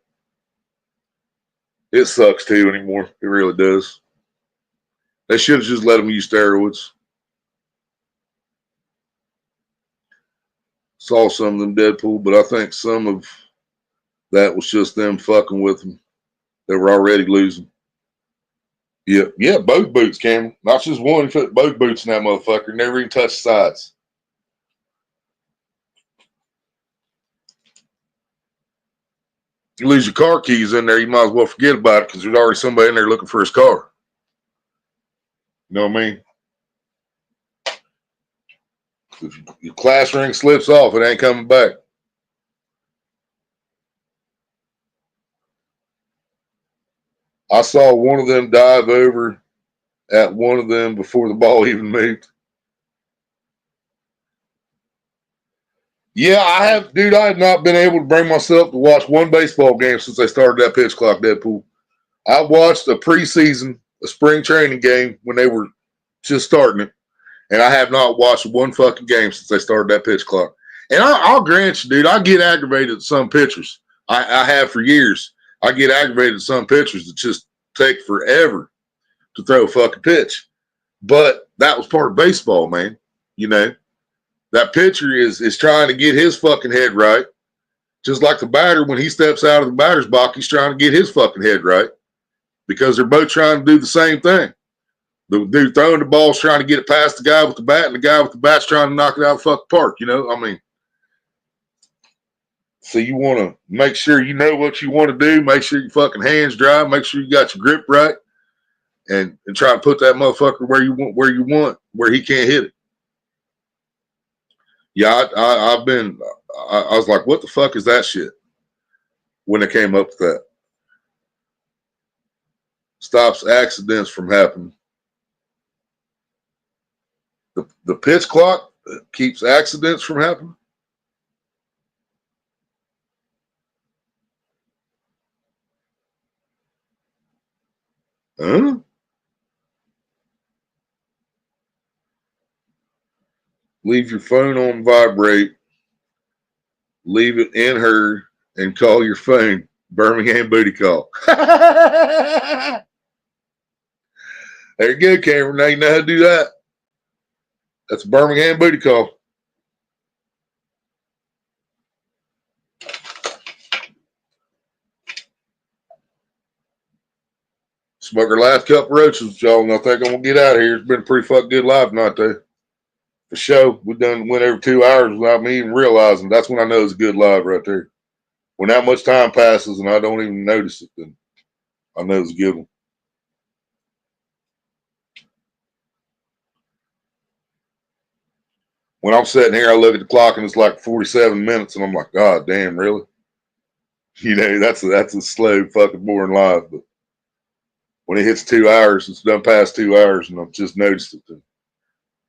Speaker 3: it sucks too anymore. It really does. They should have just let them use steroids. Saw some of them Deadpool, but I think some of that was just them fucking with them. They were already losing. Yeah, both boots, Cameron. Not just one. He put both boots in that motherfucker. Never even touched the sides. You lose your car keys in there, you might as well forget about it because there's already somebody in there looking for his car. You know what I mean? If your class ring slips off, it ain't coming back. I saw one of them dive over at one of them before the ball even moved. Yeah, I have not been able to bring myself to watch one baseball game since they started that pitch clock, Deadpool. I watched a preseason, a spring training game when they were just starting it, and I have not watched one fucking game since they started that pitch clock. And I'll grant you, dude, I get aggravated at some pitchers. I have for years. I get aggravated at some pitchers that just take forever to throw a fucking pitch. But that was part of baseball, man. You know, that pitcher is trying to get his fucking head right. Just like the batter, when he steps out of the batter's box, he's trying to get his fucking head right because they're both trying to do the same thing. The dude throwing the ball is trying to get it past the guy with the bat, and the guy with the bat's trying to knock it out of the fucking park. You know, I mean, so you want to make sure you know what you want to do, make sure your fucking hands dry, make sure you got your grip right, and try to put that motherfucker where you want, where he can't hit it. Yeah, I was like, what the fuck is that shit? When it came up with that. Stops accidents from happening. The pitch clock keeps accidents from happening. Huh? Leave your phone on vibrate. Leave it in her and call your phone. Birmingham booty call. There you go, Cameron. Now you know how to do that. That's a Birmingham booty call. Smoke our last couple roaches, y'all, and I think I'm gonna get out of here. It's been a pretty fucking good live night, though. For sure, we went over 2 hours without me even realizing. That's when I know it's a good live right there. When that much time passes and I don't even notice it, then I know it's a good one. When I'm sitting here, I look at the clock and it's like 47 minutes, and I'm like, God damn, really? You know, that's a slow fucking boring live. But when it hits 2 hours, it's done past 2 hours, and I've just noticed it.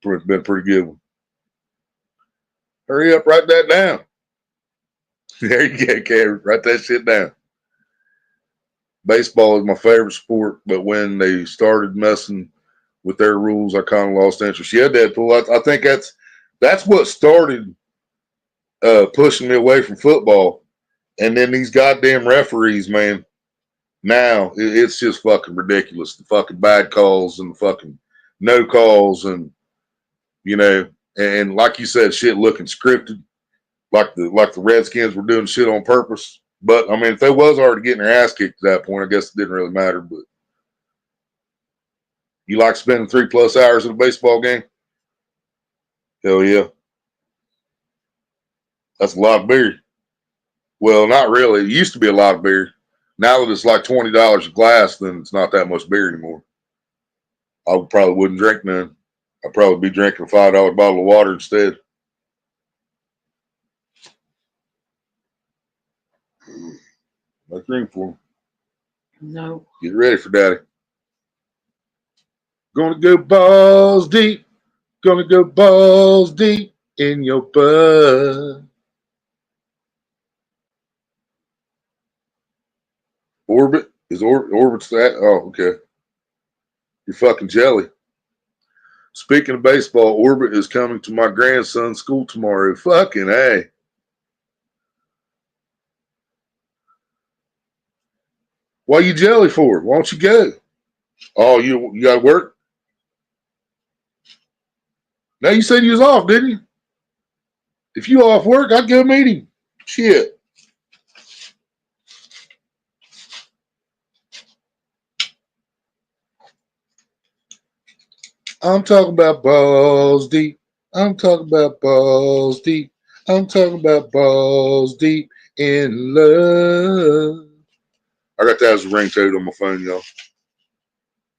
Speaker 3: It's been a pretty good one. Hurry up, write that down. There you go, Cameron. Write that shit down. Baseball is my favorite sport, but when they started messing with their rules, I kind of lost interest. Yeah, Deadpool. I think that's what started pushing me away from football. And then these goddamn referees, man. Now it's just fucking ridiculous. The fucking bad calls and the fucking no calls, and you know, and like you said, shit looking scripted, like the Redskins were doing shit on purpose. But I mean, if they was already getting their ass kicked at that point, I guess it didn't really matter. But you like spending 3+ hours at a baseball game? Hell yeah. That's a lot of beer. Well, not really. It used to be a lot of beer. Now that it's like $20 a glass, then it's not that much beer anymore. I probably wouldn't drink none. I'd probably be drinking a $5 bottle of water instead. No drink for him.
Speaker 1: No.
Speaker 3: Get ready for daddy. Gonna go balls deep. Gonna go balls deep in your butt. Orbit? Is Orbit's that? Oh, okay. You're fucking jelly. Speaking of baseball, Orbit is coming to my grandson's school tomorrow. Fucking A. Why you jelly for? Why don't you go? Oh, you got to work? Now you said you was off, didn't you? If you off work, I'd go meet him. Shit. I'm talking about balls deep. I'm talking about balls deep. I'm talking about balls deep in love. I got that as a ringtone on my phone, y'all.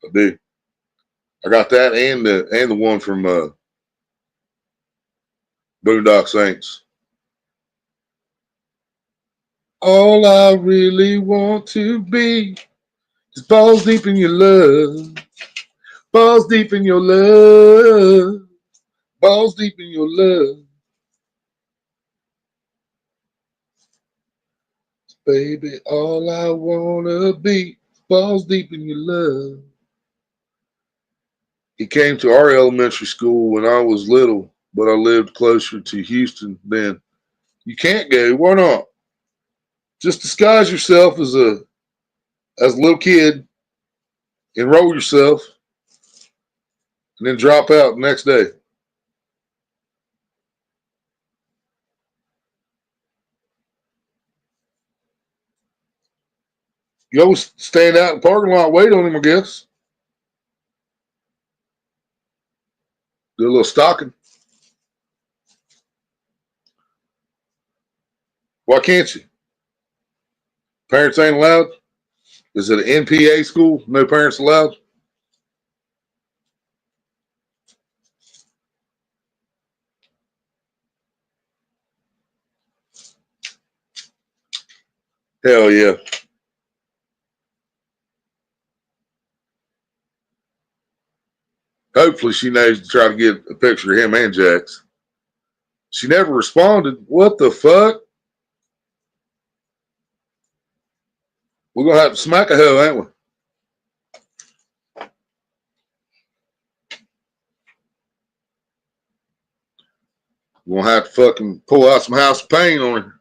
Speaker 3: I do. I got that and the one from Boondock Saints. All I really want to be is balls deep in your love. Balls deep in your love. Balls deep in your love. Baby, all I wanna be, balls deep in your love. He came to our elementary school when I was little, but I lived closer to Houston then. You can't go. Why not? Just disguise yourself as a little kid, enroll yourself, and then drop out the next day. You always stand out in the parking lot, wait on him, I guess. Do a little stalking. Why can't you? Parents ain't allowed? Is it an NPA school? No parents allowed? Hell yeah. Hopefully she knows to try to get a picture of him and Jax. She never responded. What the fuck? We're going to have to smack a hoe, ain't we? We're going to have to fucking pull out some House of Pain on her.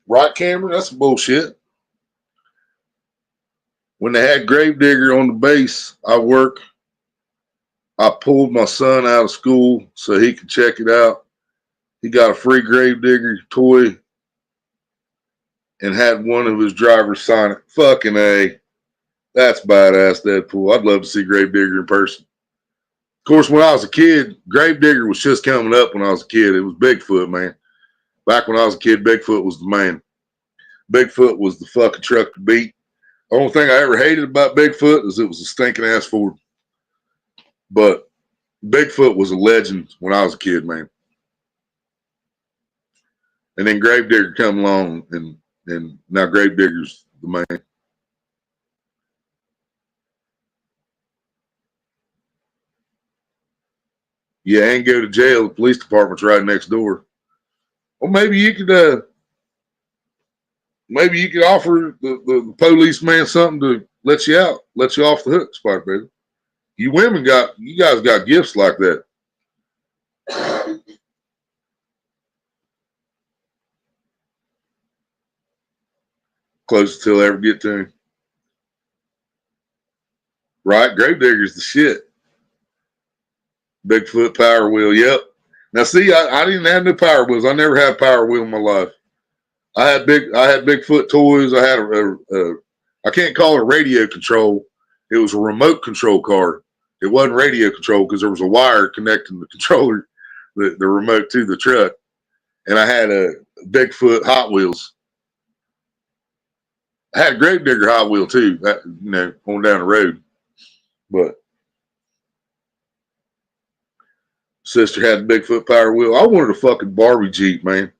Speaker 3: Right, Cameron? That's some bullshit. When they had Gravedigger on the base, I pulled my son out of school so he could check it out. He got a free Gravedigger toy and had one of his drivers sign it. Fucking A. That's badass, Deadpool. I'd love to see Gravedigger in person. Of course, when I was a kid, Gravedigger was just coming up when I was a kid. It was Bigfoot, man. Back when I was a kid, Bigfoot was the man. Bigfoot was the fucking truck to beat. The only thing I ever hated about Bigfoot is it was a stinking ass Ford. But Bigfoot was a legend when I was a kid, man. And then Gravedigger come along, and now Gravedigger's the man. Yeah, and go to jail. The police department's right next door. Well, maybe you could offer the policeman something to let you out, let you off the hook, Spider Baby. You guys got gifts like that. Closest till I ever get to him. Right? Gravedigger's the shit. Bigfoot Power Wheel, yep. Now see, I didn't have no Power Wheels. I never had a Power Wheel in my life. I had Bigfoot toys. I had I can't call it radio control. It was a remote control car. It wasn't radio control because there was a wire connecting the controller, the remote to the truck. And I had a Bigfoot Hot Wheels. I had a Gravedigger Hot Wheel too, going down the road. But sister had a Bigfoot Power Wheel. I wanted a fucking Barbie Jeep, man.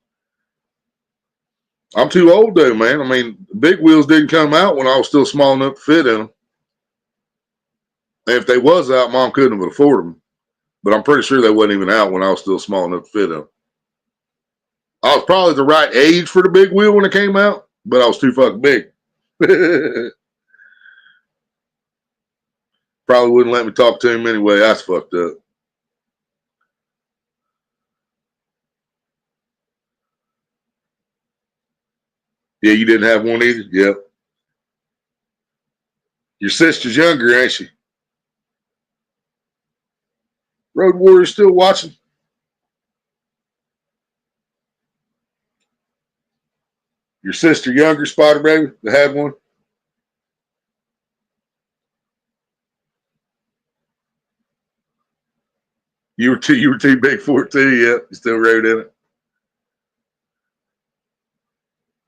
Speaker 3: I'm too old though, man. I mean, big wheels didn't come out when I was still small enough to fit in them. And if they was out, Mom couldn't have afforded them. But I'm pretty sure they wasn't even out when I was still small enough to fit in them. I was probably the right age for the big wheel when it came out, but I was too fucking big. Probably wouldn't let me talk to him anyway. That's fucked up. Yeah, you didn't have one either? Yep. Your sister's younger, ain't she? Road Warrior still watching? Your sister younger, Spider Baby, that had one? You were too big for it too, yeah. You still rode in it.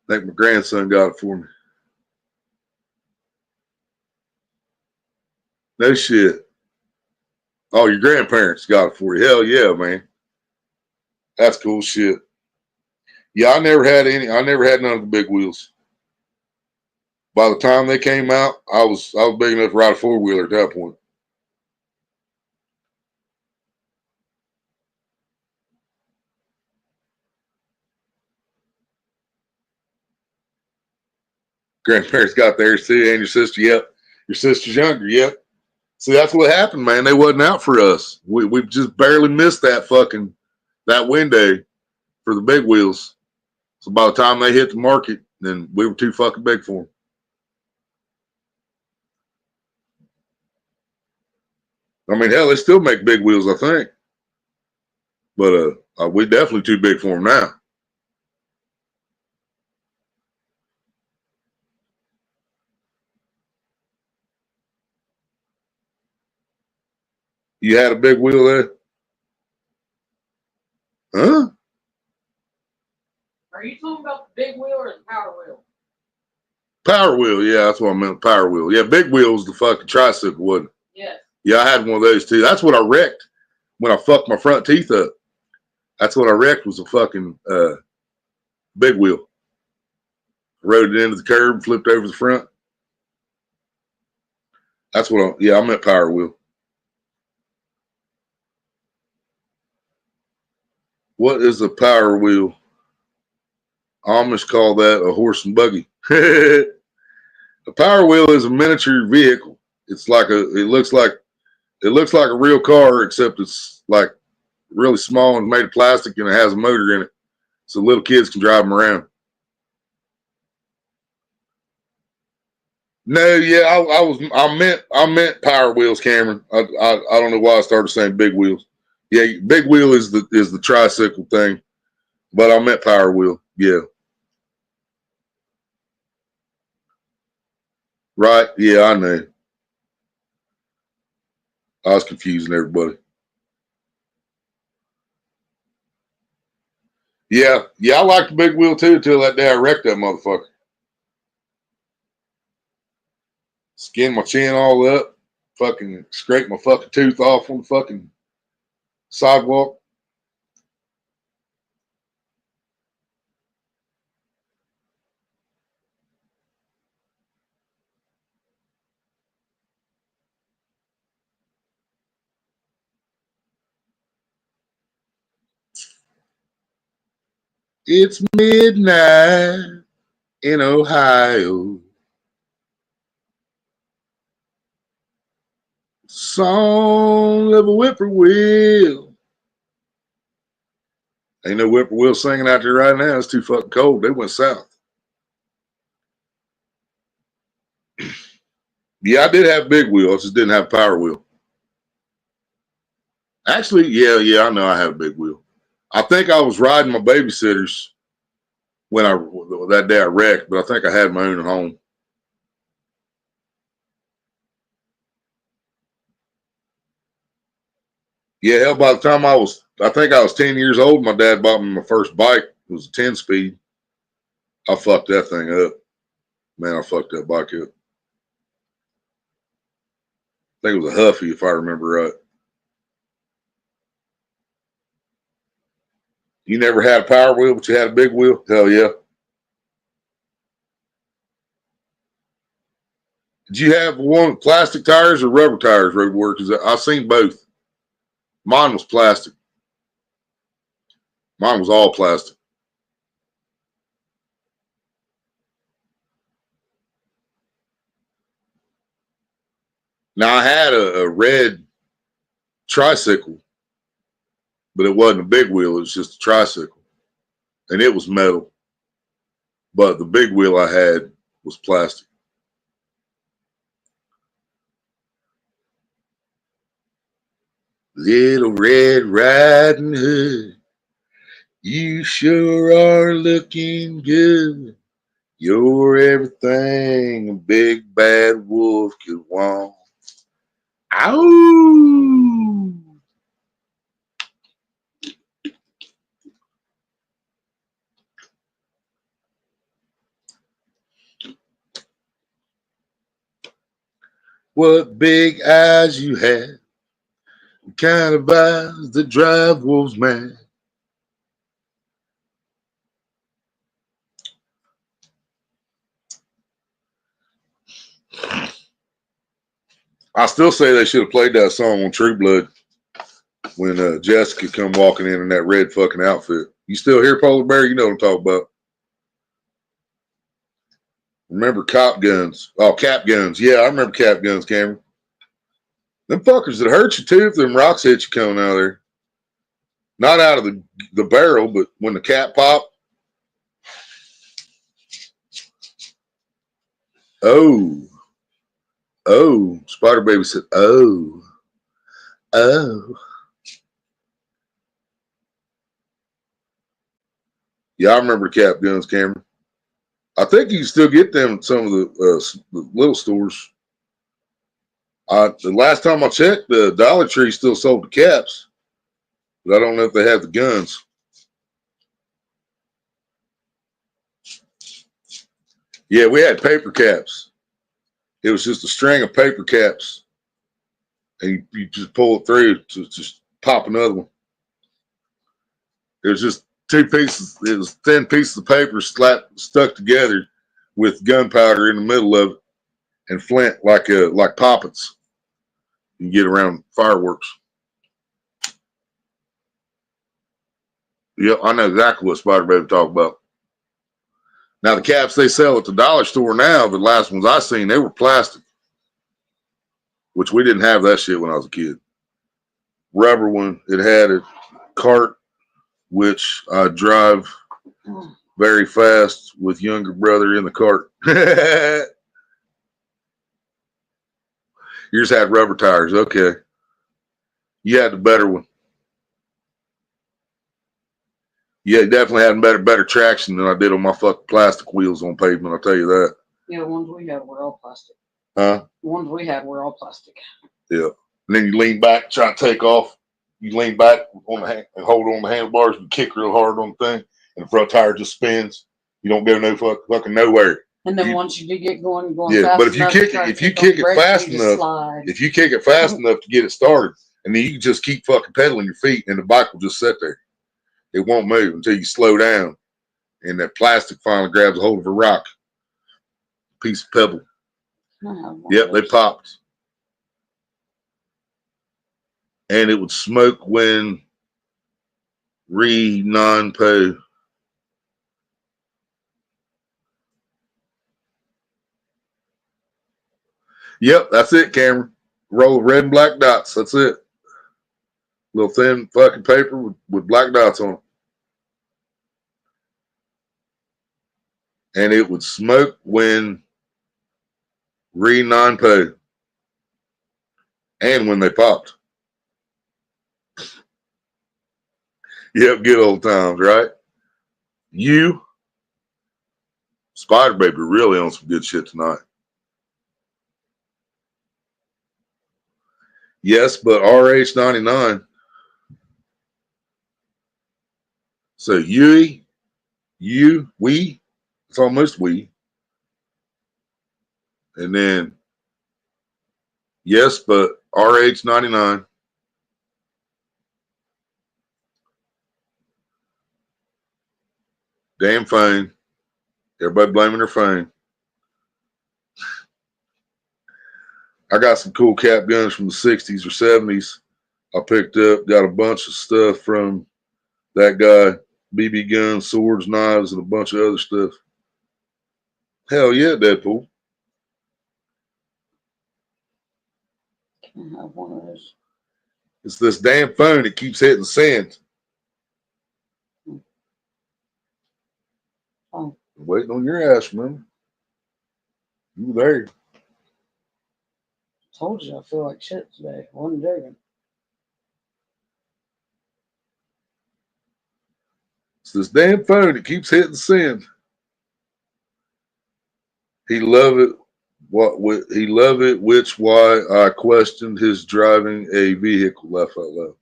Speaker 3: I think my grandson got it for me. No shit. Oh, your grandparents got it for you. Hell yeah, man. That's cool shit. Yeah, I never had none of the big wheels. By the time they came out, I was big enough to ride a four-wheeler at that point. Grandparents got theirs too, and your sister, yep. Your sister's younger, yep. See, that's what happened, man. They wasn't out for us. We just barely missed that window for the big wheels. So by the time they hit the market, then we were too fucking big for them. I mean, hell, they still make big wheels, I think. But we definitely too big for them now. You had a big wheel there? Huh?
Speaker 1: Are you talking about the big wheel or the power wheel?
Speaker 3: Power wheel, yeah, that's what I meant. Power wheel. Yeah, big wheel was the fucking tricycle, wasn't it?
Speaker 1: Yes.
Speaker 3: Yeah, I had one of those too. That's what I wrecked when I fucked my front teeth up. That's what I wrecked was a fucking big wheel. Rode it into the curb, flipped over the front. That's what I meant power wheel. What is a power wheel? Amish call that a horse and buggy. A power wheel is a miniature vehicle. It looks like a real car, except it's like really small and made of plastic, and it has a motor in it, so little kids can drive them around. No, yeah, I meant power wheels, Cameron. I don't know why I started saying big wheels. Yeah, big wheel is the tricycle thing, but I meant power wheel. Yeah, right. Yeah, I know. I was confusing everybody. Yeah, I liked the big wheel too until that day I wrecked that motherfucker. Skinned my chin all up, fucking scraped my fucking tooth off on the fucking sidewalk. It's midnight in Ohio. Song of a whippoorwill. Ain't no whippoorwill singing out there right now. It's too fucking cold. They went south. Yeah, I did have big wheel. I just didn't have power wheel. Actually, yeah, I know I had a big wheel. I think I was riding my babysitters that day I wrecked, but I think I had my own at home. Yeah, hell, by the time I think I was 10 years old, my dad bought me my first bike. It was a 10-speed. I fucked that thing up. Man, I fucked that bike up. I think it was a Huffy, if I remember right. You never had a power wheel, but you had a big wheel? Hell yeah. Did you have one with plastic tires or rubber tires, Road Warrior? Because I've seen both. Mine was plastic. Mine was all plastic. Now I had a red tricycle, but it wasn't a big wheel. It was just a tricycle, and it was metal. But the big wheel I had was plastic. Little Red Riding Hood, you sure are looking good. You're everything a big bad wolf could want. Ow! What big eyes you had, the kind of eyes that drive wolves mad. I still say they should have played that song on True Blood when Jessica come walking in that red fucking outfit. You still hear Polar Bear? You know what I'm talking about. Remember cop guns? Oh, cap guns. Yeah, I remember cap guns, Cameron. Them fuckers that hurt you too if them rocks hit you coming out of there. Not out of the barrel, but when the cap popped. Oh. Oh. Spider Baby said, oh. Oh. Yeah, I remember cap guns, Cameron. I think you can still get them at some of the little stores. The last time I checked, the Dollar Tree still sold the caps, but I don't know if they have the guns. Yeah, we had paper caps. It was just a string of paper caps, and you just pull it through to just pop another one. It was just two pieces. It was thin pieces of paper stuck together with gunpowder in the middle of it and flint like poppets. You can get around fireworks. Yeah, I know exactly what Spider Baby talked about. Now the caps they sell at the dollar store now, the last ones I seen, they were plastic, which we didn't have that shit when I was a kid. Rubber one. It had a cart, which I drive very fast with younger brother in the cart. Yours had rubber tires. Okay. You had the better one. Yeah, definitely had better traction than I did on my fucking plastic wheels on pavement, I'll tell you that.
Speaker 1: Yeah, the ones we had were all plastic.
Speaker 3: Huh?
Speaker 1: The ones we had were all plastic.
Speaker 3: Yeah. And then you lean back, try to take off. You lean back on the and hold on the handlebars and kick real hard on the thing, and the front tire just spins. You don't go no fucking nowhere.
Speaker 1: And then once you do get going
Speaker 3: yeah,
Speaker 1: fast
Speaker 3: but if you kick it fast enough,
Speaker 1: slide.
Speaker 3: if you kick it fast enough to get it started, and then you can just keep fucking pedaling your feet, and the bike will just sit there. It won't move until you slow down, and that plastic finally grabs a hold of a rock, piece of pebble. Yep, they popped. And it would smoke when non-po. Yep, that's it, Cameron. Roll of red and black dots. That's it. Little thin fucking paper with black dots on it. And it would smoke when non-po. And when they popped. Yep, good old times, right? You, Spider Baby, really on some good shit tonight. Yes, but RH99. So we, it's almost we. And then, yes, but RH99. Damn phone. Everybody blaming their phone. I got some cool cap guns from the 60s or 70s. I picked up, got a bunch of stuff from that guy. BB guns, swords, knives, and a bunch of other stuff. Hell yeah, Deadpool.
Speaker 1: I have one of those.
Speaker 3: It's this damn phone that keeps hitting send.
Speaker 1: Oh,
Speaker 3: Waiting on your ass, man. You there.
Speaker 1: told you I feel like shit today. I wasn't joking.
Speaker 3: It's this damn phone that keeps hitting send. He love it. He love it, which why I questioned his driving a vehicle. Laugh out loud.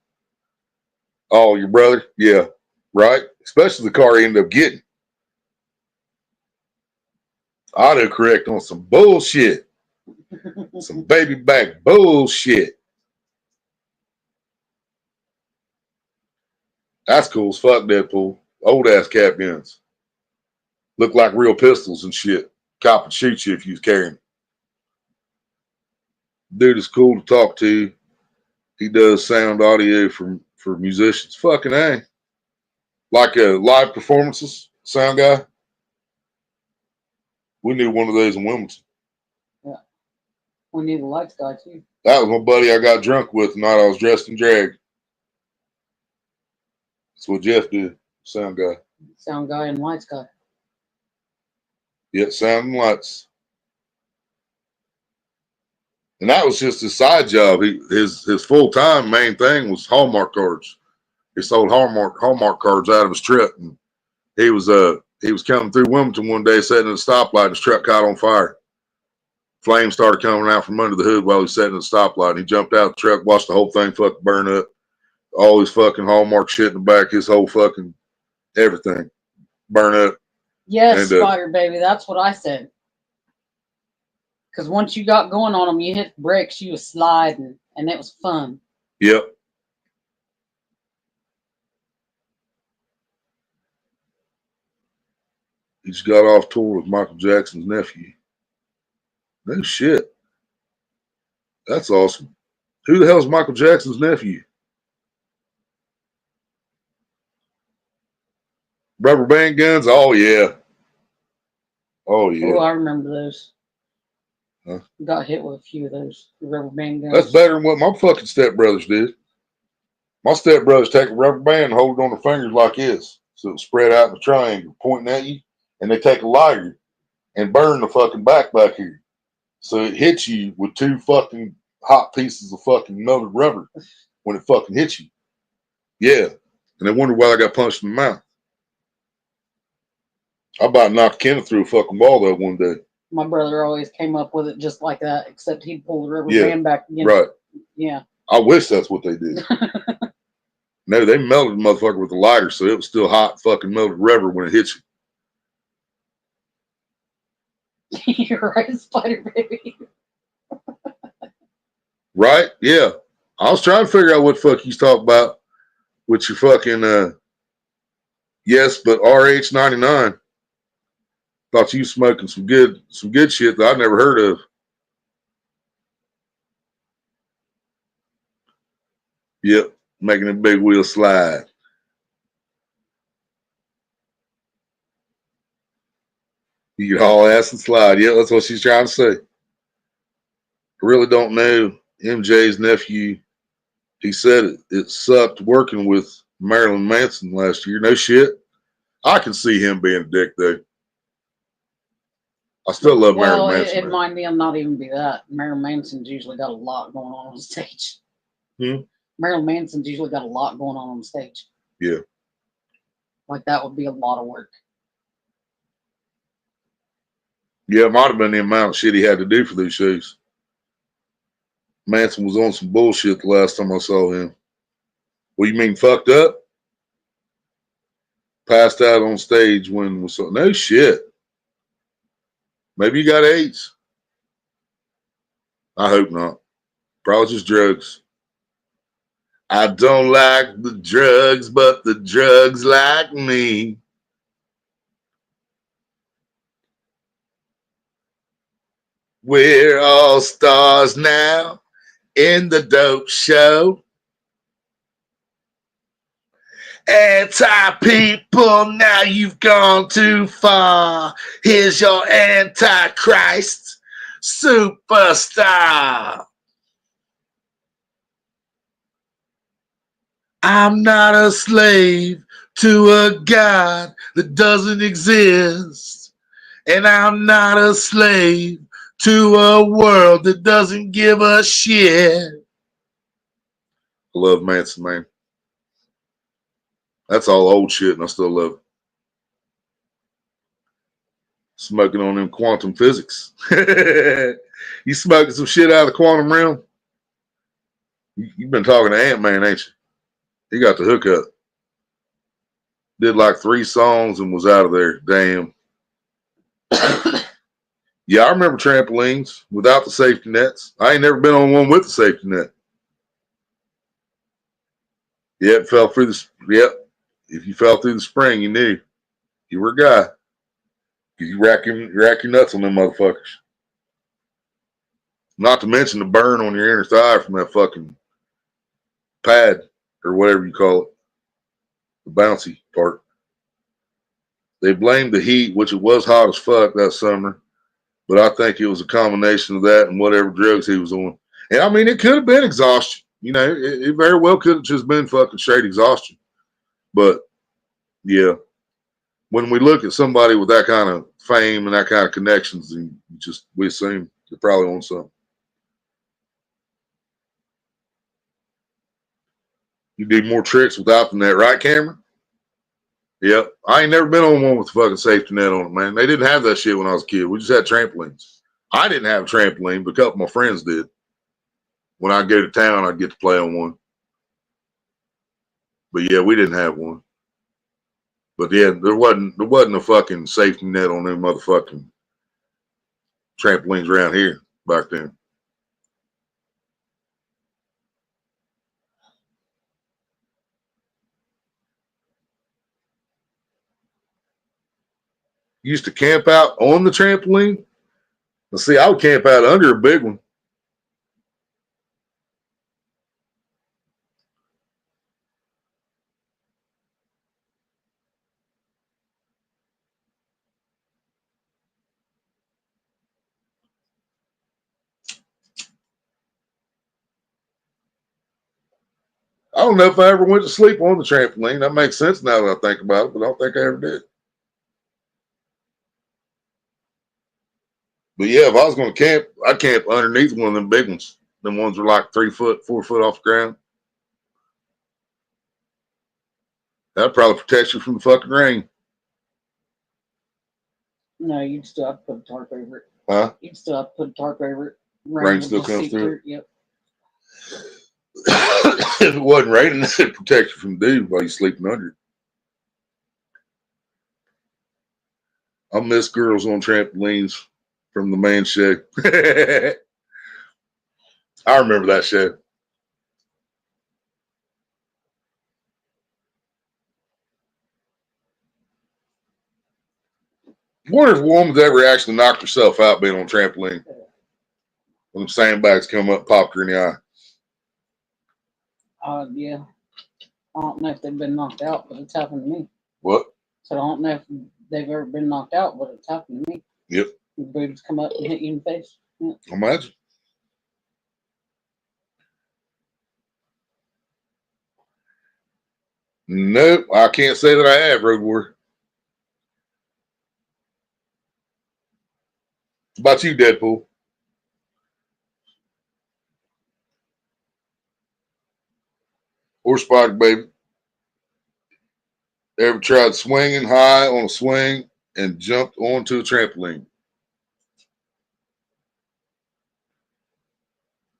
Speaker 3: Oh, your brother? Yeah, right. Especially the car he ended up getting. Autocorrect on some bullshit. Some baby back bullshit. That's cool as fuck, Deadpool. Old ass cap guns. Look like real pistols and shit. Cop would shoot you if you was carrying. Dude is cool to talk to. He does sound audio for musicians. Fucking A. Like live performances, sound guy. We knew one of those in Wilmington.
Speaker 1: Yeah. We need a lights guy too.
Speaker 3: That was my buddy I got drunk with the night I was dressed in drag. That's what Jeff did, sound guy.
Speaker 1: Sound guy and lights guy.
Speaker 3: Yeah, sound and lights. And that was just his side job. His full-time main thing was Hallmark cards. He sold Hallmark cards out of his truck. And he was coming through Wilmington one day, sitting at a stoplight, and his truck caught on fire. Flames started coming out from under the hood while he was sitting at the stoplight. And he jumped out of the truck, watched the whole thing fucking burn up. All his fucking Hallmark shit in the back, his whole fucking everything burn up.
Speaker 1: Yes,
Speaker 3: And,
Speaker 1: Spider Baby. That's what I said. Because once you got going on them, you hit the brakes, you was sliding, and it was fun.
Speaker 3: Yep. He just got off tour with Michael Jackson's nephew. No shit. That's awesome. Who the hell's Michael Jackson's nephew? Rubber band guns? Oh, yeah. Oh, yeah.
Speaker 1: Oh, I remember those.
Speaker 3: Huh?
Speaker 1: Got hit with a few of those rubber band guns.
Speaker 3: That's better than what my fucking stepbrothers did. My stepbrothers take a rubber band and hold it on their fingers like this. So it's spread out in a triangle pointing at you. And they take a lighter and burn the fucking back here. So it hits you with two fucking hot pieces of fucking melted rubber when it fucking hits you. Yeah. And they wonder why I got punched in the mouth. I about knocked Kenneth through a fucking wall that one day.
Speaker 1: My brother always came up with it just like that, except he'd pull the rubber
Speaker 3: Yeah,
Speaker 1: band back again.
Speaker 3: Right.
Speaker 1: Yeah.
Speaker 3: I wish that's what they did. No, they melted the motherfucker with a lighter, so it was still hot fucking melted rubber when it hits you.
Speaker 1: You're right, Spider Baby.
Speaker 3: Right? Yeah. I was trying to figure out what the fuck he's talking about with your fucking yes, but RH99. Thought you smoking some good shit that I've never heard of. Yep, making a big wheel slide. You can haul ass and slide. Yeah, that's what she's trying to say. I really don't know MJ's nephew. He said it sucked working with Marilyn Manson last year. No shit. I can see him being a dick though. I still love Marilyn Manson.
Speaker 1: It might not even be that. Marilyn Manson's usually got a lot going on stage. Marilyn Manson's usually got a lot going on stage.
Speaker 3: Yeah.
Speaker 1: Like that would be a lot of work.
Speaker 3: Yeah, it might have been the amount of shit he had to do for these shows. Manson was on some bullshit the last time I saw him. What you mean fucked up? Passed out on stage when was so no shit. Maybe you got AIDS. I hope not. Probably just drugs. I don't like the drugs, but the drugs like me. We're all stars now in the dope show. Anti-people, now you've gone too far. Here's your Antichrist superstar. I'm not a slave to a God that doesn't exist. And I'm not a slave to a world that doesn't give a shit. I love Manson, man. That's all old shit, and I still love it. Smoking on them quantum physics. You smoking some shit out of the quantum realm? You've been talking to Ant-Man, ain't you? He got the hookup. Did like 3 songs and was out of there. Damn. Yeah, I remember trampolines without the safety nets. I ain't never been on one with the safety net. Yep, fell through the. Yep, if you fell through the spring, you knew you were a guy. You rack your nuts on them motherfuckers. Not to mention the burn on your inner thigh from that fucking pad or whatever you call it, the bouncy part. They blamed the heat, which it was hot as fuck that summer, but I think it was a combination of that and whatever drugs he was on. And I mean, it could have been exhaustion. You know, it very well could have just been fucking straight exhaustion. But yeah, when we look at somebody with that kind of fame and that kind of connections, and we assume they're probably on something. You do more tricks without the net, right, Cameron? Yep. I ain't never been on one with the fucking safety net on it, man. They didn't have that shit when I was a kid. We just had trampolines. I didn't have a trampoline, but a couple of my friends did. When I go to town, I'd get to play on one. But yeah, we didn't have one. But yeah, there wasn't a fucking safety net on them motherfucking trampolines around here back then. Used to camp out on the trampoline. Let's see, I would camp out under a big one. I don't know if I ever went to sleep on the trampoline. That makes sense now that I think about it, but I don't think I ever did. But yeah, if I was going to camp, I'd camp underneath one of them big ones. Them ones are like 3 foot, 4 foot off the ground. That'd probably protect you from the fucking rain.
Speaker 1: No, you'd still have to put a tarp over it.
Speaker 3: Huh?
Speaker 1: You'd still have to put a tarp over it.
Speaker 3: Rain
Speaker 1: would
Speaker 3: still
Speaker 1: just
Speaker 3: comes
Speaker 1: seep
Speaker 3: through it?
Speaker 1: Yep.
Speaker 3: If it wasn't raining, it'd protect you from dude while you're sleeping under it. I miss girls on trampolines from the man show. I remember that show. I wonder if a woman's ever actually knocked herself out being on a trampoline. When the sandbags come up, popped her in the eye.
Speaker 1: Yeah. I don't know if they've been knocked out, but it's happened to me.
Speaker 3: What?
Speaker 1: So I don't know if they've ever been knocked out, but it's happened to me.
Speaker 3: Yep.
Speaker 1: Your boobs come up and hit you in the face. Yep.
Speaker 3: Imagine. Nope, I can't say that I have, Road Warrior. What about you, Deadpool? Or Spider Baby? Ever tried swinging high on a swing and jumped onto a trampoline?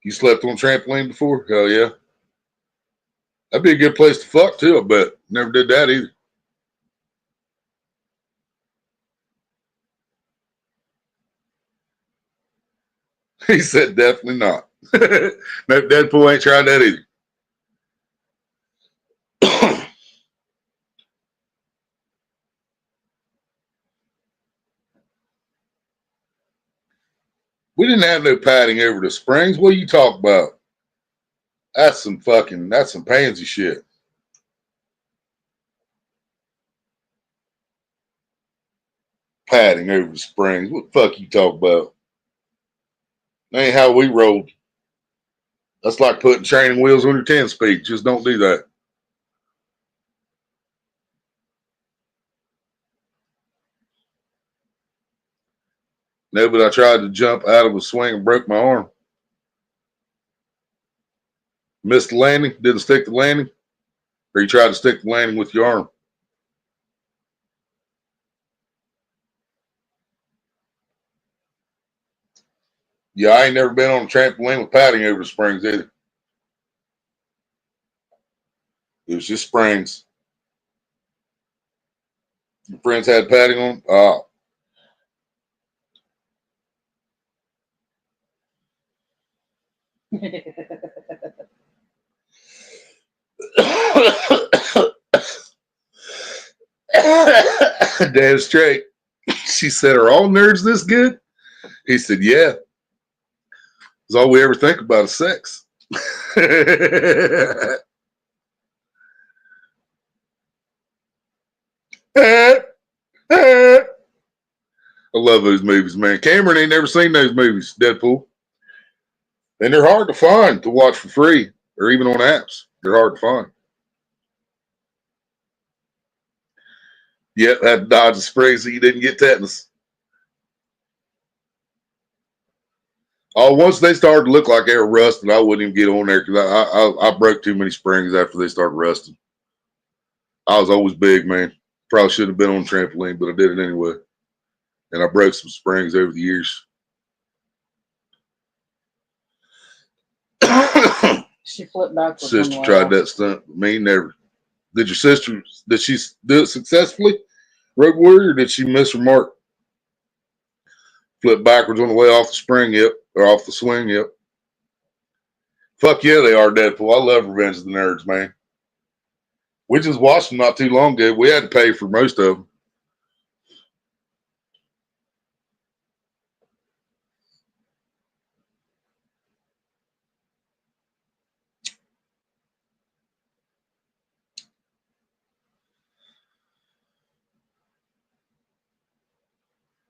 Speaker 3: You slept on a trampoline before? Hell yeah. That'd be a good place to fuck too, I bet. Never did that either. He said definitely not. No, Deadpool ain't tried that either. We didn't have no padding over the springs. What you talk about? That's some pansy shit. Padding over the springs. What the fuck you talk about? That ain't how we rolled. That's like putting training wheels on your 10 speed. Just don't do that. No, but I tried to jump out of a swing and broke my arm. Missed the landing, didn't stick the landing, or you tried to stick the landing with your arm. Yeah, I ain't never been on a trampoline with padding over the springs either. It was just springs. Your friends had padding on? Oh. Damn straight. She said, "Are all nerds this good?" He said, "Yeah. It's all we ever think about is sex." I love those movies, man. Cameron ain't never seen those movies, Deadpool. And they're hard to find to watch for free or even on apps. They're hard to find. Yep, had to dodge the spray so you didn't get tetanus. Oh, once they started to look like they were rusting, I wouldn't even get on there because I broke too many springs after they started rusting. I was always big, man. Probably shouldn't have been on a trampoline, but I did it anyway. And I broke some springs over the years.
Speaker 1: She flipped backwards.
Speaker 3: Sister tried that stunt, but me never. Did your sister, did she do it successfully, Road Warrior, or did she miss her mark? Flip backwards on the way off the spring, yep, or off the swing, yep. Fuck yeah, they are, Deadpool. I love Revenge of the Nerds, man. We just watched them not too long ago. We had to pay for most of them.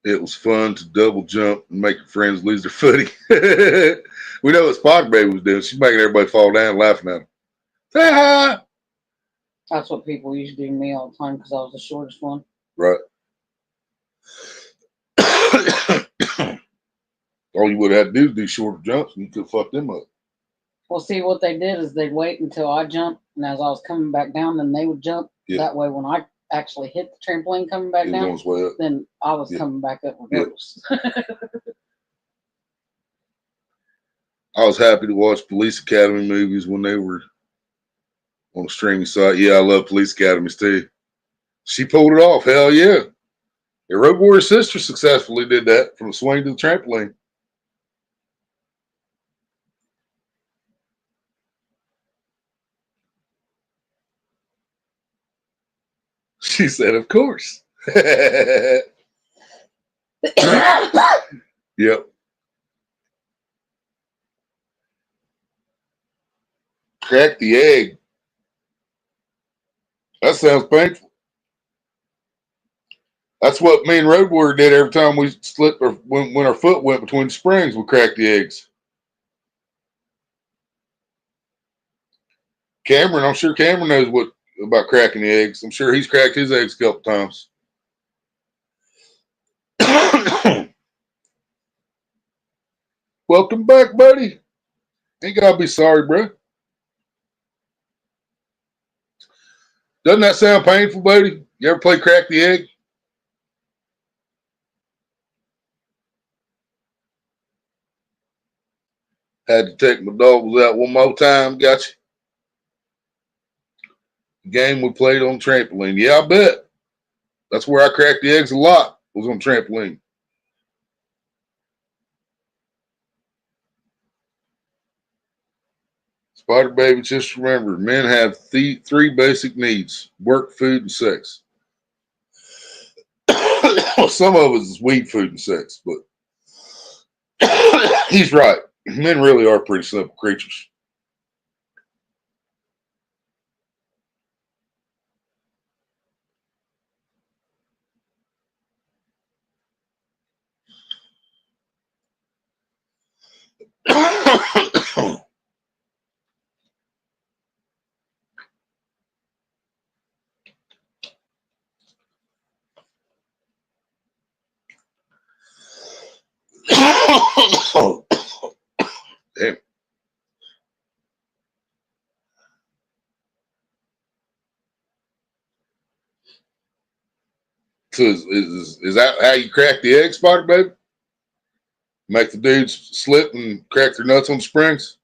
Speaker 3: It was fun to double jump and make your friends lose their footing. We know what Spock Baby was doing. She's making everybody fall down laughing at him. Ah!
Speaker 1: That's what people used to do to me all the time because I was the shortest one.
Speaker 3: Right. All you would have had to do is do shorter jumps and you could fuck them up.
Speaker 1: Well, see, what they did is they'd wait until I jumped, and as I was coming back down, then they would jump.
Speaker 3: Yeah.
Speaker 1: That way, when I actually hit the trampoline coming back
Speaker 3: It was on
Speaker 1: down,
Speaker 3: its way up.
Speaker 1: then I was
Speaker 3: Yeah.
Speaker 1: coming back up regardless.
Speaker 3: I was happy to watch Police Academy movies when they were on the streaming site. Yeah, I love Police Academies too. She pulled it off. Hell yeah. Your Road Warrior sister successfully did that from the swing to the trampoline. She said, "Of course." Yep. Crack the egg. That sounds painful. That's what me and Road Warrior did every time we slipped or when our foot went between the springs, we cracked the eggs. Cameron, I'm sure Cameron knows what about cracking the eggs. I'm sure he's cracked his eggs a couple times. Welcome back, buddy. Ain't gotta be sorry, bro. Doesn't that sound painful, buddy? You ever play crack the egg? Had to take my dogs out one more time. Gotcha. Game we played on trampoline. Yeah, I bet. That's where I cracked the eggs a lot. Was on trampoline. Spider Baby, just remember, men have three basic needs: work, food, and sex. Some of us is weed, food, and sex, but he's right. Men really are pretty simple creatures. Damn. So is that how you crack the egg, Spider Baby? Make the dudes slip and crack their nuts on the springs?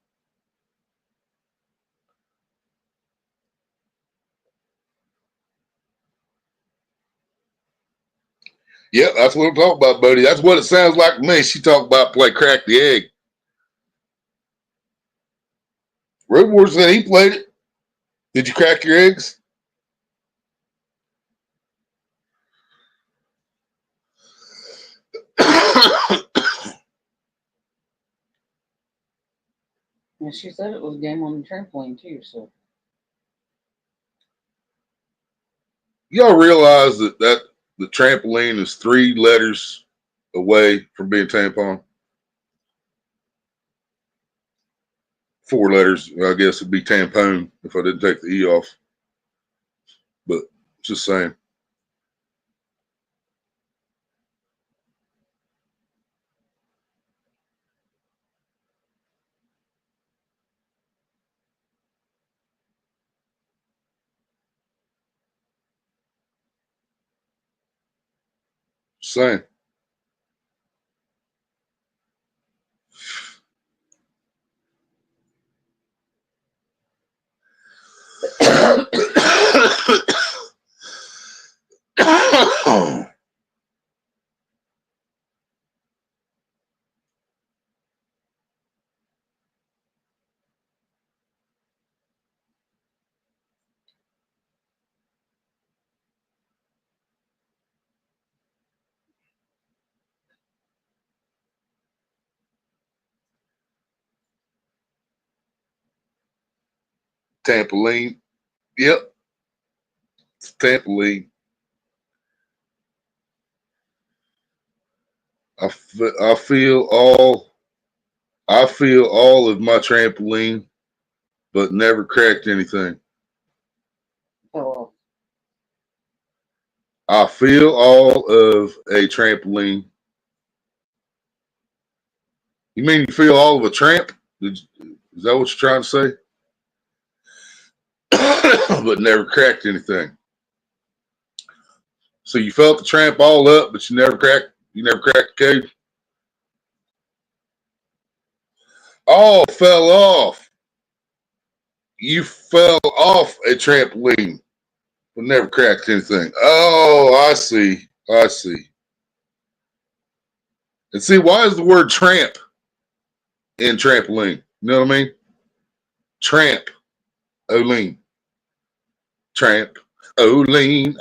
Speaker 3: Yep, that's what I'm talking about, buddy. That's what it sounds like to me. She talked about play crack the egg. Road Warrior said he played it. Did you crack your eggs?
Speaker 1: And she said it was a game on the trampoline too. So
Speaker 3: Y'all realize that the trampoline is 3 letters away from being tampon? 4 letters, I guess it'd be tampon if I didn't take the E off. But just saying. Just saying. Trampoline. Yep. It's trampoline. I feel all of my trampoline, but never cracked anything.
Speaker 1: oh,
Speaker 3: I feel all of a trampoline. You mean you feel all of a tramp? Is that what you're trying to say? But never cracked anything. So you felt the tramp all up, but you never cracked the cage? Oh, fell off. You fell off a trampoline, but never cracked anything. Oh, I see. And see, why is the word tramp in trampoline? You know what I mean? Tramp. Oline. Tramp. Oline.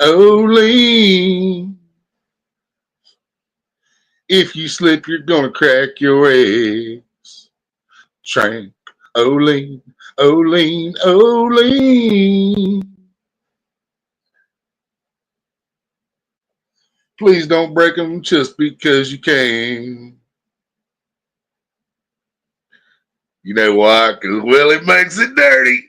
Speaker 3: If you slip, you're gonna crack your eggs. Tramp. Oline. Please don't break them just because you can. You know why? Because Willie makes it dirty.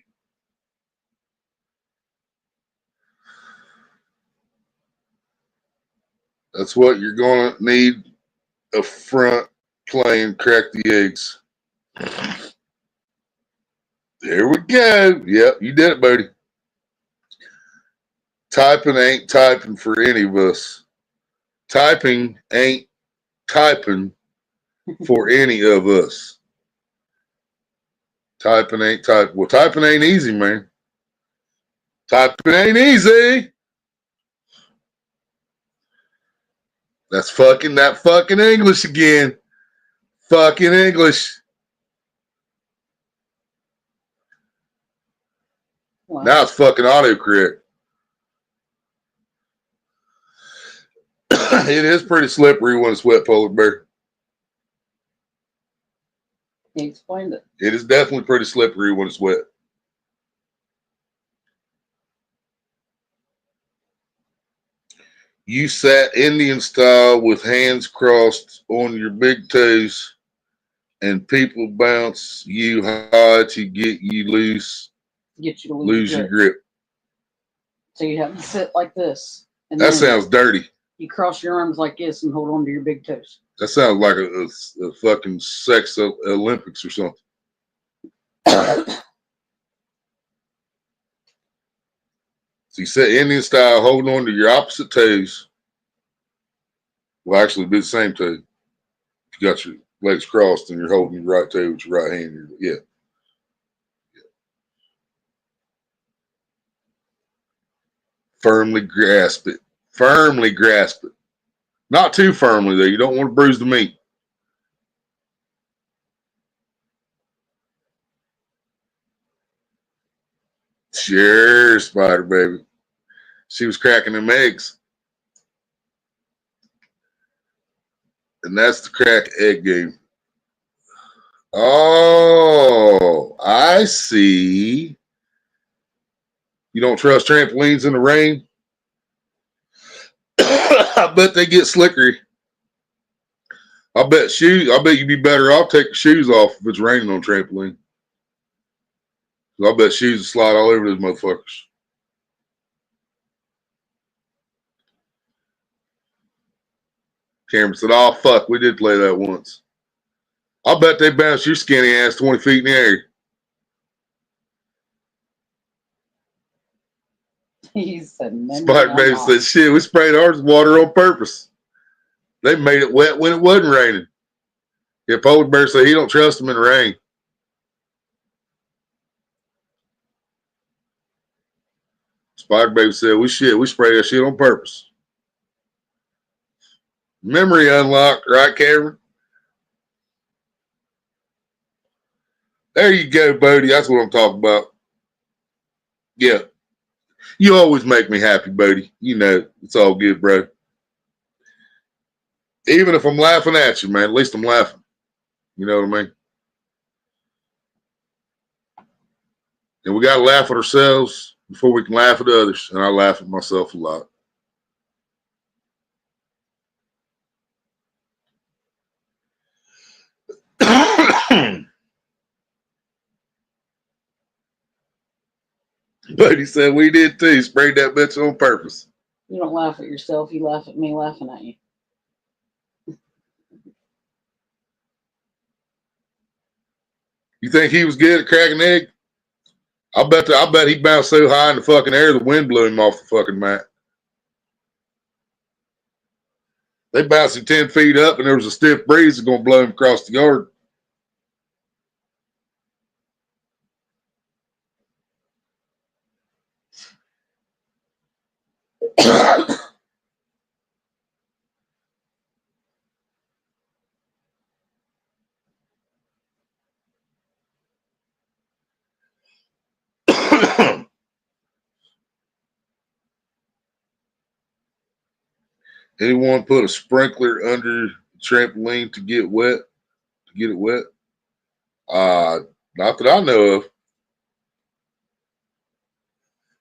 Speaker 3: That's what you're going to need a front playing crack the eggs. There we go. Yep, you did it, buddy. Typing ain't typing for any of us. Typing ain't typing for any of us. Typing ain't typing. Well, typing ain't easy, man. Typing ain't easy. That's that fucking English again. Fucking English.
Speaker 1: wow.
Speaker 3: Now it's fucking autocorrect. It is pretty slippery when it's wet, polar bear.
Speaker 1: He explained it.
Speaker 3: It is definitely pretty slippery when it's wet. You sat Indian style with hands crossed on your big toes, and people bounce you high to get you loose.
Speaker 1: Get you to
Speaker 3: Lose your grip.
Speaker 1: So you have to sit like this. And
Speaker 3: That
Speaker 1: then
Speaker 3: sounds dirty.
Speaker 1: You cross your arms like this and hold on to your big toes.
Speaker 3: That sounds like a fucking sex Olympics or something. So you sit Indian style, holding on to your opposite toes. Well, actually, do the same toe. You got your legs crossed and you're holding your right toe with your right hand. Yeah. Firmly grasp it. Firmly grasp it. Not too firmly, though. You don't want to bruise the meat. Sure, Spider Baby. She was cracking them eggs. And that's the crack egg game. Oh, I see. You don't trust trampolines in the rain? I bet they get slicker. I bet you'd be better off taking shoes off if it's raining on trampoline. I bet shoes will slide all over those motherfuckers. Cameron said, "Oh fuck, we did play that once." I bet they bounced your skinny ass 20 feet in the air.
Speaker 1: He said,
Speaker 3: Spike Baby said, "Shit, we sprayed ours with water on purpose. They made it wet when it wasn't raining." Yeah, Polar Bear said he don't trust them in the rain. Spike Baby said, we sprayed that shit on purpose. Memory unlocked, right, Cameron? There you go, Bodie. That's what I'm talking about. Yeah. You always make me happy, Bodie. You know, it's all good, bro. Even if I'm laughing at you, man, at least I'm laughing. You know what I mean? And we got to laugh at ourselves before we can laugh at others. And I laugh at myself a lot. But he said we did too. Sprayed that bitch on purpose.
Speaker 1: You don't laugh at yourself. You laugh at me laughing at you.
Speaker 3: You think he was good at cracking egg? I bet he bounced so high in the fucking air the wind blew him off the fucking mat. They bounced him 10 feet up and there was a stiff breeze that's gonna blow him across the yard. Anyone put a sprinkler under the trampoline to get wet? To get it wet? Not that I know of.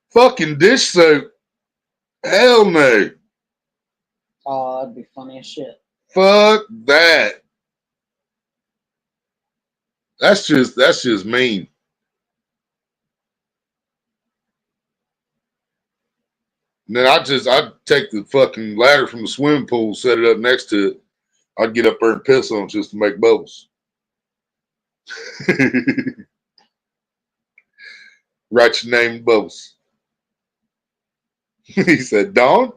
Speaker 3: Fucking dish soap. Hell no.
Speaker 1: Oh, that'd be funny as shit.
Speaker 3: Fuck that. That's just mean. And then I'd take the fucking ladder from the swimming pool, set it up next to it. I'd get up there and piss on it just to make bubbles. Write your name in bubbles. He said, Dawn?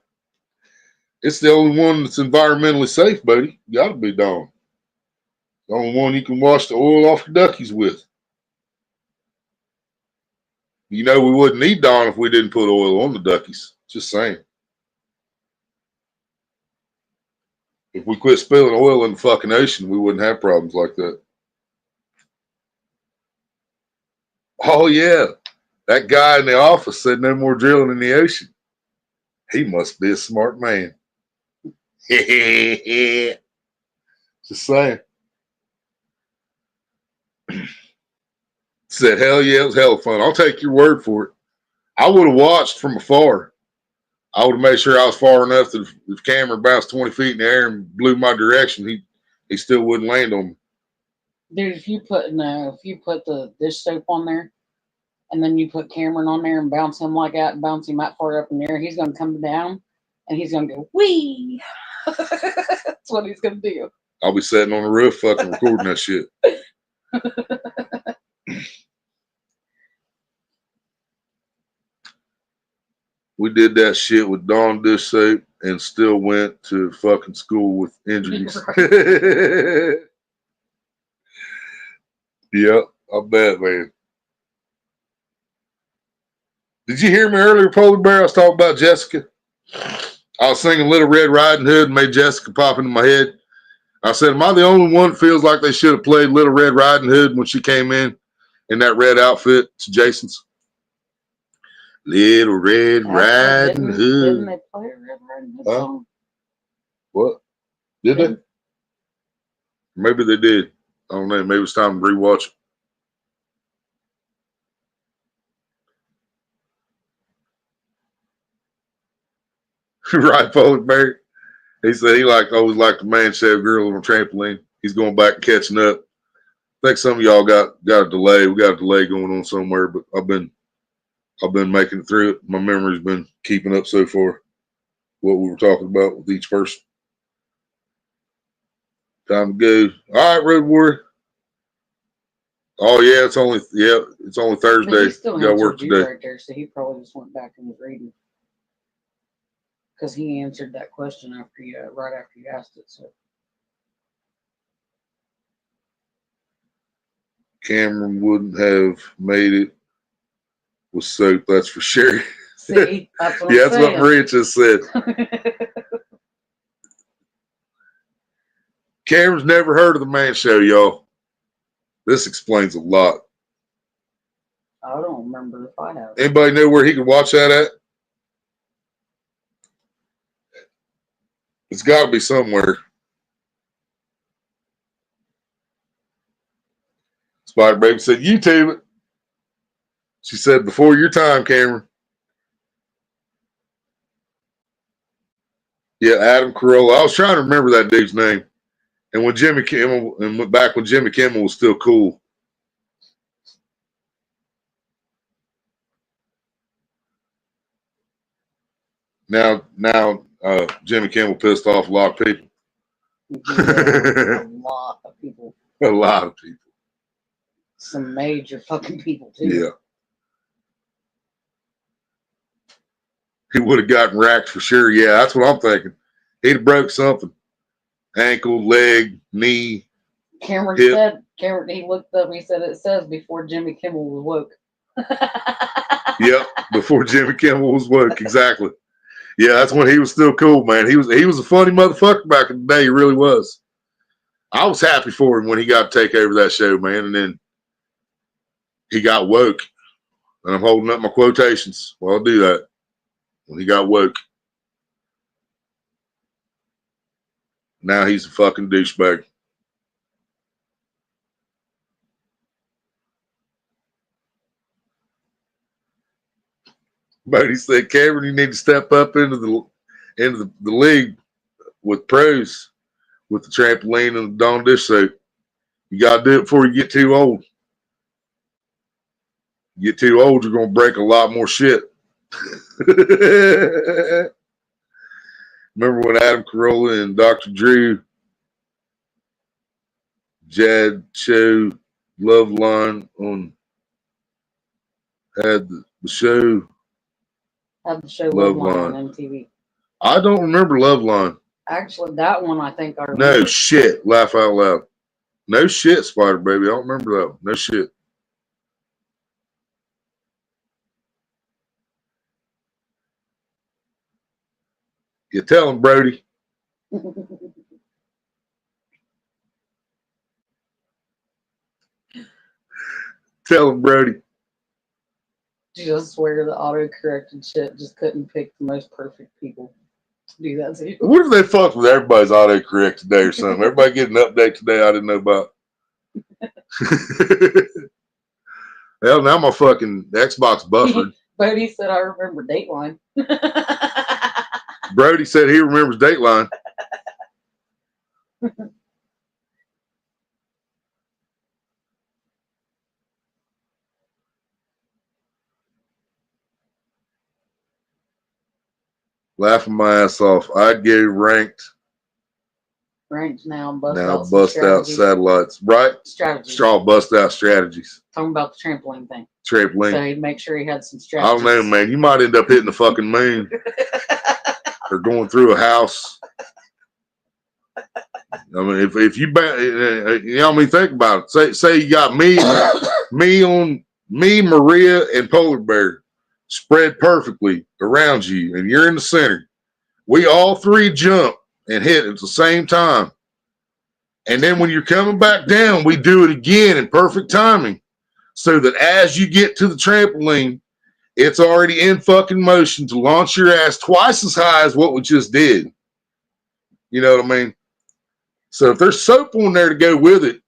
Speaker 3: It's the only one that's environmentally safe, buddy. You gotta be Dawn. The only one you can wash the oil off your duckies with. You know, we wouldn't need Dawn if we didn't put oil on the duckies. Just saying. If we quit spilling oil in the fucking ocean, we wouldn't have problems like that. Oh, yeah. That guy in the office said no more drilling in the ocean. He must be a smart man. Just saying. Said, hell yeah, it was hell fun. I'll take your word for it. I would have watched from afar. I would have made sure I was far enough that if the camera bounced 20 feet in the air and blew my direction, he still wouldn't land on me.
Speaker 1: Dude, if you put the dish soap on there, and then you put Cameron on there and bounce him like that and bounce him that far up in the air, he's gonna come down and he's gonna go wee. That's what he's gonna do.
Speaker 3: I'll be sitting on the roof fucking recording that shit. We did that shit with Dawn dish soap and still went to fucking school with injuries. Yep, I bet, man. Did you hear me earlier, Polar Bear? I was talking about Jessica. I was singing Little Red Riding Hood and made Jessica pop into my head. I said, am I the only one that feels like they should have played Little Red Riding Hood when she came in that red outfit to Jason's? Little Red Riding
Speaker 1: Didn't
Speaker 3: Hood.
Speaker 1: they play a Red Riding Hood
Speaker 3: Huh?
Speaker 1: song?
Speaker 3: What? Did they? Maybe they did. I don't know. Maybe it's time to rewatch it. Right, Polar Bear? He said he always liked the man show girl on a trampoline. He's going back and catching up. I think some of y'all got a delay. We got a delay going on somewhere, but I've been making it through it. My memory's been keeping up so far. What we were talking about with each person. Time to go. All right, Road Warrior. Oh yeah, it's only
Speaker 1: But
Speaker 3: Thursday.
Speaker 1: he still
Speaker 3: You got work
Speaker 1: answered you
Speaker 3: today.
Speaker 1: right there, so he probably just went back and was reading. Because he answered that question right after you asked it. So
Speaker 3: Cameron wouldn't have made it with soap, that's for sure.
Speaker 1: see, that's what
Speaker 3: Yeah,
Speaker 1: I'm
Speaker 3: that's what Maria just said.
Speaker 1: saying.
Speaker 3: Cameron's never heard of the Man Show, y'all. This explains a lot.
Speaker 1: I don't remember if I have.
Speaker 3: Anybody know where he could watch that at? It's got to be somewhere. Spider Baby said, YouTube it. She said, before your time, Cameron. Yeah, Adam Carolla. I was trying to remember that dude's name. And when Jimmy Kimmel, back when Jimmy Kimmel was still cool. Now, Jimmy Kimmel pissed off a lot of people.
Speaker 1: Yeah, a lot of people.
Speaker 3: A lot of people.
Speaker 1: Some major fucking people too.
Speaker 3: Yeah. He would have gotten racked for sure. Yeah, that's what I'm thinking. He'd have broke something. Ankle, leg, knee.
Speaker 1: Cameron
Speaker 3: hip.
Speaker 1: said, he looked up and he said it says before Jimmy Kimmel was woke.
Speaker 3: Yep, before Jimmy Kimmel was woke. Exactly. Yeah, that's when he was still cool, man. He was a funny motherfucker back in the day. He really was. I was happy for him when he got to take over that show, man. And then he got woke. And I'm holding up my quotations. Well, I'll do that. When he got woke. Now he's a fucking douchebag. Bodie said, Cameron, you need to step up into the league with pros, with the trampoline and the Dawn dish soap. You got to do it before you get too old. You get too old, you're going to break a lot more shit. Remember when Adam Carolla and Dr. Drew Jad show Love Line had the show
Speaker 1: Had the show
Speaker 3: Love
Speaker 1: Love Line
Speaker 3: Line.
Speaker 1: on MTV.
Speaker 3: I don't remember Love Line.
Speaker 1: Actually, that one I think I remember.
Speaker 3: No shit. Laugh out loud. No shit, Spider Baby. I don't remember that one. No shit. You tell him, Brody. Tell him, Brody.
Speaker 1: Just swear the auto-corrected shit just couldn't pick the most perfect people to do that to.
Speaker 3: What if they fucked with everybody's autocorrect today or something? Everybody get an update today I didn't know about. Hell, now my fucking Xbox buffered.
Speaker 1: Bodie said I remember Dateline.
Speaker 3: Brody said he remembers Dateline. Laughing my ass off. I'd get ranked.
Speaker 1: Ranked now and bust
Speaker 3: Now
Speaker 1: out some
Speaker 3: bust out
Speaker 1: strategies.
Speaker 3: satellites. Right?
Speaker 1: Strategies.
Speaker 3: Straw bust out strategies.
Speaker 1: Talking about the trampoline thing.
Speaker 3: Trampoline.
Speaker 1: So he'd make sure he had some
Speaker 3: I
Speaker 1: strategies.
Speaker 3: don't know, man. You might end up hitting the fucking moon or going through a house. I mean, if you you know what I mean, think about it. Say you got me, Maria, and Polar Bear spread perfectly around you, and you're in the center. We all three jump and hit at the same time, and then when you're coming back down, we do it again in perfect timing, so that as you get to the trampoline, it's already in fucking motion to launch your ass twice as high as what we just did. You know what I mean? So if there's soap on there to go with it,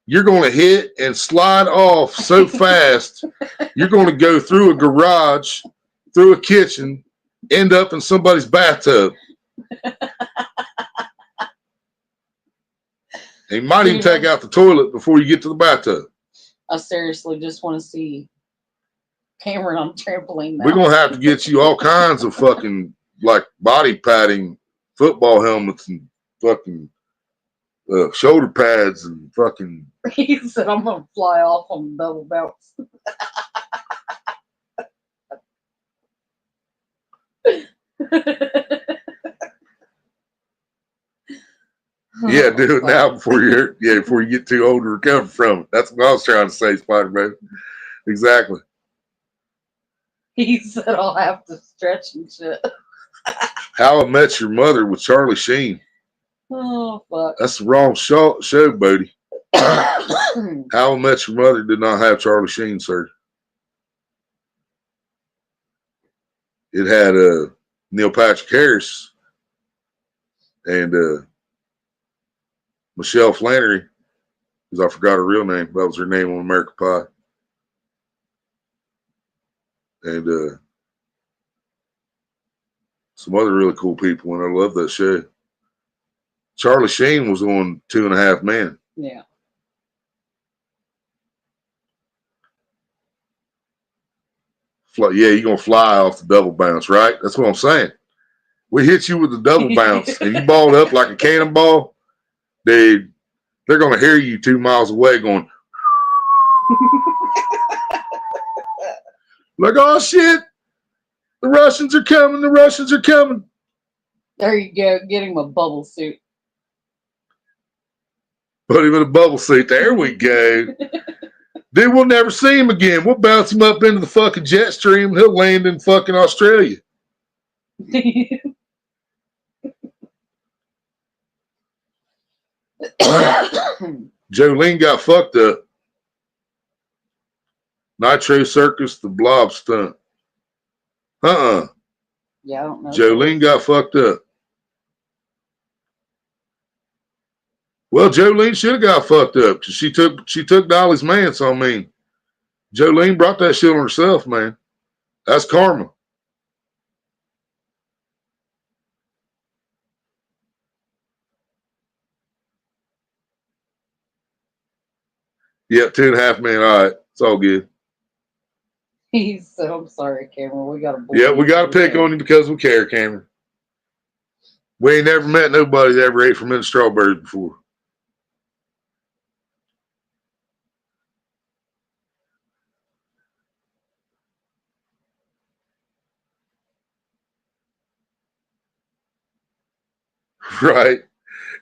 Speaker 3: you're going to hit and slide off so fast, you're going to go through a garage, through a kitchen, end up in somebody's bathtub. And you might even take out the toilet before you get to the bathtub.
Speaker 1: I seriously just want to see Cameron on trampoline now.
Speaker 3: We're going to have to get you all kinds of fucking, like, body padding, football helmets, and fucking shoulder pads and fucking.
Speaker 1: He said, I'm going to fly off on double bounce.
Speaker 3: Yeah, do it now before you get too old to recover from it. That's what I was trying to say, Spider-Man. Exactly.
Speaker 1: He said, I'll have to stretch and shit.
Speaker 3: How I Met Your Mother with Charlie Sheen.
Speaker 1: Oh, fuck.
Speaker 3: That's the wrong show, Bodie. How I Met Your Mother did not have Charlie Sheen, sir. It had Neil Patrick Harris and Michelle Flannery, because I forgot her real name. That was her name on American Pie. And some other really cool people, and I love that show. Charlie Sheen was on 2.5 Men.
Speaker 1: Yeah.
Speaker 3: Yeah, you're going to fly off the double bounce, right? That's what I'm saying. We hit you with the double bounce, and you balled up like a cannonball. Dude, they're going to hear you 2 miles away going, like, oh, shit. The Russians are coming. The Russians are coming.
Speaker 1: There you go. Get him a bubble suit.
Speaker 3: Put him in a bubble suit. There we go. Dude, we'll never see him again. We'll bounce him up into the fucking jet stream and he'll land in fucking Australia. Jolene got fucked up. Nitro Circus, the blob stunt.
Speaker 1: Yeah, I don't know.
Speaker 3: Jolene got fucked up. Well, Jolene should have got fucked up because she took Dolly's man. So I mean, Jolene brought that shit on herself, man. That's karma. Yep, 2.5 Men. All right, it's all good.
Speaker 1: He said, I'm sorry, Cameron. We got to.
Speaker 3: Yeah, we got to pick on you because we care, Cameron. We ain't never met nobody that ever ate fermented strawberries before. Right.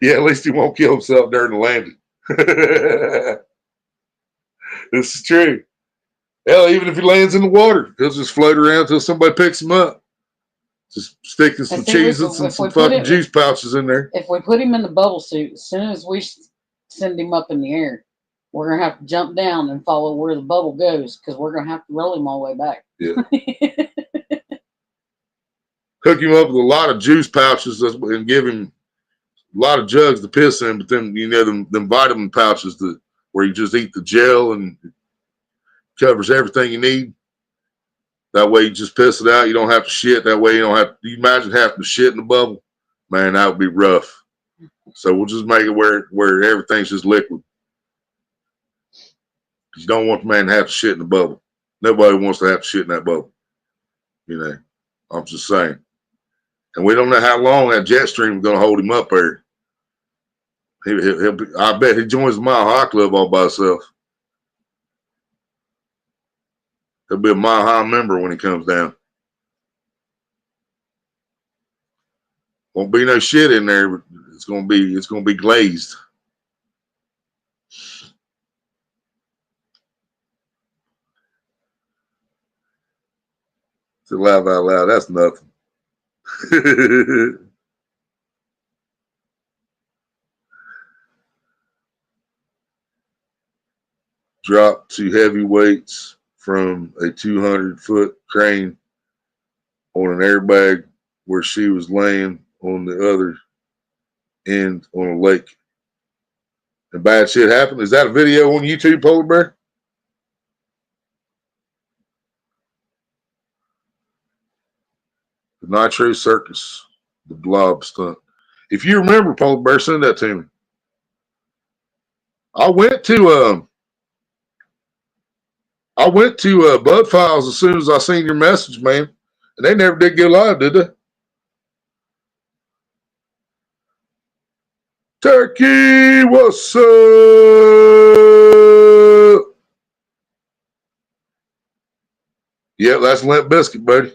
Speaker 3: Yeah, at least he won't kill himself during the landing. This is true. Hell, even if he lands in the water, he'll just float around until somebody picks him up. Just sticking some Cheez-Its and some fucking juice pouches in there.
Speaker 1: If we put him in the bubble suit, as soon as we send him up in the air, we're going to have to jump down and follow where the bubble goes because we're going to have to roll him all the way back.
Speaker 3: Yeah. Hook him up with a lot of juice pouches and give him a lot of jugs to piss in, but then, you know, them vitamin pouches where you just eat the gel and it covers everything you need. That way you just piss it out. You don't have to shit. That way you don't have to. You imagine having to shit in the bubble? Man, that would be rough. So we'll just make it where everything's just liquid. You don't want the man to have to shit in the bubble. Nobody wants to have to shit in that bubble. You know, I'm just saying. And we don't know how long that jet stream is going to hold him up there. I bet he joins the Mile High Club all by himself. He'll be a Mile High member when he comes down. Won't be no shit in there, but it's gonna be glazed. To laugh out loud, that's nothing. Dropped to heavy weights from a 200-foot crane on an airbag where she was laying on the other end on a lake. And bad shit happened. Is that a video on YouTube, Polar Bear? The Nitro Circus, the blob stunt. If you remember, Polar Bear, send that to me. I went to Bud Files as soon as I seen your message, man. And they never did get live, did they? Turkey, what's up? Yeah, that's Limp Biscuit, buddy.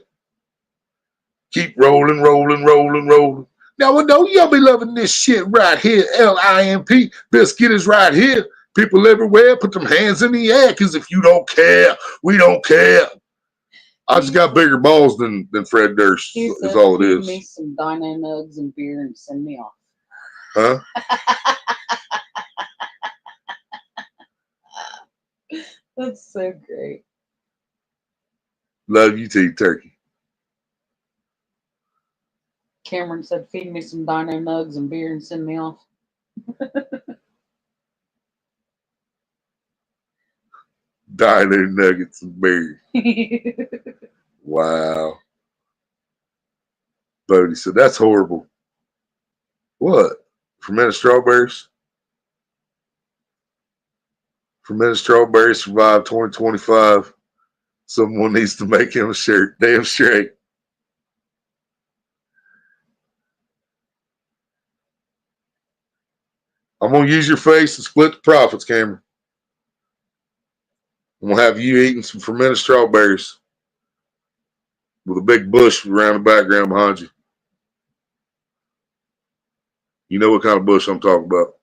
Speaker 3: Keep rolling, rolling, rolling, rolling. Now, I know y'all be loving this shit right here. LIMP. Biscuit is right here. People everywhere, put them hands in the air, because if you don't care, we don't care. I just got bigger balls than Fred Durst, is all it is.
Speaker 1: Give me some Dino Nugs and beer and send me off.
Speaker 3: Huh?
Speaker 1: That's so great.
Speaker 3: Love you too, Turkey.
Speaker 1: Cameron said, feed me some Dino Nugs and beer and send me off.
Speaker 3: Dino Nuggets and beer. Wow. Bodie said, that's horrible. What? Fermented strawberries? Fermented strawberries survive 2025. Someone needs to make him a shirt. Damn straight. I'm going to use your face and split the profits, Cameron. I'm going to have you eating some fermented strawberries with a big bush around the background behind you. You know what kind of bush I'm talking about.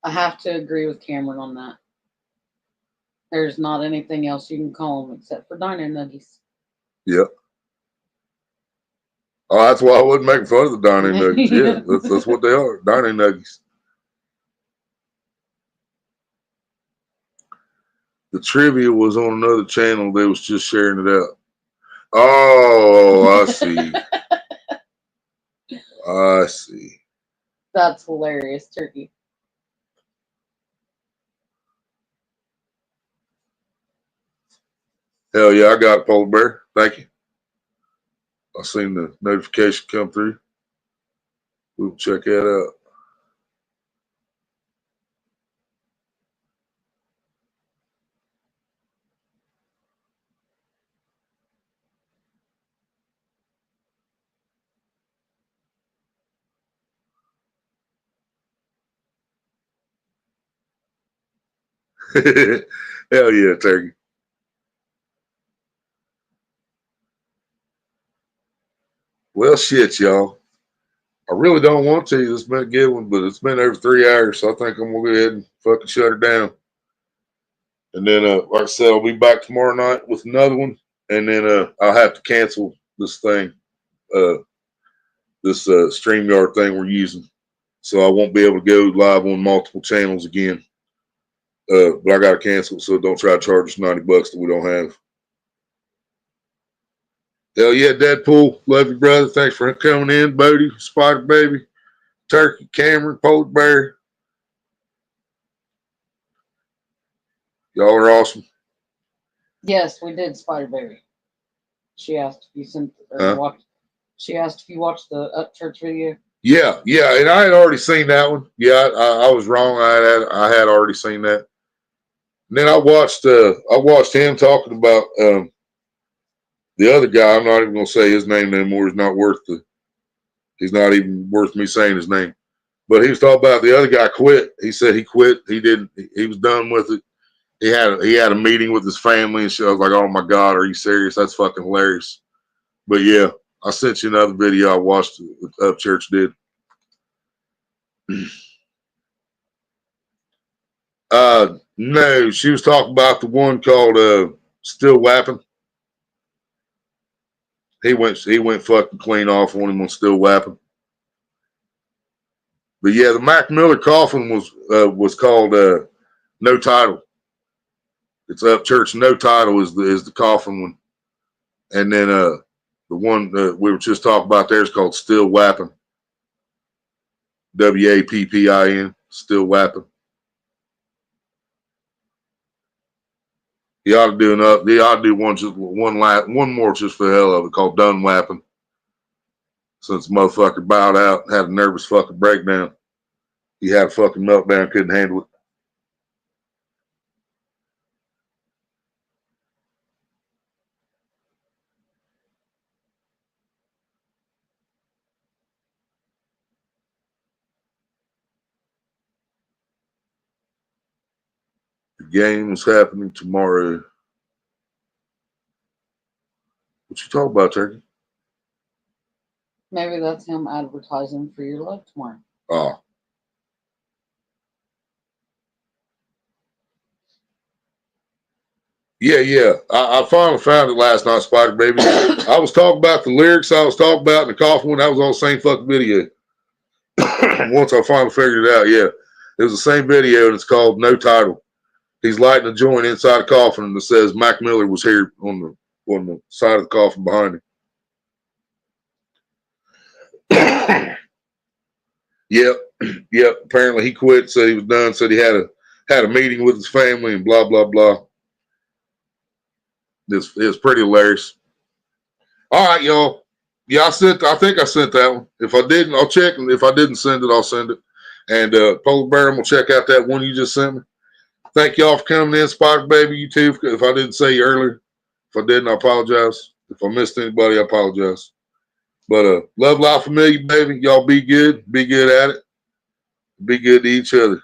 Speaker 1: I have to agree with Cameron on that. There's not anything else you can call them except for Dino Nuggies.
Speaker 3: Yep. Oh, that's why I wasn't making fun of the Dino Nuggies. Yeah, that's what they are. Dino Nuggies. The trivia was on another channel. They was just sharing it out. Oh, I see. I see.
Speaker 1: That's hilarious, Turkey.
Speaker 3: Hell yeah, I got it, Polar Bear. Thank you. I seen the notification come through. We'll check that out. Hell yeah, Turkey. Well, shit, y'all. I really don't want to. It's been a good one, but it's been over 3 hours, so I think I'm going to go ahead and fucking shut her down. And then, like I said, I'll be back tomorrow night with another one. And then I'll have to cancel this thing, this StreamYard thing we're using. So I won't be able to go live on multiple channels again. But I got to cancel, so don't try to charge us $90 that we don't have. Hell yeah, Deadpool. Love you, brother. Thanks for coming in. Bodie, Spider Baby, Turkey, Cameron, Polar Bear. Y'all are awesome.
Speaker 1: Yes, we did, Spider Baby. She asked if you sent or watched. She asked if you watched the Upchurch video.
Speaker 3: Yeah, yeah, and I had already seen that one. Yeah, I was wrong. I had already seen that. And then I watched him talking about the other guy. I'm not even gonna say his name anymore. He's not even worth me saying his name. But he was talking about the other guy quit. He said he quit. He was done with it. He had a meeting with his family and shit. I was like, oh my God, are you serious? That's fucking hilarious. But yeah, I sent you another video I watched Upchurch did. No, she was talking about the one called Still Wapping. He went fucking clean off on him on Still Wapping. But yeah, the Mac Miller coffin was called No Title. It's Upchurch. No Title is the coffin one. And then the one we were just talking about there is called Still Wapping. WAPPIN. Still Wapping. He ought to do one more just for the hell of it called Done Wapping. Since the motherfucker bowed out, had a nervous fucking breakdown. He had a fucking meltdown, couldn't handle it. The game is happening tomorrow. What you talking about, Turkey?
Speaker 1: Maybe that's him advertising for your love tomorrow.
Speaker 3: Oh. Yeah. I finally found it last night, Spider Baby. I was talking about the lyrics I was talking about in the coffin one. That was on the same fucking video. Once I finally figured it out, yeah. It was the same video, and it's called No Title. He's lighting a joint inside a coffin that says Mac Miller was here on the side of the coffin behind him. Yep. Apparently he quit, said he was done, said he had a meeting with his family and blah, blah, blah. It's pretty hilarious. All right, y'all. Yeah, I think I sent that one. If I didn't, I'll check. And if I didn't send it, I'll send it. And Polar Bear will check out that one you just sent me. Thank y'all for coming in, Spider Baby. You too. If I didn't say you earlier, if I didn't, I apologize. If I missed anybody, I apologize. But love, life, familiar, baby. Y'all be good. Be good at it. Be good to each other.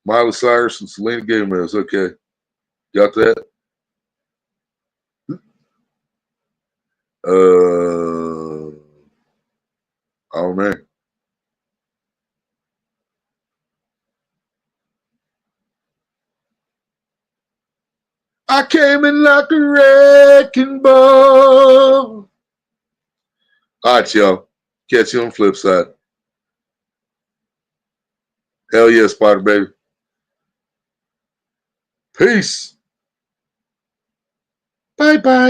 Speaker 3: Miley Cyrus and Selena Gomez. Okay. Got that? I don't know. I came in like a wrecking ball. All right, y'all. Catch you on the flip side. Hell yeah, Spider Baby. Peace. Bye-bye.